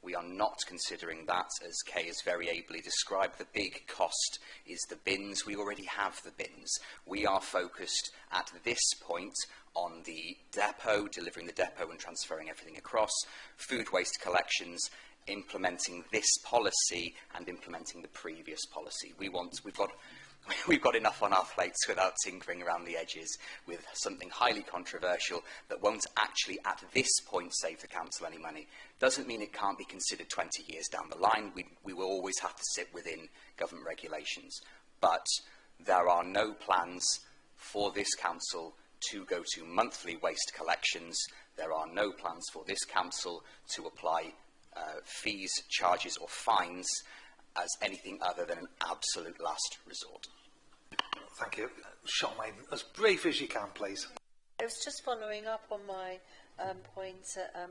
We are not considering that, as Kay has very ably described. The big cost is the bins. We already have the bins. We are focused at this point on the depot, delivering the depot and transferring everything across, food waste collections, implementing this policy and implementing the previous policy. We've got we've got enough on our plates without tinkering around the edges with something highly controversial that won't actually, at this point, save the council any money. Doesn't mean it can't be considered 20 years down the line. We will always have to sit within government regulations. But there are no plans for this council to go to monthly waste collections. There are no plans for this council to apply fees, charges or fines as anything other than an absolute last resort. Thank you. Charmaine, as brief as you can, please. I was just following up on my point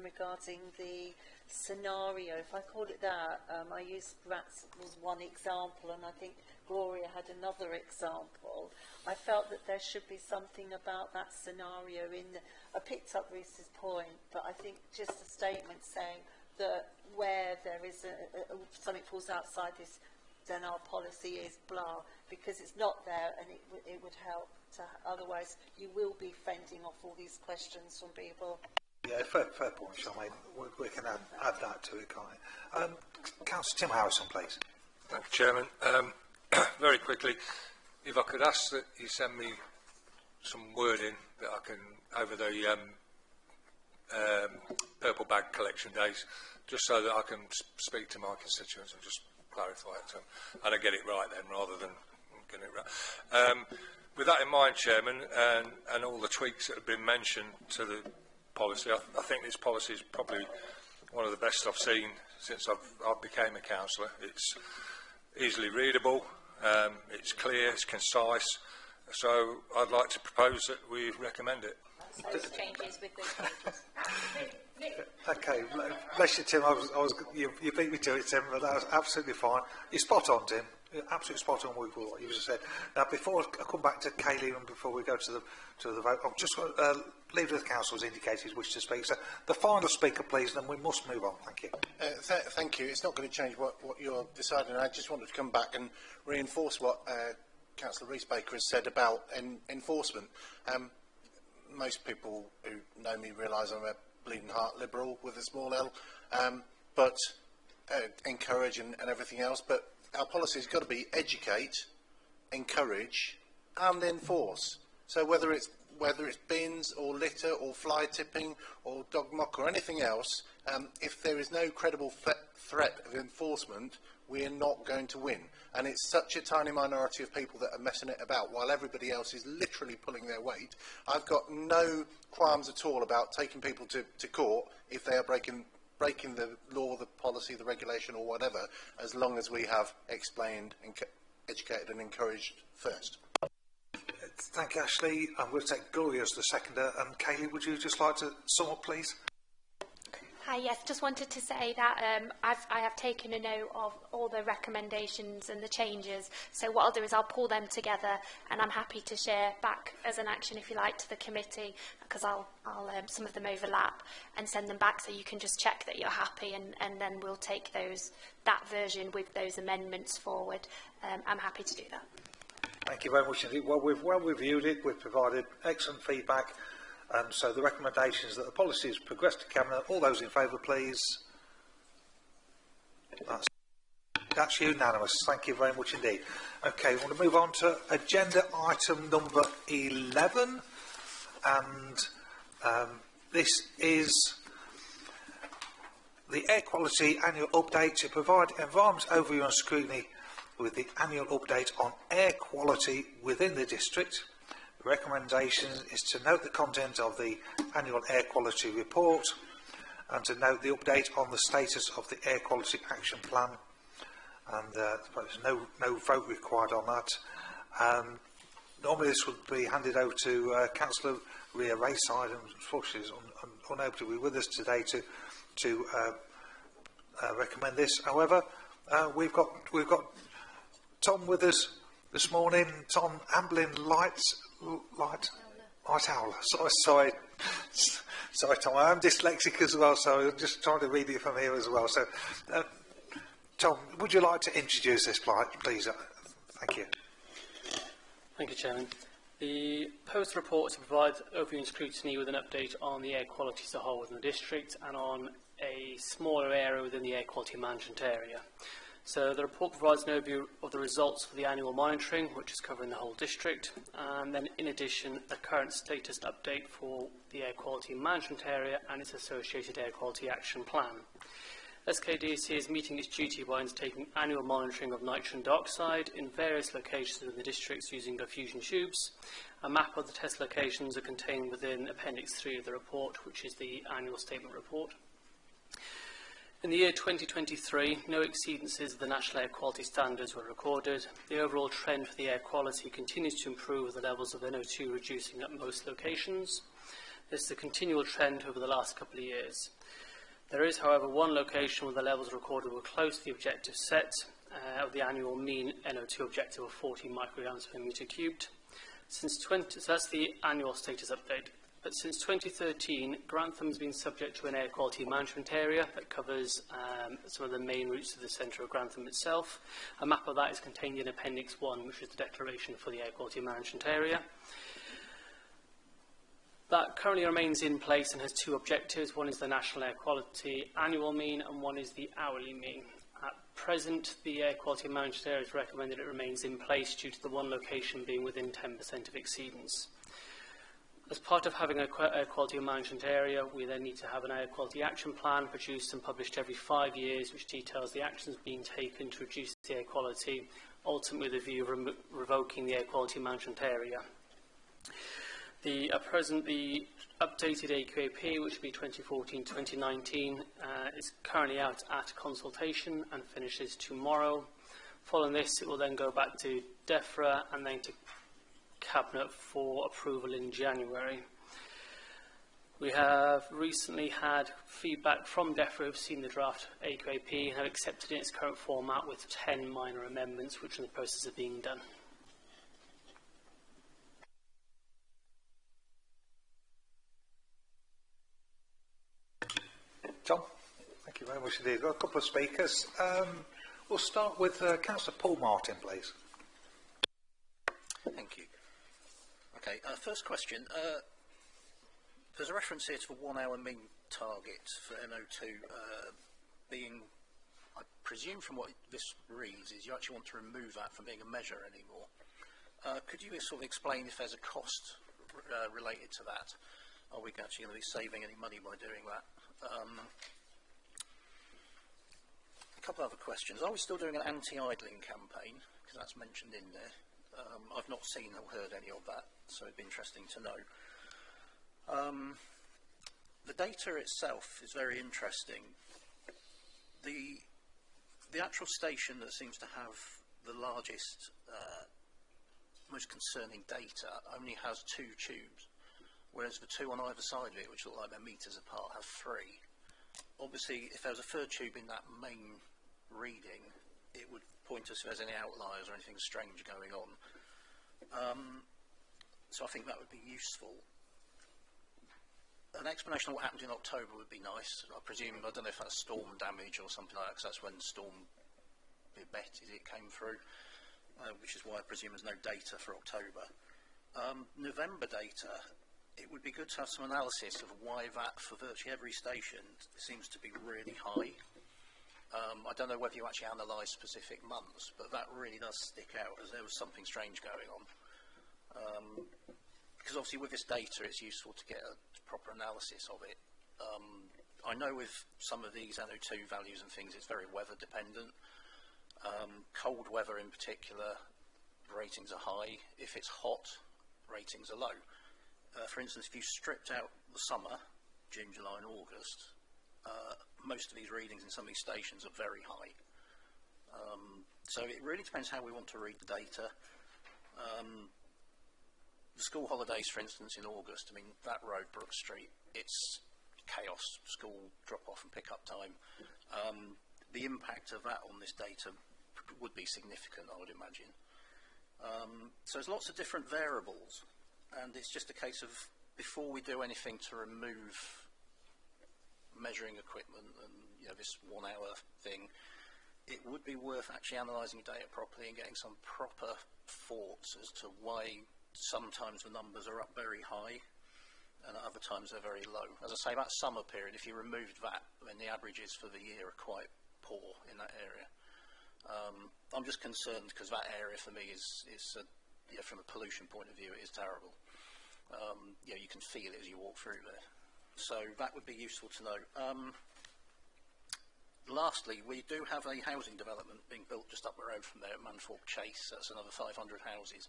regarding the scenario. If I call it that, I used rats was one example, and I think Gloria had another example. I felt that there should be something about that scenario I picked up Reese's point, but I think just a statement saying that where there is something falls outside this, then our policy is blah, because it's not there, and it would help. Otherwise, you will be fending off all these questions from people. Yeah, fair point, Charmaine. We can add that to it, can't we? Councillor Tim Harrison, please. Thank you, Chairman. Very quickly, if I could ask that you send me some wording that I can, over the purple bag collection days, just so that I can speak to my constituents and just clarify it to them. And I get it right then, rather than getting it right. With that in mind, Chairman, and all the tweaks that have been mentioned to the policy, I think this policy is probably one of the best I've seen since I became a councillor. It's easily readable, it's clear, it's concise, so I'd like to propose that we recommend it. Those changes with those changes. Okay, bless you, Tim. You beat me to it, Tim, but that was absolutely fine. You're spot on, Tim. You're absolutely spot on with what you just said. Now, before I come back to Kaylee and before we go to the vote, I'm just going to leave the council's indicated his wish to speak. So, the final speaker, please, and then we must move on. Thank you. Thank you. It's not going to change what you're deciding. I just wanted to come back and reinforce what Councillor Rees-Baker has said about enforcement. Most people who know me realise I'm a bleeding heart liberal with a small L, but encourage and everything else. But our policy has got to be educate, encourage, and enforce. So whether it's bins or litter or fly tipping or dog muck or anything else, if there is no credible threat of enforcement, we are not going to win. And it's such a tiny minority of people that are messing it about while everybody else is literally pulling their weight. I've got no qualms at all about taking people to court if they are breaking the law, the policy, the regulation or whatever, as long as we have explained, educated and encouraged first. Thank you, Ashley. I'm going to take Gloria as the seconder. And Kaylee, would you just like to sum up, please? Hi, yes, just wanted to say that I have taken a note of all the recommendations and the changes. So what I'll do is I'll pull them together, and I'm happy to share back as an action, if you like, to the committee, because I'll some of them overlap, and send them back so you can just check that you're happy, and then we'll take that version with those amendments forward. I'm happy to do that. Thank you very much indeed. Well, we've well reviewed it. We've provided excellent feedback. So the recommendation is that the policy is progressed to Cabinet. All those in favour, please. That's unanimous. Thank you very much indeed. Okay, we want to move on to agenda item number 11. And this is the air quality annual update to provide environment overview and scrutiny with the annual update on air quality within the district. The recommendation is to note the content of the annual air quality report and to note the update on the status of the air quality action plan. And there's no vote required on that. Normally this would be handed over to Councillor Ria Rayside, and unfortunately is unable to be with us today to recommend this. However, we've got Tom with us this morning. Tom Amblin Light Owl. Sorry, Tom. I am dyslexic as well, so I'm just trying to read it from here as well. So, Tom, would you like to introduce this, please? Thank you. Thank you, Chairman. The post report is to provide overview and scrutiny with an update on the air quality as a whole within the district and on a smaller area within the air quality management area. So the report provides an overview of the results for the annual monitoring, which is covering the whole district, and then in addition a current status update for the air quality management area and its associated air quality action plan. SKDC is meeting its duty by undertaking annual monitoring of nitrogen dioxide in various locations in the districts using diffusion tubes. A map of the test locations are contained within Appendix 3 of the report, which is the annual statement report. In the year 2023, no exceedances of the National Air Quality Standards were recorded. The overall trend for the air quality continues to improve, with the levels of NO2 reducing at most locations. This is a continual trend over the last couple of years. There is, however, one location where the levels recorded were close to the objective set of the annual mean NO2 objective of 40 micrograms per metre cubed. So that's the annual status update. But since 2013, Grantham has been subject to an air quality management area that covers some of the main routes to the centre of Grantham itself. A map of that is contained in Appendix 1, which is the declaration for the air quality management area. That currently remains in place and has two objectives. One is the National Air Quality Annual Mean and one is the Hourly Mean. At present, the air quality management area is recommended it remains in place due to the one location being within 10% of exceedance. As part of having an air quality management area, we then need to have an air quality action plan produced and published every 5 years, which details the actions being taken to reduce the air quality, ultimately with a view of revoking the air quality management area. At present, the updated AQAP, which will be 2014-2019, is currently out at consultation and finishes tomorrow. Following this, it will then go back to DEFRA and then to Cabinet for approval in January. We have recently had feedback from DEFRA who've seen the draft AQAP and have accepted it in its current format with 10 minor amendments which are in the process of being done. John, thank you very much indeed. We've got a couple of speakers. We'll start with Councillor Paul Martin, please. Thank you. Okay, first question. There's a reference here to the 1 hour mean target for NO2 being, I presume from what this reads, is you actually want to remove that from being a measure anymore. Could you sort of explain if there's a cost related to that? Are we actually going to be saving any money by doing that? A couple other questions. Are we still doing an anti-idling campaign? Because that's mentioned in there. I've not seen or heard any of that, so it'd be interesting to know. The data itself is very interesting. The actual station that seems to have the largest, most concerning data only has 2 tubes, whereas the 2 on either side of it, which look like they're metres apart, have 3. Obviously, if there was a 3rd tube in that main reading, it would point us if there's any outliers or anything strange going on. So I think that would be useful. An explanation of what happened in October would be nice. I presume, I don't know if that's storm damage or something like that, because that's when Storm Betty came through, which is why I presume there's no data for October. November data, it would be good to have some analysis of why that, for virtually every station, seems to be really high. I don't know whether you actually analyse specific months, but that really does stick out as there was something strange going on. Because obviously with this data it's useful to get a proper analysis of it. I know with some of these NO2 values and things it's very weather dependent. Cold weather in particular, ratings are high. If it's hot, ratings are low. For instance, if you stripped out the summer, June, July and August, most of these readings in some of these stations are very high. So it really depends how we want to read the data. The school holidays, for instance, in August, I mean, that road, Brook Street, it's chaos, school drop-off and pick-up time. The impact of that on this data would be significant, I would imagine. So there's lots of different variables, and it's just a case of, before we do anything to remove measuring equipment and this 1 hour thing, it would be worth actually analysing data properly and getting some proper thoughts as to why sometimes the numbers are up very high and at other times they're very low. As I say, that summer period, if you removed that, then the averages for the year are quite poor in that area. I'm just concerned because that area for me is yeah, from a pollution point of view, it is terrible. Yeah, you can feel it as you walk through there. So that would be useful to know. Lastly, we do have a housing development being built just up the road from there at Manthorpe Chase. That's another 500 houses.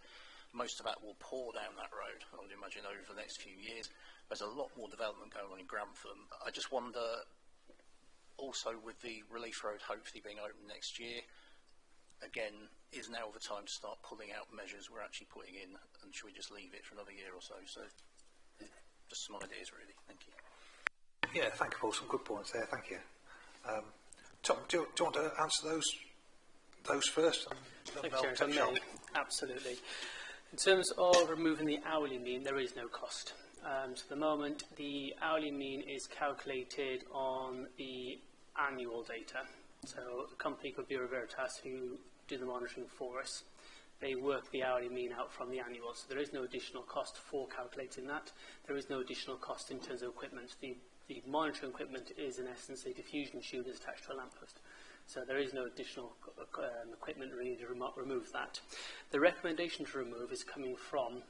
Most of that will pour down that road, I would imagine, over the next few years. There's a lot more development going on in Grantham. I just wonder, also with the Relief Road hopefully being open next year, again, is now the time to start pulling out measures we're actually putting in, and should we just leave it for another year or so? So, just some ideas, really. Thank you. Yeah, thank you, Paul. Some good points there. Thank you. Tom, do you want to answer those first? Thank you, Chair. If I may. Absolutely. In terms of removing the hourly mean, there is no cost. So at the moment, the hourly mean is calculated on the annual data. So a company could be Veritas who do the monitoring for us. They work the hourly mean out from the annual. So there is no additional cost for calculating that. There is no additional cost in terms of equipment. The monitoring equipment is, in essence, a diffusion tube that's attached to a lamppost. So there is no additional equipment really to remove that. The recommendation to remove is coming from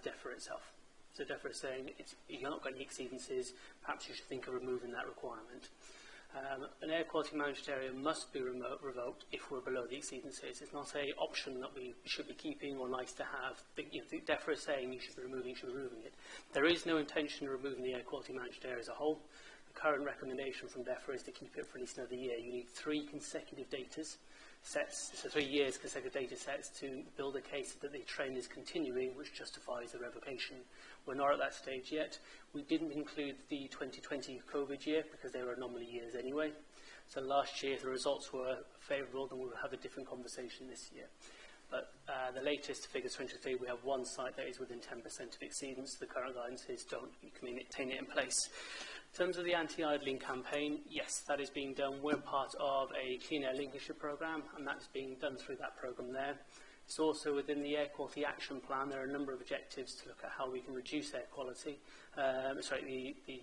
DEFRA itself. So DEFRA is saying you're not got any exceedances, perhaps you should think of removing that requirement. An air quality management area must be revoked if we're below the exceedances. It's not an option that we should be keeping or nice to have. The DEFRA is saying you should be removing it. There is no intention of removing the air quality management area as a whole. The current recommendation from DEFRA is to keep it for at least another year. You need 3 consecutive data sets, so 3 years consecutive data sets to build a case that the trend is continuing, which justifies the revocation. We're not at that stage yet. We didn't include the 2020 COVID year because they were anomaly years anyway. So last year, if the results were favourable, then we will have a different conversation this year. But the latest figures, 23, we have one site that is within 10% of exceedance. The current guidance is you can maintain it in place. In terms of the anti-idling campaign, yes, that is being done. We're part of a Clean Air Lincolnshire programme, and that's being done through that programme there. It's also within the Air Quality Action Plan. There are a number of objectives to look at how we can reduce air quality, the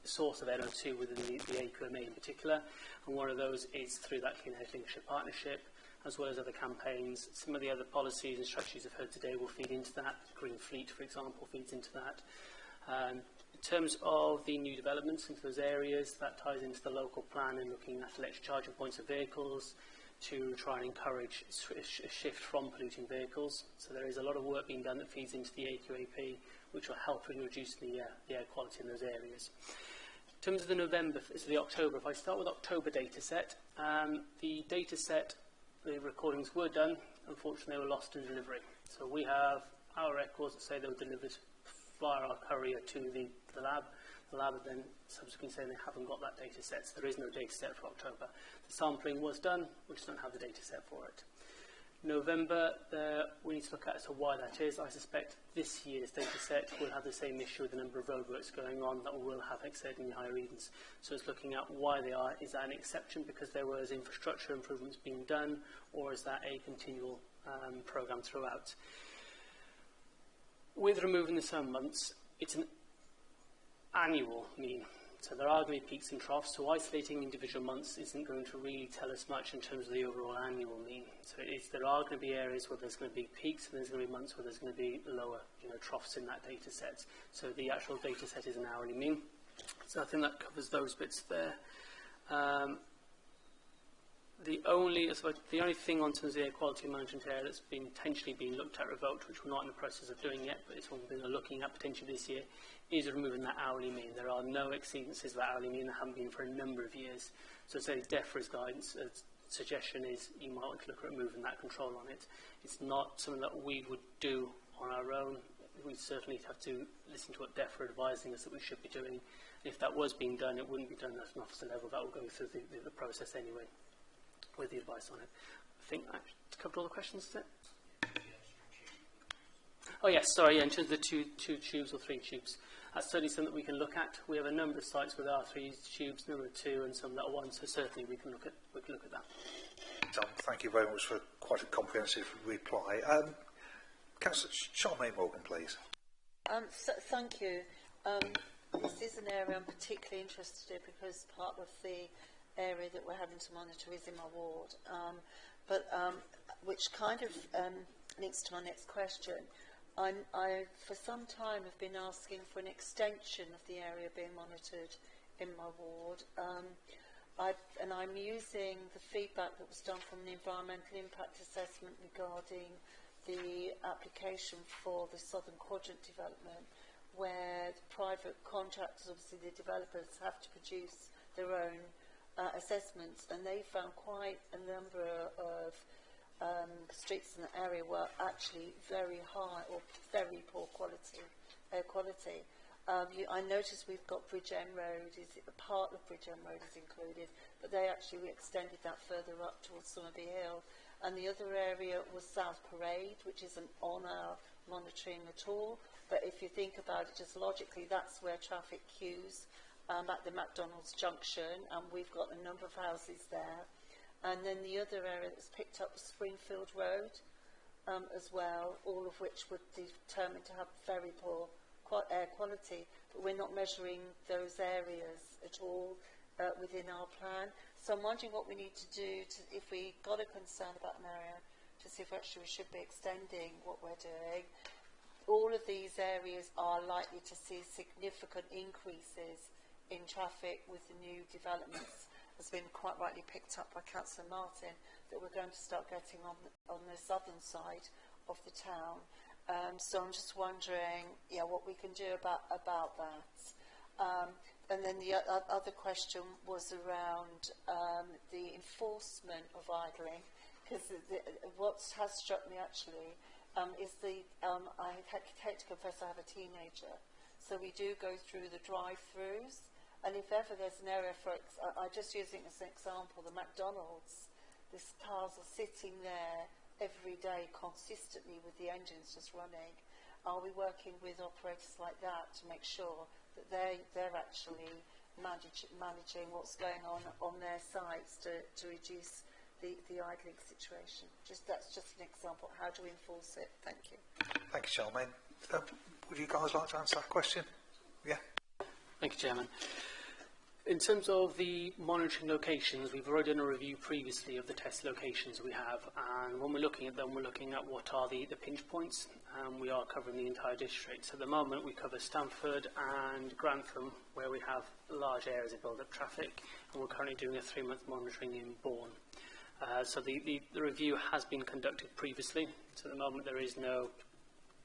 source of NO2 within the AQMA in particular, and one of those is through that Clean Air Lincolnshire partnership, as well as other campaigns. Some of the other policies and strategies I've heard today will feed into that. Green Fleet, for example, feeds into that. In terms of the new developments into those areas, that ties into the local plan and looking at electric charging points of vehicles to try and encourage a shift from polluting vehicles. So there is a lot of work being done that feeds into the AQAP, which will help in reducing the air quality in those areas. In terms of the October, if I start with October data set, the data set, the recordings were done. Unfortunately, they were lost in delivery. So we have our records that say they were delivered via our courier to the lab. The lab are then subsequently saying they haven't got that data set, so there is no data set for October. The sampling was done, we just don't have the data set for it. November, we need to look at as to why that is. I suspect this year's data set will have the same issue with the number of roadworks going on that will have exceedingly high readings. So it's looking at why they are. Is that an exception because there was infrastructure improvements being done, or is that a continual programme throughout? With removing the summer months, it's an annual mean. So there are going to be peaks and troughs, so isolating individual months isn't going to really tell us much in terms of the overall annual mean. So there are going to be areas where there's going to be peaks and there's going to be months where there's going to be lower troughs in that data set. So the actual data set is an hourly mean. So I think that covers those bits there. The only thing on terms of the air quality management area that's been potentially being looked at revoked, which we're not in the process of doing yet, but it's one thing we're looking at potentially this year, is removing that hourly mean. There are no exceedances of that hourly mean. There haven't been for a number of years. So say DEFRA's guidance suggestion is you might want to look at removing that control on it. It's not something that we would do on our own. We certainly have to listen to what DEFRA are advising us that we should be doing. If that was being done, it wouldn't be done at an officer level. That will go through the process anyway, with the advice on it. I think I covered all the questions there. Oh yes, sorry, in terms of the two tubes or 3 tubes. That's certainly something that we can look at. We have a number of sites with R3 tubes, number 2 and some that are 1, so certainly we can look at that. Tom, thank you very much for quite a comprehensive reply. Councillor Charmaine Morgan, please. Thank you. This is an area I'm particularly interested in because part of the area that we're having to monitor is in my ward. but which kind of links to my next question. I, for some time, have been asking for an extension of the area being monitored in my ward. And I'm using the feedback that was done from the environmental impact assessment regarding the application for the Southern Quadrant development, where the private contractors, obviously the developers, have to produce their own assessments, and they found quite a number of streets in the area were actually very high or very poor quality, air quality. I noticed we've got Bridge End Road, part of Bridge End Road is included, but we extended that further up towards Somerby Hill. And the other area was South Parade, which isn't on our monitoring at all. But if you think about it, just logically, that's where traffic queues at the McDonald's junction, and we've got a number of houses there. And then the other area that's picked up was Springfield Road as well, all of which were determined to have very poor air quality, but we're not measuring those areas at all within our plan. So I'm wondering what we need to do if we got a concern about an area, to see if actually we should be extending what we're doing. All of these areas are likely to see significant increases in traffic with the new developments, has been quite rightly picked up by Councillor Martin, that we're going to start getting on the southern side of the town. So I'm just wondering, what we can do about that. And then the other question was around the enforcement of idling, because what has struck me actually is I hate to confess I have a teenager, so we do go through the drive-throughs, and if ever there's an area for, I'm just using as an example, the McDonald's, these cars are sitting there every day consistently with the engines just running. Are we working with operators like that to make sure that they're actually managing what's going on their sites to reduce the idling situation? That's just an example. How do we enforce it? Thank you. Thank you, Charmaine. Would you guys like to answer that question? Yeah. Thank you, Chairman. In terms of the monitoring locations, we've already done a review previously of the test locations we have, and when we're looking at them, we're looking at what are the pinch points, and we are covering the entire district. So at the moment, we cover Stamford and Grantham, where we have large areas of build-up traffic, and we're currently doing a 3-month monitoring in Bourne. So the review has been conducted previously, so at the moment there is no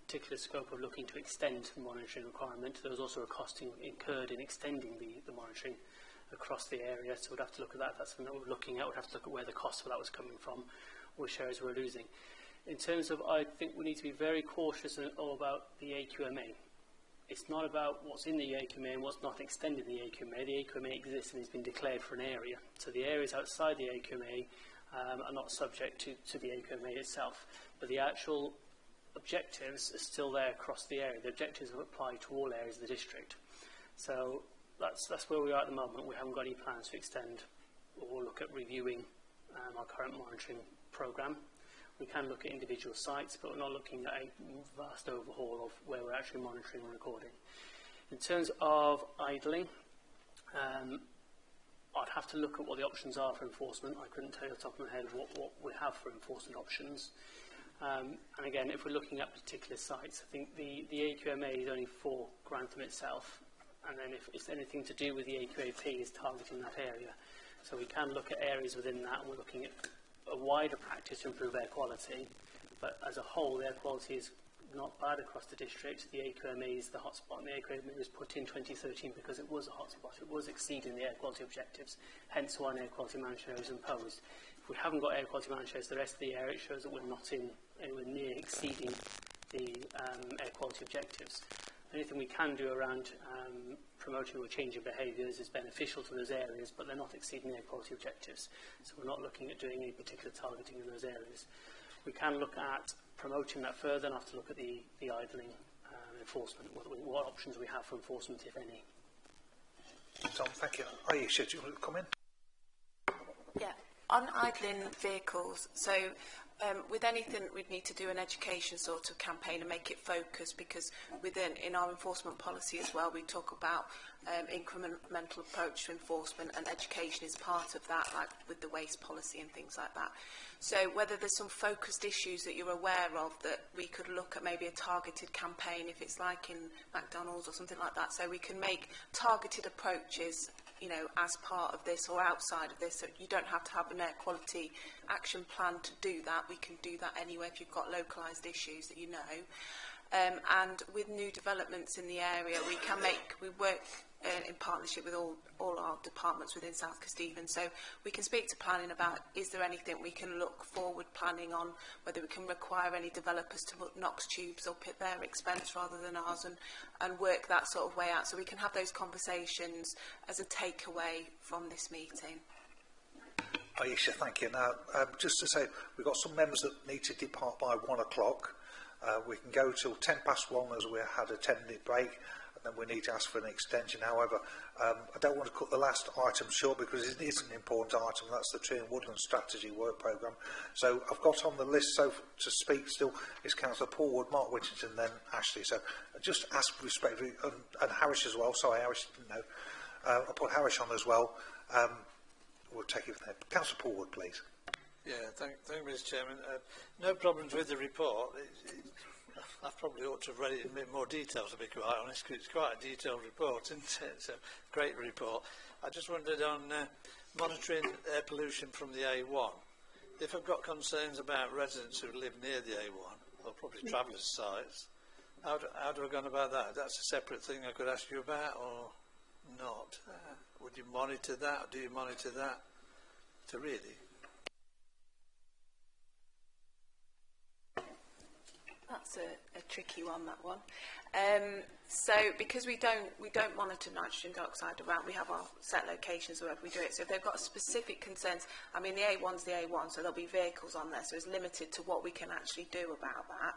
particular scope of looking to extend the monitoring requirement. There was also a cost incurred in extending the monitoring across the area, so we'd have to look at that. That's something that we're looking at. We'd have to look at where the cost for that was coming from, which areas we're losing. In terms of, I think we need to be very cautious all about the AQMA. It's not about what's in the AQMA and what's not extended in the AQMA. The AQMA exists and has been declared for an area. So the areas outside the AQMA are not subject to the AQMA itself, but the actual objectives are still there across the area. The objectives apply to all areas of the district. So that's where we are at the moment. We haven't got any plans to extend or look at reviewing our current monitoring programme. We can look at individual sites, but we're not looking at a vast overhaul of where we're actually monitoring and recording. In terms of idling, I'd have to look at what the options are for enforcement. I couldn't tell you off the top of my head what we have for enforcement options. And again, if we're looking at particular sites, I think the AQMA is only for Grantham itself, and then if it's anything to do with the AQAP is targeting that area. So we can look at areas within that, and we're looking at a wider practice to improve air quality, but as a whole, air quality is not bad across the district. The AQMA is the hotspot, and the AQMA was put in 2013 because it was a hotspot. It was exceeding the air quality objectives, hence why an air quality management area was imposed. If we haven't got air quality management areas, the rest of the area, it shows that we're not anywhere near exceeding the air quality objectives. Anything we can do around promoting or changing behaviours is beneficial to those areas, but they're not exceeding air quality objectives. So we're not looking at doing any particular targeting in those areas. We can look at promoting that further and have to look at the idling enforcement, what options we have for enforcement, if any. Tom, thank you. Aisha, do you want to come in? Yeah, on idling vehicles, so With anything, we'd need to do an education sort of campaign and make it focused, because in our enforcement policy as well, we talk about incremental approach to enforcement, and education is part of that, like with the waste policy and things like that. So whether there's some focused issues that you're aware of that we could look at, maybe a targeted campaign, if it's like in McDonald's or something like that, so we can make targeted approaches, you know, as part of this or outside of this, so you don't have to have an air quality action plan to do that. We can do that anyway if you've got localised issues that you know. And with new developments in the area, we work in partnership with all our departments within South Kesteven, so we can speak to planning about, is there anything we can look forward planning on, whether we can require any developers to put NOx tubes up at their expense rather than ours, and work that sort of way out, so we can have those conversations as a takeaway from this meeting. Aisha, thank you. Now, just to say, we've got some members that need to depart by 1 o'clock. We can go till 1 as we had a 10-minute break, and then we need to ask for an extension. However, I don't want to cut the last item short because it is an important item. That's the Tree and Woodland Strategy Work Programme. So I've got on the list to speak still is Councillor Paul Wood, Mark Whittington, then Ashley. So just ask respectfully, and Harris as well. Sorry, Harris didn't know. I'll put Harris on as well. We'll take it from there. Councillor Paul Wood, please. Yeah, thank you, Mr. Chairman. No problems with the report. I probably ought to have read it in a bit more detail, to be quite honest, because it's quite a detailed report, isn't it? It's a great report. I just wondered on monitoring air pollution from the A1. If I've got concerns about residents who live near the A1, or probably travellers' sites, how do I go on about that? That's a separate thing I could ask you about, or not? Would you monitor that, or do you monitor that to really? That's a tricky one, that one. So because we don't monitor nitrogen dioxide around, we have our set locations wherever we do it. So if they've got specific concerns, I mean the A1's the A1, so there'll be vehicles on there, so it's limited to what we can actually do about that.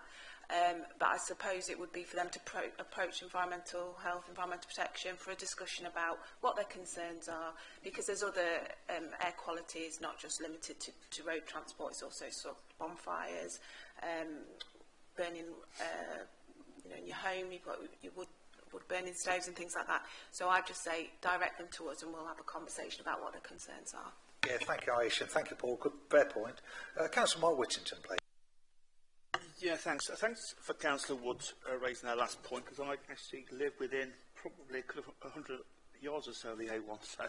But I suppose it would be for them to approach environmental health, environmental protection, for a discussion about what their concerns are, because there's other air quality is not just limited to road transport, it's also sort of bonfires, burning, you know, in your home, you've got your wood burning stoves and things like that. So I'd just say direct them to us and we'll have a conversation about what their concerns are. Yeah, thank you, Aisha. Thank you, Paul. Good, fair point. Councillor Mark Whittington, please. Yeah, thanks. Thanks for Councillor Wood raising that last point, because I actually live within probably 100 yards or so of the A1, so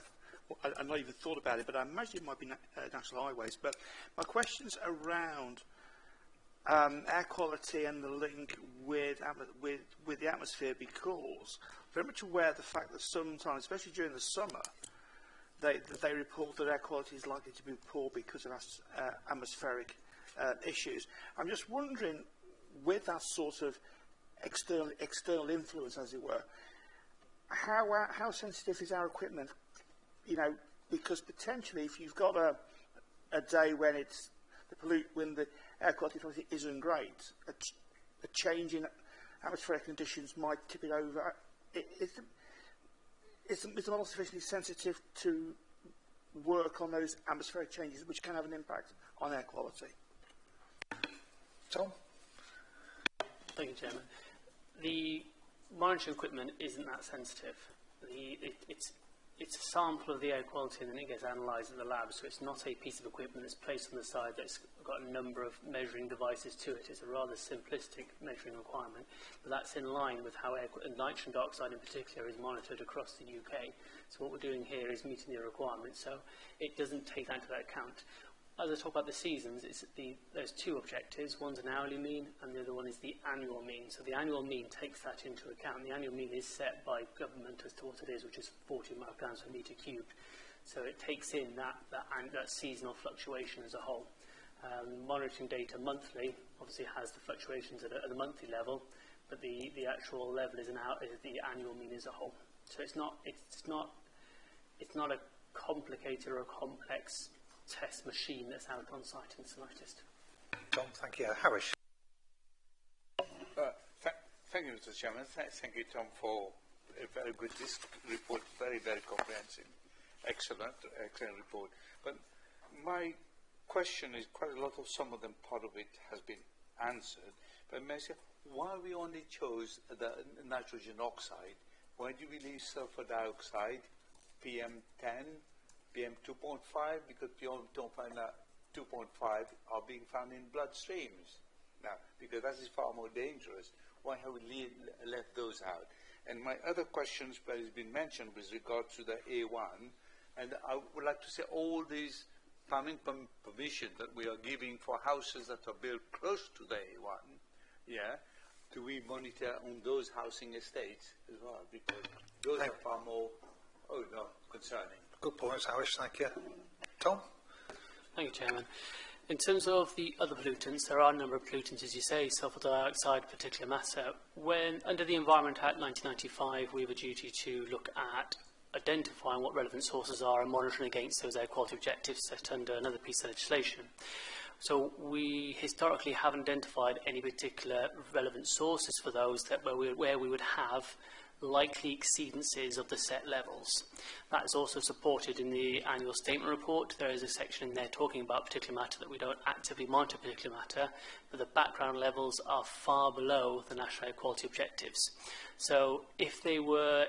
I've not even thought about it, but I imagine it might be national highways. But my question's around air quality and the link with the atmosphere, because I'm very much aware of the fact that sometimes, especially during the summer, they report that air quality is likely to be poor because of atmospheric issues. I'm just wondering, with that sort of external influence, as it were, how sensitive is our equipment? You know, because potentially, if you've got a day when when the air quality isn't great, a change in atmospheric conditions might tip it over. Is the model sufficiently sensitive to work on those atmospheric changes, which can have an impact on air quality? Tom? Thank you, Chairman. The monitoring equipment isn't that sensitive. It's a sample of the air quality and then it gets analysed in the lab, so it's not a piece of equipment that's placed on the side that's got a number of measuring devices to it. It's a rather simplistic measuring requirement, but that's in line with how nitrogen dioxide in particular is monitored across the UK. So what we're doing here is meeting the requirement, so it doesn't take that into account. As I talk about the seasons, there's two objectives. One's an hourly mean, and the other one is the annual mean. So the annual mean takes that into account. The annual mean is set by government as to what it is, which is 40 micrograms per metre cubed. So it takes in that seasonal fluctuation as a whole. Monitoring data monthly obviously has the fluctuations at the monthly level, but the actual level is the annual mean as a whole. So it's not a complicated or a complex test machine that's out on site in the slightest. Tom, thank you. Harris. Thank you, Mr. Chairman. Thank you, Tom, for a very good report, very, very comprehensive. Excellent report. But my question is quite a lot of some of them, part of it has been answered. But may I say, why we only chose the nitrogen oxide? Why do we leave sulfur dioxide, PM10, PM2.5? Because PM2.5 are being found in bloodstreams now, because that is far more dangerous. Why have we left those out? And my other questions that has been mentioned with regard to the A1, and I would like to say all these planning permission that we are giving for houses that are built close to the A1, yeah, do we monitor on those housing estates as well? Because those are far more, concerning. Good points, Harish, thank you. Tom? Thank you, Chairman. In terms of the other pollutants, there are a number of pollutants, as you say, sulfur dioxide, particular matter. When, under the Environment Act 1995, we have a duty to look at identifying what relevant sources are and monitoring against those air quality objectives set under another piece of legislation. So we historically haven't identified any particular relevant sources for those that where we would have likely exceedances of the set levels. That is also supported in the annual statement report. There is a section in there talking about particular matter that we don't actively monitor particular matter, but the background levels are far below the national air quality objectives. So if they were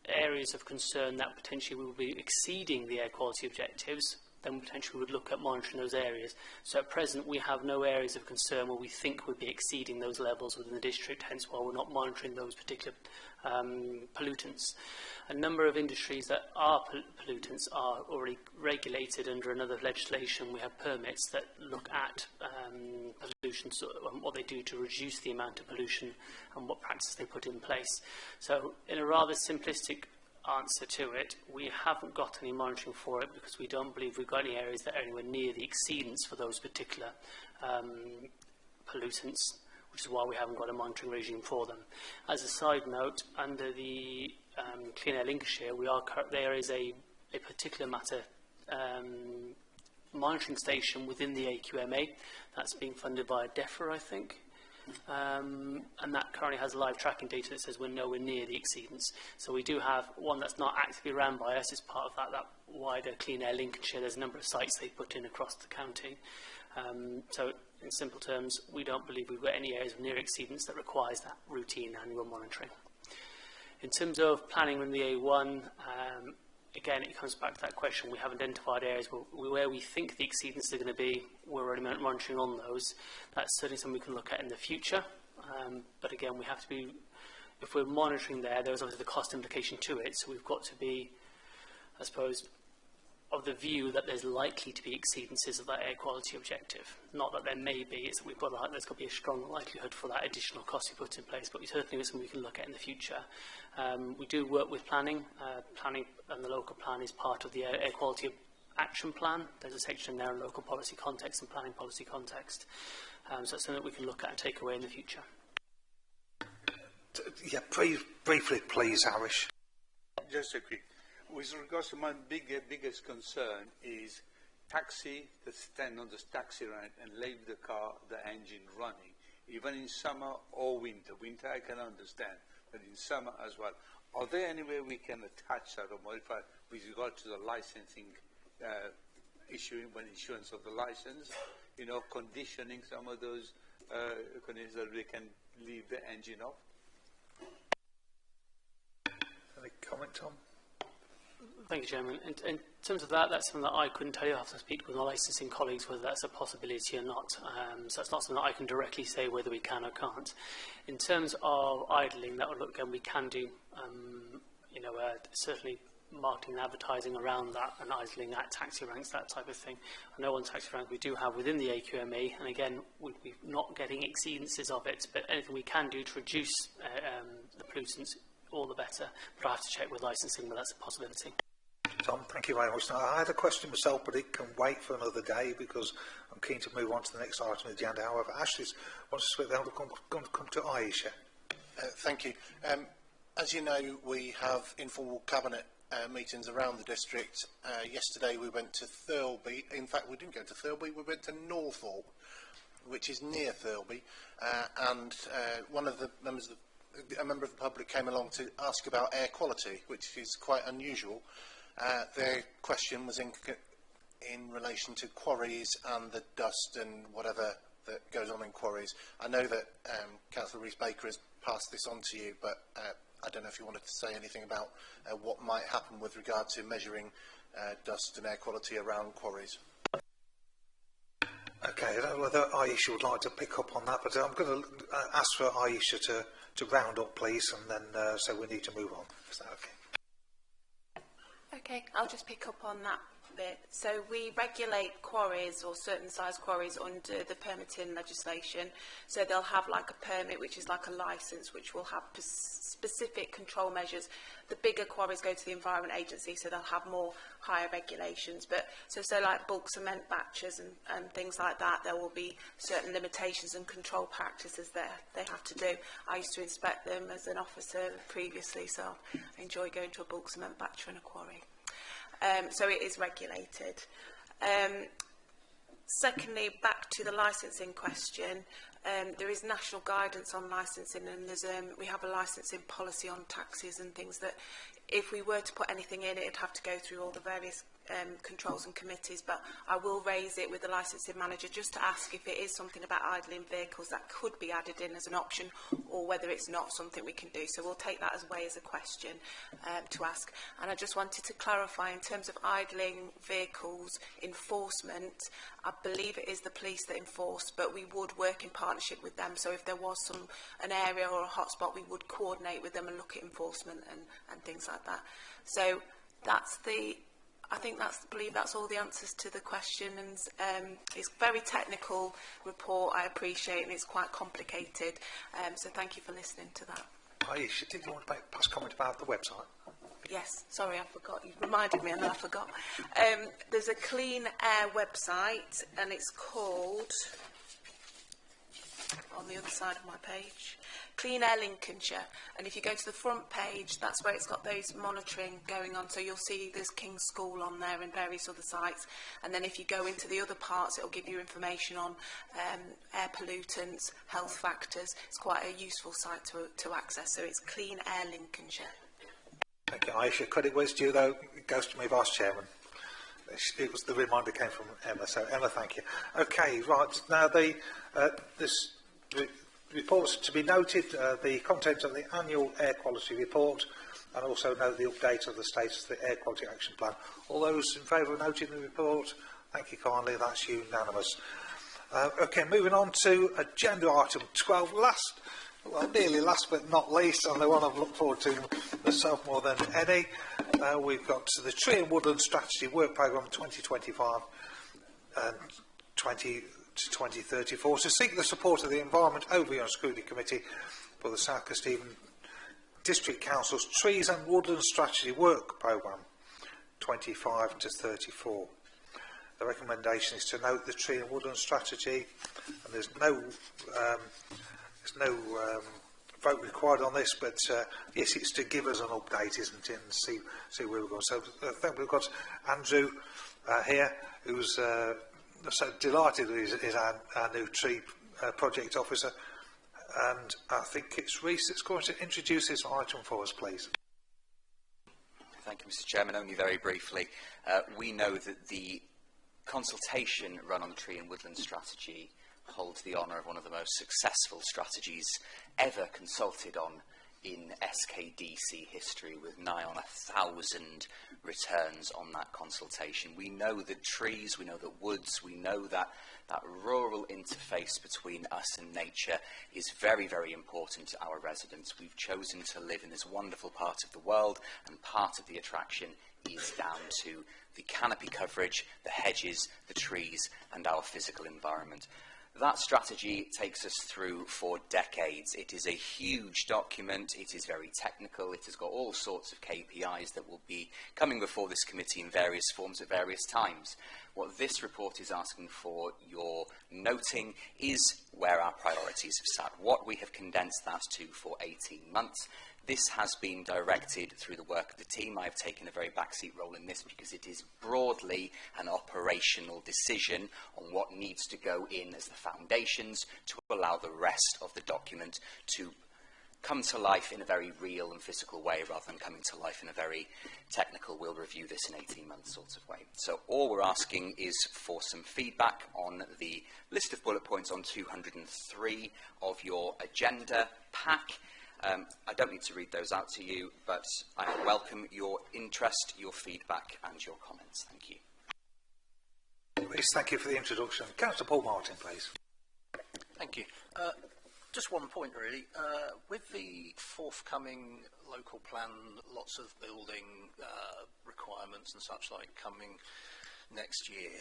areas of concern that potentially we will be exceeding the air quality objectives, then potentially we would look at monitoring those areas. So at present we have no areas of concern where we think we'd be exceeding those levels within the district, hence why we're not monitoring those particular pollutants. A number of industries that are pollutants are already regulated under another legislation. We have permits that look at pollution, what they do to reduce the amount of pollution and what practices they put in place. So in a rather simplistic answer to it, we haven't got any monitoring for it because we don't believe we've got any areas that are anywhere near the exceedance for those particular pollutants, which is why we haven't got a monitoring regime for them. As a side note, under the Clean Air Lincolnshire, there is a particular matter monitoring station within the AQMA that's being funded by DEFRA, I think. And that currently has live tracking data that says we're nowhere near the exceedance. So we do have one that's not actively run by us as part of that wider Clean Air Lincolnshire. There's a number of sites they put in across the county. So in simple terms, we don't believe we've got any areas of near exceedance that requires that routine annual monitoring. In terms of planning in the A1, again, it comes back to that question. We have identified areas where we think the exceedance are going to be. We're already monitoring on those. That's certainly something we can look at in the future. But again, we have to be, if we're monitoring there, there's obviously the cost implication to it. So we've got to be, I suppose, of the view that there's likely to be exceedances of that air quality objective. Not that there may be, it's that there's got to be a strong likelihood for that additional cost we put in place, but we certainly is something we can look at in the future. We do work with planning. Planning and the local plan is part of the air quality action plan. There's a section there on local policy context and planning policy context. So it's something that we can look at and take away in the future. Yeah, briefly, please, Harish. Just a quick. With regards to my biggest concern is taxi that stand on the taxi rank and leave the engine running, even in summer or winter. Winter I can understand, but in summer as well. Are there any way we can attach that or modify with regard to the licensing issuing when issuance of the license, conditioning some of those conditions that we can leave the engine off? Any comment, Tom? Thank you, Chairman. In terms of that, that's something that I couldn't tell you. I have to speak with my licensing colleagues whether that's a possibility or not. So it's not something that I can directly say whether we can or can't. In terms of idling, that would look, again, we can do, certainly marketing and advertising around that and idling at taxi ranks, that type of thing. I know on taxi rank we do have within the AQMA, and again, we're not getting exceedances of it, but anything we can do to reduce the pollutants, all the better. But I have to check with licensing whether that's a possibility. Tom, thank you very much. Now, I had a question myself, but it can wait for another day because I'm keen to move on to the next item of the agenda. However, Ashley wants to speak there. We're going to come to Aisha. Thank you. As you know, we have informal cabinet meetings around the district. Yesterday we went to Thirlby. In fact, we didn't go to Thirlby, we went to Northorpe, which is near Thirlby. And one of the members of a member of the public came along to ask about air quality, which is quite unusual. Their question was in relation to quarries and the dust and whatever that goes on in quarries. I know that Councillor Rees-Baker has passed this on to you, but I don't know if you wanted to say anything about what might happen with regard to measuring dust and air quality around quarries. Okay, I don't know whether Aisha would like to pick up on that, but I'm going to ask for Aisha to round up, please, and then so we need to move on. Is that okay? Okay, I'll just pick up on that bit. So we regulate quarries or certain size quarries under the permitting legislation. So they'll have like a permit, which is like a licence, which will have specific control measures. The bigger quarries go to the Environment Agency, so they'll have more higher regulations. But so like bulk cement batches and things like that, there will be certain limitations and control practices there they have to do. I used to inspect them as an officer previously, so I enjoy going to a bulk cement batcher and a quarry. So it is regulated. Secondly, back to the licensing question, there is national guidance on licensing, and there's, we have a licensing policy on taxis and things that if we were to put anything in, it'd have to go through all the various controls and committees, but I will raise it with the licensing manager just to ask if it is something about idling vehicles that could be added in as an option, or whether it's not something we can do. So we'll take that as way as a question to ask. And I just wanted to clarify in terms of idling vehicles enforcement, I believe it is the police that enforce, but we would work in partnership with them. So if there was an area or a hotspot, we would coordinate with them and look at enforcement and things like that. So that's I believe that's all the answers to the question, and it's a very technical report, I appreciate, and it's quite complicated, so thank you for listening to that. Aisha, did you want to pass comment about the website? Yes, sorry, I forgot. You reminded me and then I forgot. There's a Clean Air website, and it's called, on the other side of my page, Clean Air Lincolnshire. And if you go to the front page, that's where it's got those monitoring going on. So you'll see there's King's School on there and various other sites. And then if you go into the other parts, it'll give you information on air pollutants, health factors. It's quite a useful site to access. So it's Clean Air Lincolnshire. Thank you, Aisha. Credit where it's due, though, it goes to me, Vice Chairman. It was the reminder came from Emma, so Emma, thank you. Okay, right, now this report's to be noted, the contents of the annual air quality report, and also note the update of the status of the air quality action plan. All those in favour of noting the report, thank you kindly, that's unanimous. Okay, moving on to agenda item 12, nearly last but not least, and the one I've looked forward to myself more than any. We've got the Tree and Woodland Strategy Work Programme 2025 and 2034 to seek the support of the Environment Overview and Scrutiny Committee for the South Kesteven District Council's Trees and Woodland Strategy Work Programme 25 to 34. The recommendation is to note the Tree and Woodland Strategy, and there's no vote required on this, but yes, it's to give us an update, isn't it, and see where we're going. So I think we've got Andrew here, who's so delighted that he's our new tree project officer, and I think it's Reece that's going to introduce this item for us, please. Thank you, Mr. Chairman. Only very briefly, we know that the consultation run on the Tree and Woodland Strategy holds the honour of one of the most successful strategies ever consulted on in SKDC history, with nigh on 1,000 returns on that consultation. We know that trees, we know that woods, we know that that rural interface between us and nature is very, very important to our residents. We've chosen to live in this wonderful part of the world, and part of the attraction is down to the canopy coverage, the hedges, the trees, and our physical environment. That strategy takes us through for decades. It is a huge document, it is very technical, it has got all sorts of KPIs that will be coming before this committee in various forms at various times. What this report is asking for your noting is where our priorities have sat, what we have condensed that to for 18 months. This has been directed through the work of the team. I have taken a very backseat role in this because it is broadly an operational decision on what needs to go in as the foundations to allow the rest of the document to come to life in a very real and physical way rather than coming to life in a very technical, we'll review this in 18 months sort of way. So all we're asking is for some feedback on the list of bullet points on 203 of your agenda pack. I don't need to read those out to you, but I welcome your interest, your feedback and your comments. Thank you. Rhys, thank you for the introduction. Councillor Paul Martin, please. Thank you. Just one point, really. With the forthcoming local plan, lots of building requirements and such like coming next year,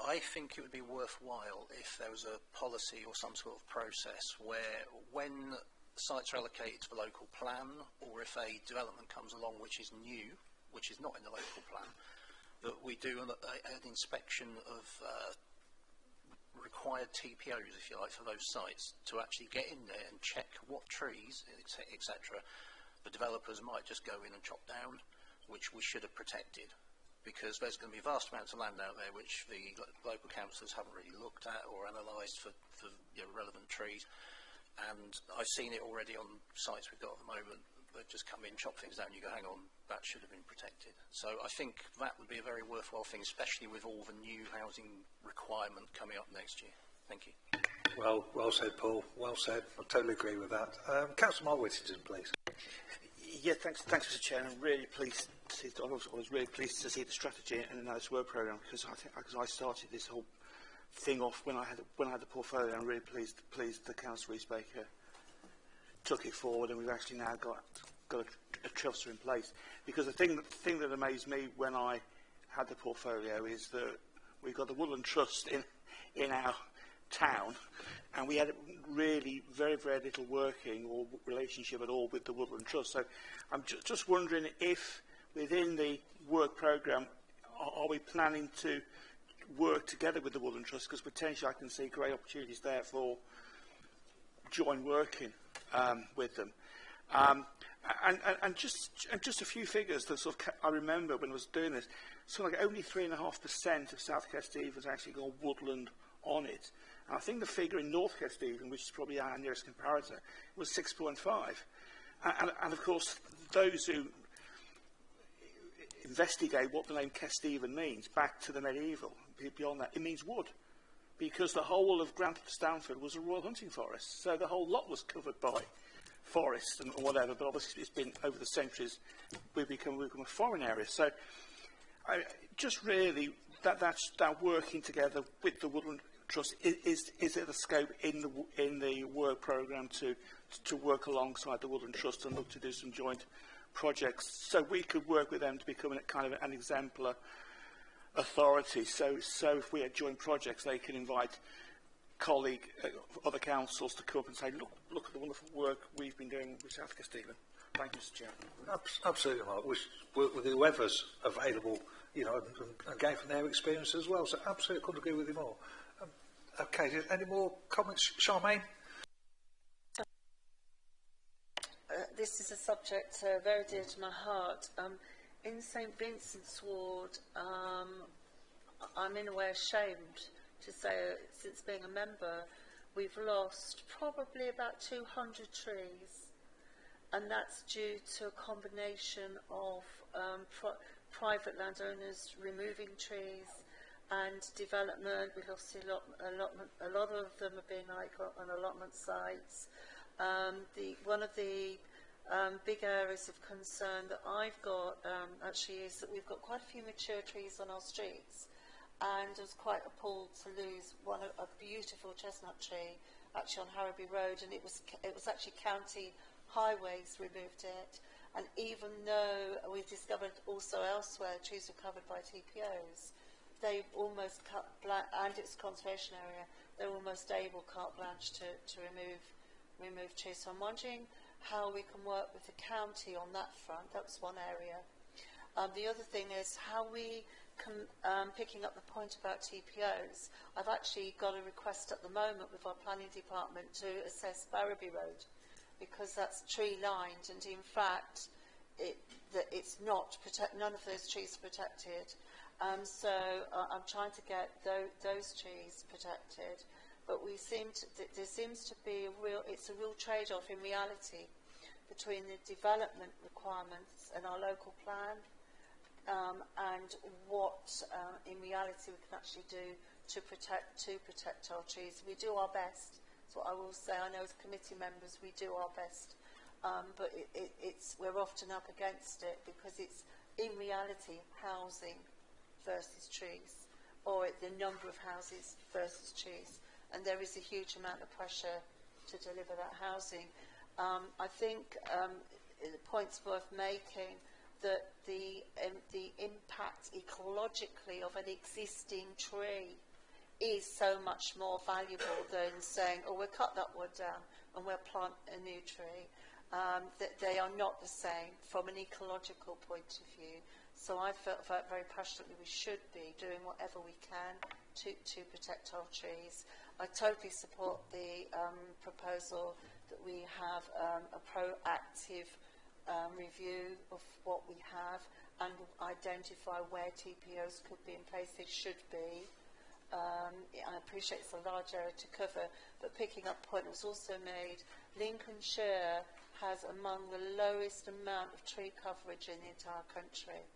I think it would be worthwhile if there was a policy or some sort of process where when sites are allocated to the local plan, or if a development comes along which is new, which is not in the local plan, that we do an inspection of required TPOs, if you like, for those sites to actually get in there and check what trees, etc. the developers might just go in and chop down, which we should have protected, because there's going to be vast amounts of land out there which the local councillors haven't really looked at or analysed for relevant trees. And I've seen it already on sites we've got at the moment. They just come in, chop things down, you go, hang on, that should have been protected. So I think that would be a very worthwhile thing, especially with all the new housing requirement coming up next year. Thank you. Well said, Paul. Well said. I totally agree with that. Councillor Mark Whittington, please. Yeah, thanks, Mr. Chair. I'm really pleased to see. I was really pleased to see the strategy and the notice work programme, because I started this whole thing off when I had the portfolio. I'm really pleased the Councillor Rhys Baker took it forward, and we've actually now got a trust in place. Because the thing that amazed me when I had the portfolio is that we've got the Woodland Trust in our town, and we had really very little working or relationship at all with the Woodland Trust. So I'm just wondering if within the work programme are we planning to work together with the Woodland Trust, because potentially I can see great opportunities there for joint working with them. And just a few figures that sort of I remember when I was doing this. So like only 3.5% of South Kesteven has actually got woodland on it. And I think the figure in North Kesteven, which is probably our nearest comparator, was 6.5. And of course, those who investigate what the name Kesteven means, back to the medieval, beyond that, it means wood. Because the whole of Grantham Stanford was a royal hunting forest. So the whole lot was covered by forest and whatever, but obviously it's been, over the centuries, we've become a foreign area. So just really, that working together with the Woodland Trust, is it a scope in the work programme to work alongside the Woodland Trust and look to do some joint projects, so we could work with them to become kind of an exemplar authority. So if we had joint projects, they can invite other councils to come up and say, look at the wonderful work we've been doing with South Kesteven. Thank you, Mr. Chairman. Absolutely, Mark. We work with whoever's available, you know, and gain from their experience as well. So absolutely couldn't agree with you more. Okay, any more comments, Charmaine? This is a subject very dear to my heart. In St Vincent's Ward, I'm in a way ashamed to say, since being a member, we've lost probably about 200 trees, and that's due to a combination of private landowners removing trees and development. We lost a lot of them are being like on allotment sites. One of the big areas of concern that I've got actually is that we've got quite a few mature trees on our streets, and I was quite appalled to lose a beautiful chestnut tree actually on Harrowby Road, and it was actually county highways removed it. And even though we've discovered also elsewhere trees were covered by TPOs, they almost and it's a conservation area, they're almost able carte blanche to remove trees. So I'm wondering how we can work with the county on that front. That was one area. The other thing is how we can, picking up the point about TPOs, I've actually got a request at the moment with our planning department to assess Barrowby Road, because that's tree lined, and in fact it's not none of those trees are protected. So I'm trying to get those trees protected, but there seems to be it's a real trade-off in reality. between the development requirements and our local plan, and what in reality we can actually do to protect our trees. We do our best. That's what I will say. I know as committee members we do our best, but we're often up against it because it's in reality housing versus trees, or the number of houses versus trees, and there is a huge amount of pressure to deliver that housing. I think the point's worth making that the impact ecologically of an existing tree is so much more valuable than saying, oh, we'll cut that one down and we'll plant a new tree. That they are not the same from an ecological point of view. So I felt very passionately we should be doing whatever we can to protect our trees. I totally support the proposal that we have a proactive review of what we have and identify where TPOs could be in place. They should be. I appreciate it's a large area to cover, but picking up a point that was also made, Lincolnshire has among the lowest amount of tree coverage in the entire country.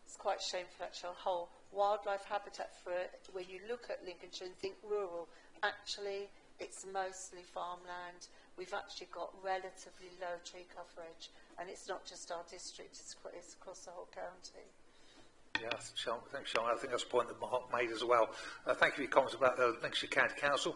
It's quite shameful actually. Our whole wildlife habitat for it, when you look at Lincolnshire and think rural, actually it's mostly farmland. We've actually got relatively low tree coverage, and it's not just our district, it's across the whole county. Yeah, thanks, Sean. I think that's a point that Mark made as well. Thank you for your comments about the Lincolnshire County Council.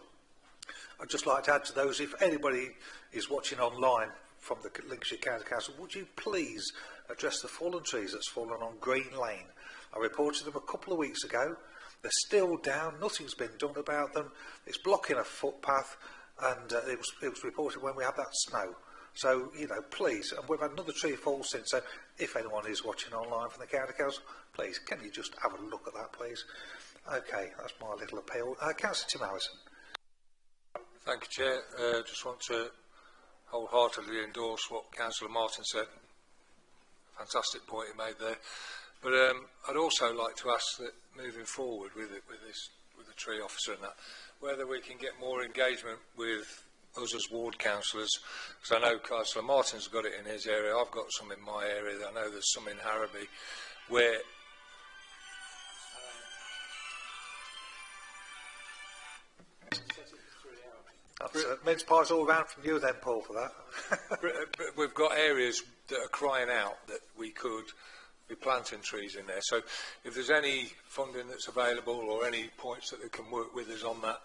I'd just like to add to those, if anybody is watching online from the Lincolnshire County Council, would you please address the fallen trees that's fallen on Green Lane? I reported them a couple of weeks ago. They're still down. Nothing's been done about them. It's blocking a footpath, and it was reported when we had that snow. So, you know, please, and we've had another tree fall since, so if anyone is watching online from the County Council, please, can you just have a look at that, please? Okay, that's my little appeal. Councillor Tim Harrison. Thank you, Chair. Just want to wholeheartedly endorse what Councillor Martin said. Fantastic point he made there. But I'd also like to ask that moving forward with the tree officer and that, whether we can get more engagement with us as ward councillors, because I know Councillor Martin's got it in his area, I've got some in my area, I know there's some in Harrowby, where mince pies all round from you then, Paul, for that. we've got areas that are crying out that we could be planting trees in there. So if there's any funding that's available or any points that they can work with us on that,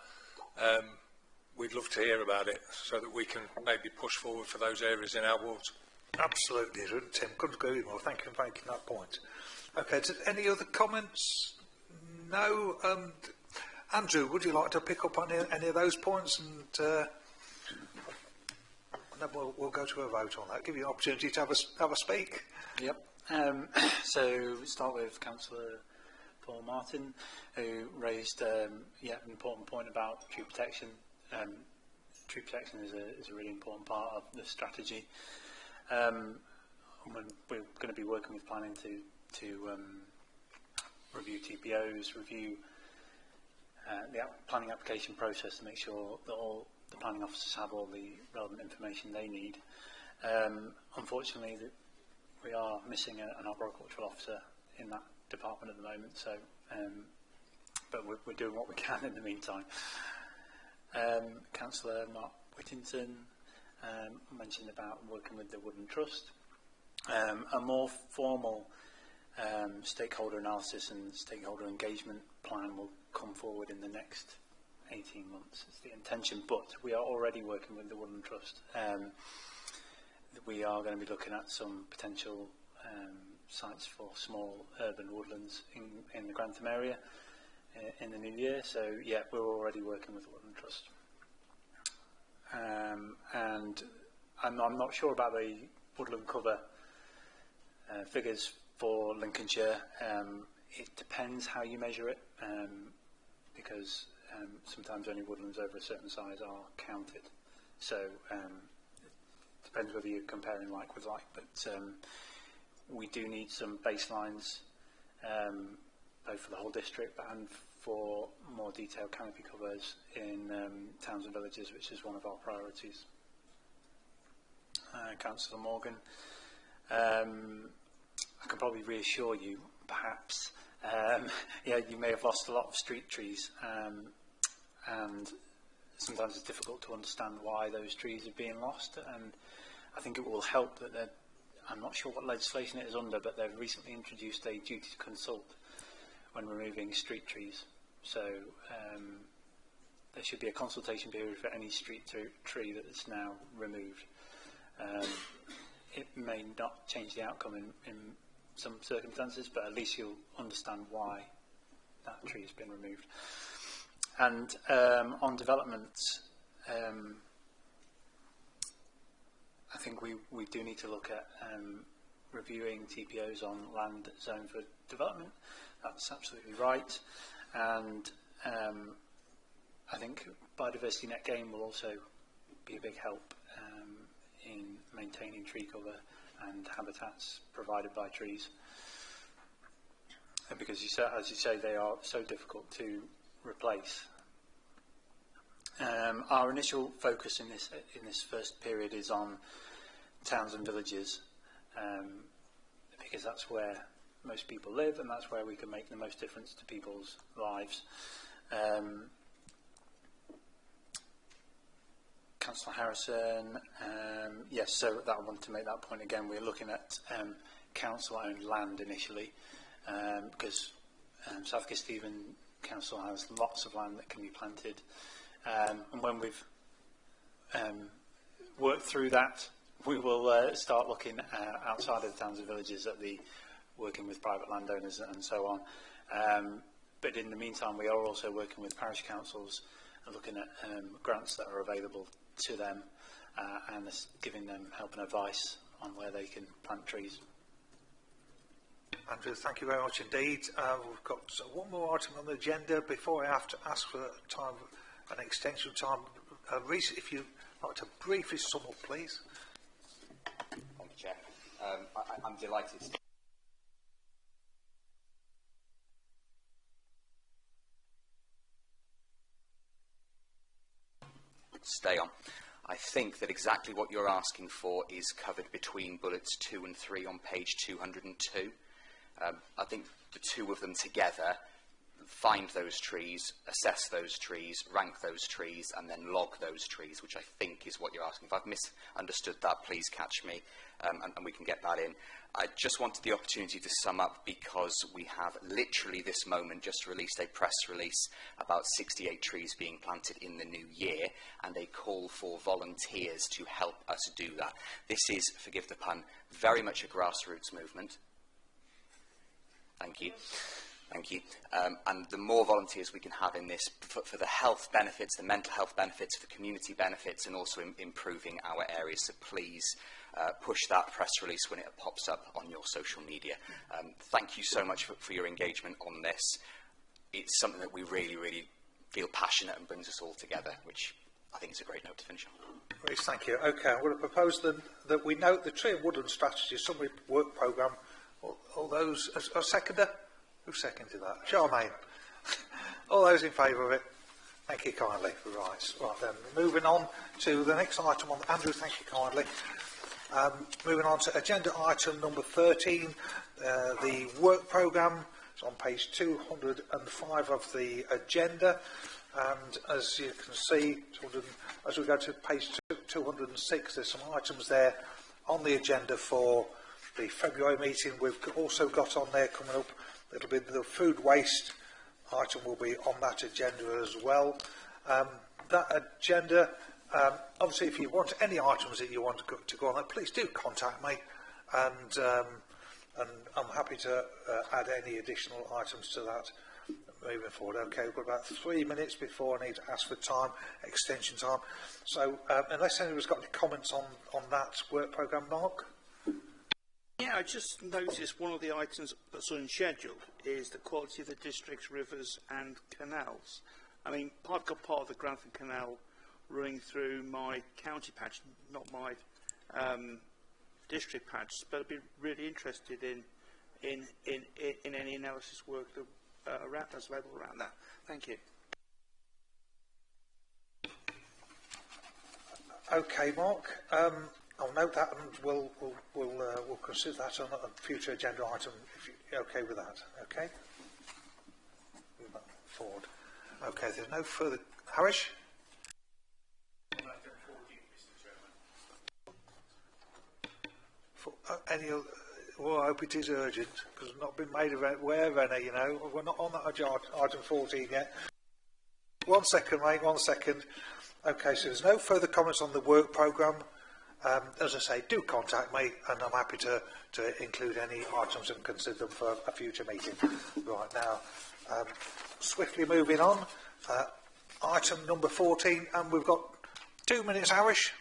we'd love to hear about it so that we can maybe push forward for those areas in our wards. Absolutely, Tim. Couldn't agree more. Thank you for making that point. Okay, any other comments? No? Andrew, would you like to pick up on any of those points, and then we'll go to a vote on that. Give you an opportunity to have a speak. Yep. So we start with Councillor Paul Martin, who raised an important point about tree protection. Tree protection is a really important part of the strategy. We're going to be working with planning to review TPOs, review the planning application process to make sure that all the planning officers have all the relevant information they need. Unfortunately, we are missing an arboricultural officer in that department at the moment, so but we're doing what we can in the meantime. Councillor Mark Whittington mentioned about working with the Woodland Trust. A more formal stakeholder analysis and stakeholder engagement plan will come forward in the next 18 months. It's the intention, but we are already working with the Woodland Trust. We are going to be looking at some potential sites for small urban woodlands in the Grantham area in the new year. So yeah, we're already working with the Woodland Trust. And I'm not sure about the woodland cover figures for Lincolnshire. It depends how you measure it, because sometimes only woodlands over a certain size are counted. So it depends whether you're comparing like with like, but we do need some baselines, both for the whole district and for more detailed canopy covers in towns and villages, which is one of our priorities. Councillor Morgan. I can probably reassure you, perhaps, yeah, you may have lost a lot of street trees, and sometimes it's difficult to understand why those trees are being lost, and I think it will help that I'm not sure what legislation it is under, but they've recently introduced a duty to consult when removing street trees. So there should be a consultation period for any street tree that is now removed. It may not change the outcome in some circumstances, but at least you'll understand why that tree has been removed. And on development, I think we do need to look at reviewing TPOs on land zoned for development. That's absolutely right. And I think biodiversity net gain will also be a big help in maintaining tree cover and habitats provided by trees. And because, as you say, they are so difficult to replace. Our initial focus in this first period is on towns and villages, because that's where most people live and that's where we can make the most difference to people's lives. Councillor Harrison, yes, so I wanted to make that point again. We're looking at council-owned land initially, because South Kesteven Council has lots of land that can be planted. And when we've worked through that, we will start looking outside of the towns and villages at the working with private landowners and so on. But in the meantime, we are also working with parish councils and looking at grants that are available to them and giving them help and advice on where they can plant trees. Andrew, thank you very much indeed. We've got one more item on the agenda before I have to ask for time, an extension time. Reece, if you'd like to briefly sum up, please. Thank you, Chair. I'm delighted to stay on. I think that exactly what you're asking for is covered between bullets 2 and 3 on page 202. I think the two of them together, find those trees, assess those trees, rank those trees, and then log those trees, which I think is what you're asking. If I've misunderstood that, please catch me, and we can get that in. I just wanted the opportunity to sum up because we have literally this moment just released a press release about 68 trees being planted in the new year, and a call for volunteers to help us do that. This is, forgive the pun, very much a grassroots movement. Thank you. Thank you. And the more volunteers we can have in this for the health benefits, the mental health benefits, for community benefits, and also improving our areas. So please push that press release when it pops up on your social media. Thank you so much for your engagement on this. It's something that we really, really feel passionate and brings us all together, which I think is a great note to finish on. Reece, thank you. Okay, I'm going to propose then that we note the Tree and Woodland Strategy Summary Work Programme. All those, a seconder? Who seconded that? Charmaine. All those in favour of it? Thank you kindly. Right then, moving on to the next item on Andrew, thank you kindly. Moving on to agenda item number 13, the work programme. It's on page 205 of the agenda, and as you can see, as we go to page 206, there's some items there on the agenda for the February meeting. We've also got on there coming up, it'll be the food waste item will be on that agenda as well. That agenda, obviously if you want any items that you want to go on there, please do contact me, and I'm happy to add any additional items to that moving forward. Okay, we've got about 3 minutes before I need to ask for time, extension time. So unless anybody's got any comments on that work programme, Mark? Yeah, I just noticed one of the items that's unscheduled is the quality of the district's rivers and canals. I mean, I've got part of the Grantham Canal running through my county patch, not my district patch, but I'd be really interested in any analysis work that that's available around that. Thank you. Okay, Mark. I'll note that, and we'll consider that on a future agenda item, if you're okay with that. Okay? Forward. Okay, there's no further... Harish? Any other... Well, I hope it is urgent, because I've not been made aware of any, you know. We're not on that item 14 yet. 1 second, mate, 1 second. Okay, so there's no further comments on the work programme. As I say, do contact me, and I'm happy to include any items and consider them for a future meeting. Right, now, swiftly moving on. Item number 14, and we've got 2 minutes, Harish.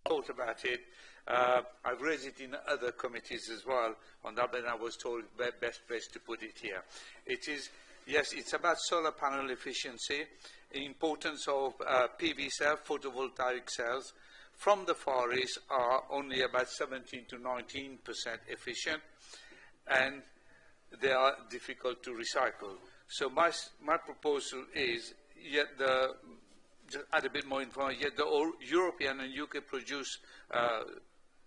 Thought about it. I've raised it in other committees as well on that, but I was told the best place to put it here. It is, yes, it's about solar panel efficiency, the importance of PV cells, photovoltaic cells from the Far East are only about 17 to 19% efficient, and they are difficult to recycle. So my proposal is, yet the, just add a bit more information, yet the European and UK produced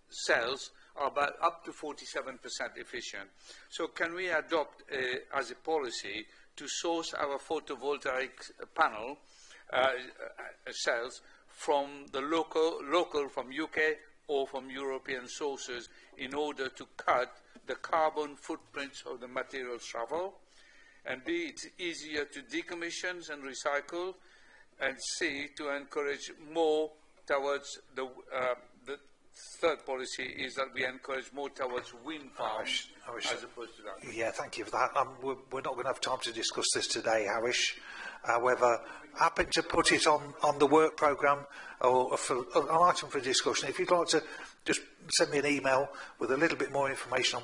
cells are about up to 47% efficient. So can we adopt as a policy to source our photovoltaic panel cells from the local from UK or from European sources in order to cut the carbon footprints of the materials travel, and B, it's easier to decommission and recycle, and C, to encourage more towards the third policy is that we encourage more towards wind farms as opposed to that. Yeah, thank you for that. We're not going to have time to discuss this today, Harish. However, happy to put it on the work programme or for an item for discussion. If you'd like to just send me an email with a little bit more information on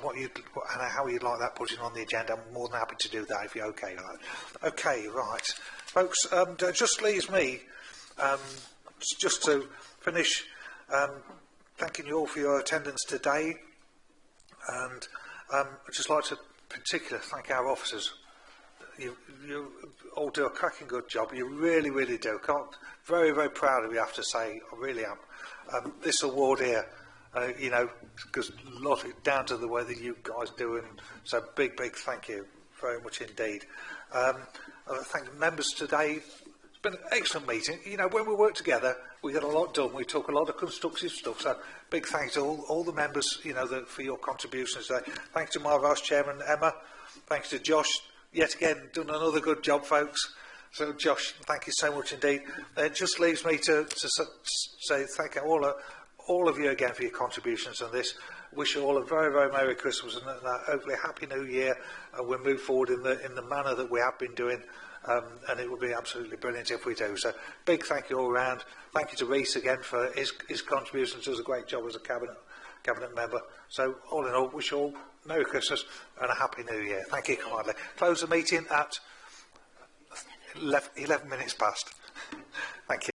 how you'd like that put on the agenda, I'm more than happy to do that if you're okay with that. Okay, right. Folks, it just leaves me just to finish thanking you all for your attendance today, and I'd just like to particularly thank our officers. You all do a cracking good job. You really, really do. Very, very proud of you, I have to say. I really am. This award here, you know, because a lot of it down to the way that you guys do, and so big, big thank you very much indeed. I thank the members today. It's been an excellent meeting. You know, when we work together, we get a lot done. We talk a lot of constructive stuff. So big thanks to all the members, you know, for your contributions today. Thanks to my Vice Chairman, Emma. Thanks to Josh. Yet again, done another good job, folks. So, Josh, thank you so much indeed. It just leaves me to say thank you all of you again for your contributions on this. Wish you all a very, very Merry Christmas and hopefully a Happy New Year. We'll move forward in the manner that we have been doing, and it will be absolutely brilliant if we do. So, big thank you all round. Thank you to Rhys again for his contributions. Does a great job as a cabinet member. So, all in all, wish you all Merry Christmas and a Happy New Year. Thank you kindly. Close the meeting at 11 minutes past. Thank you.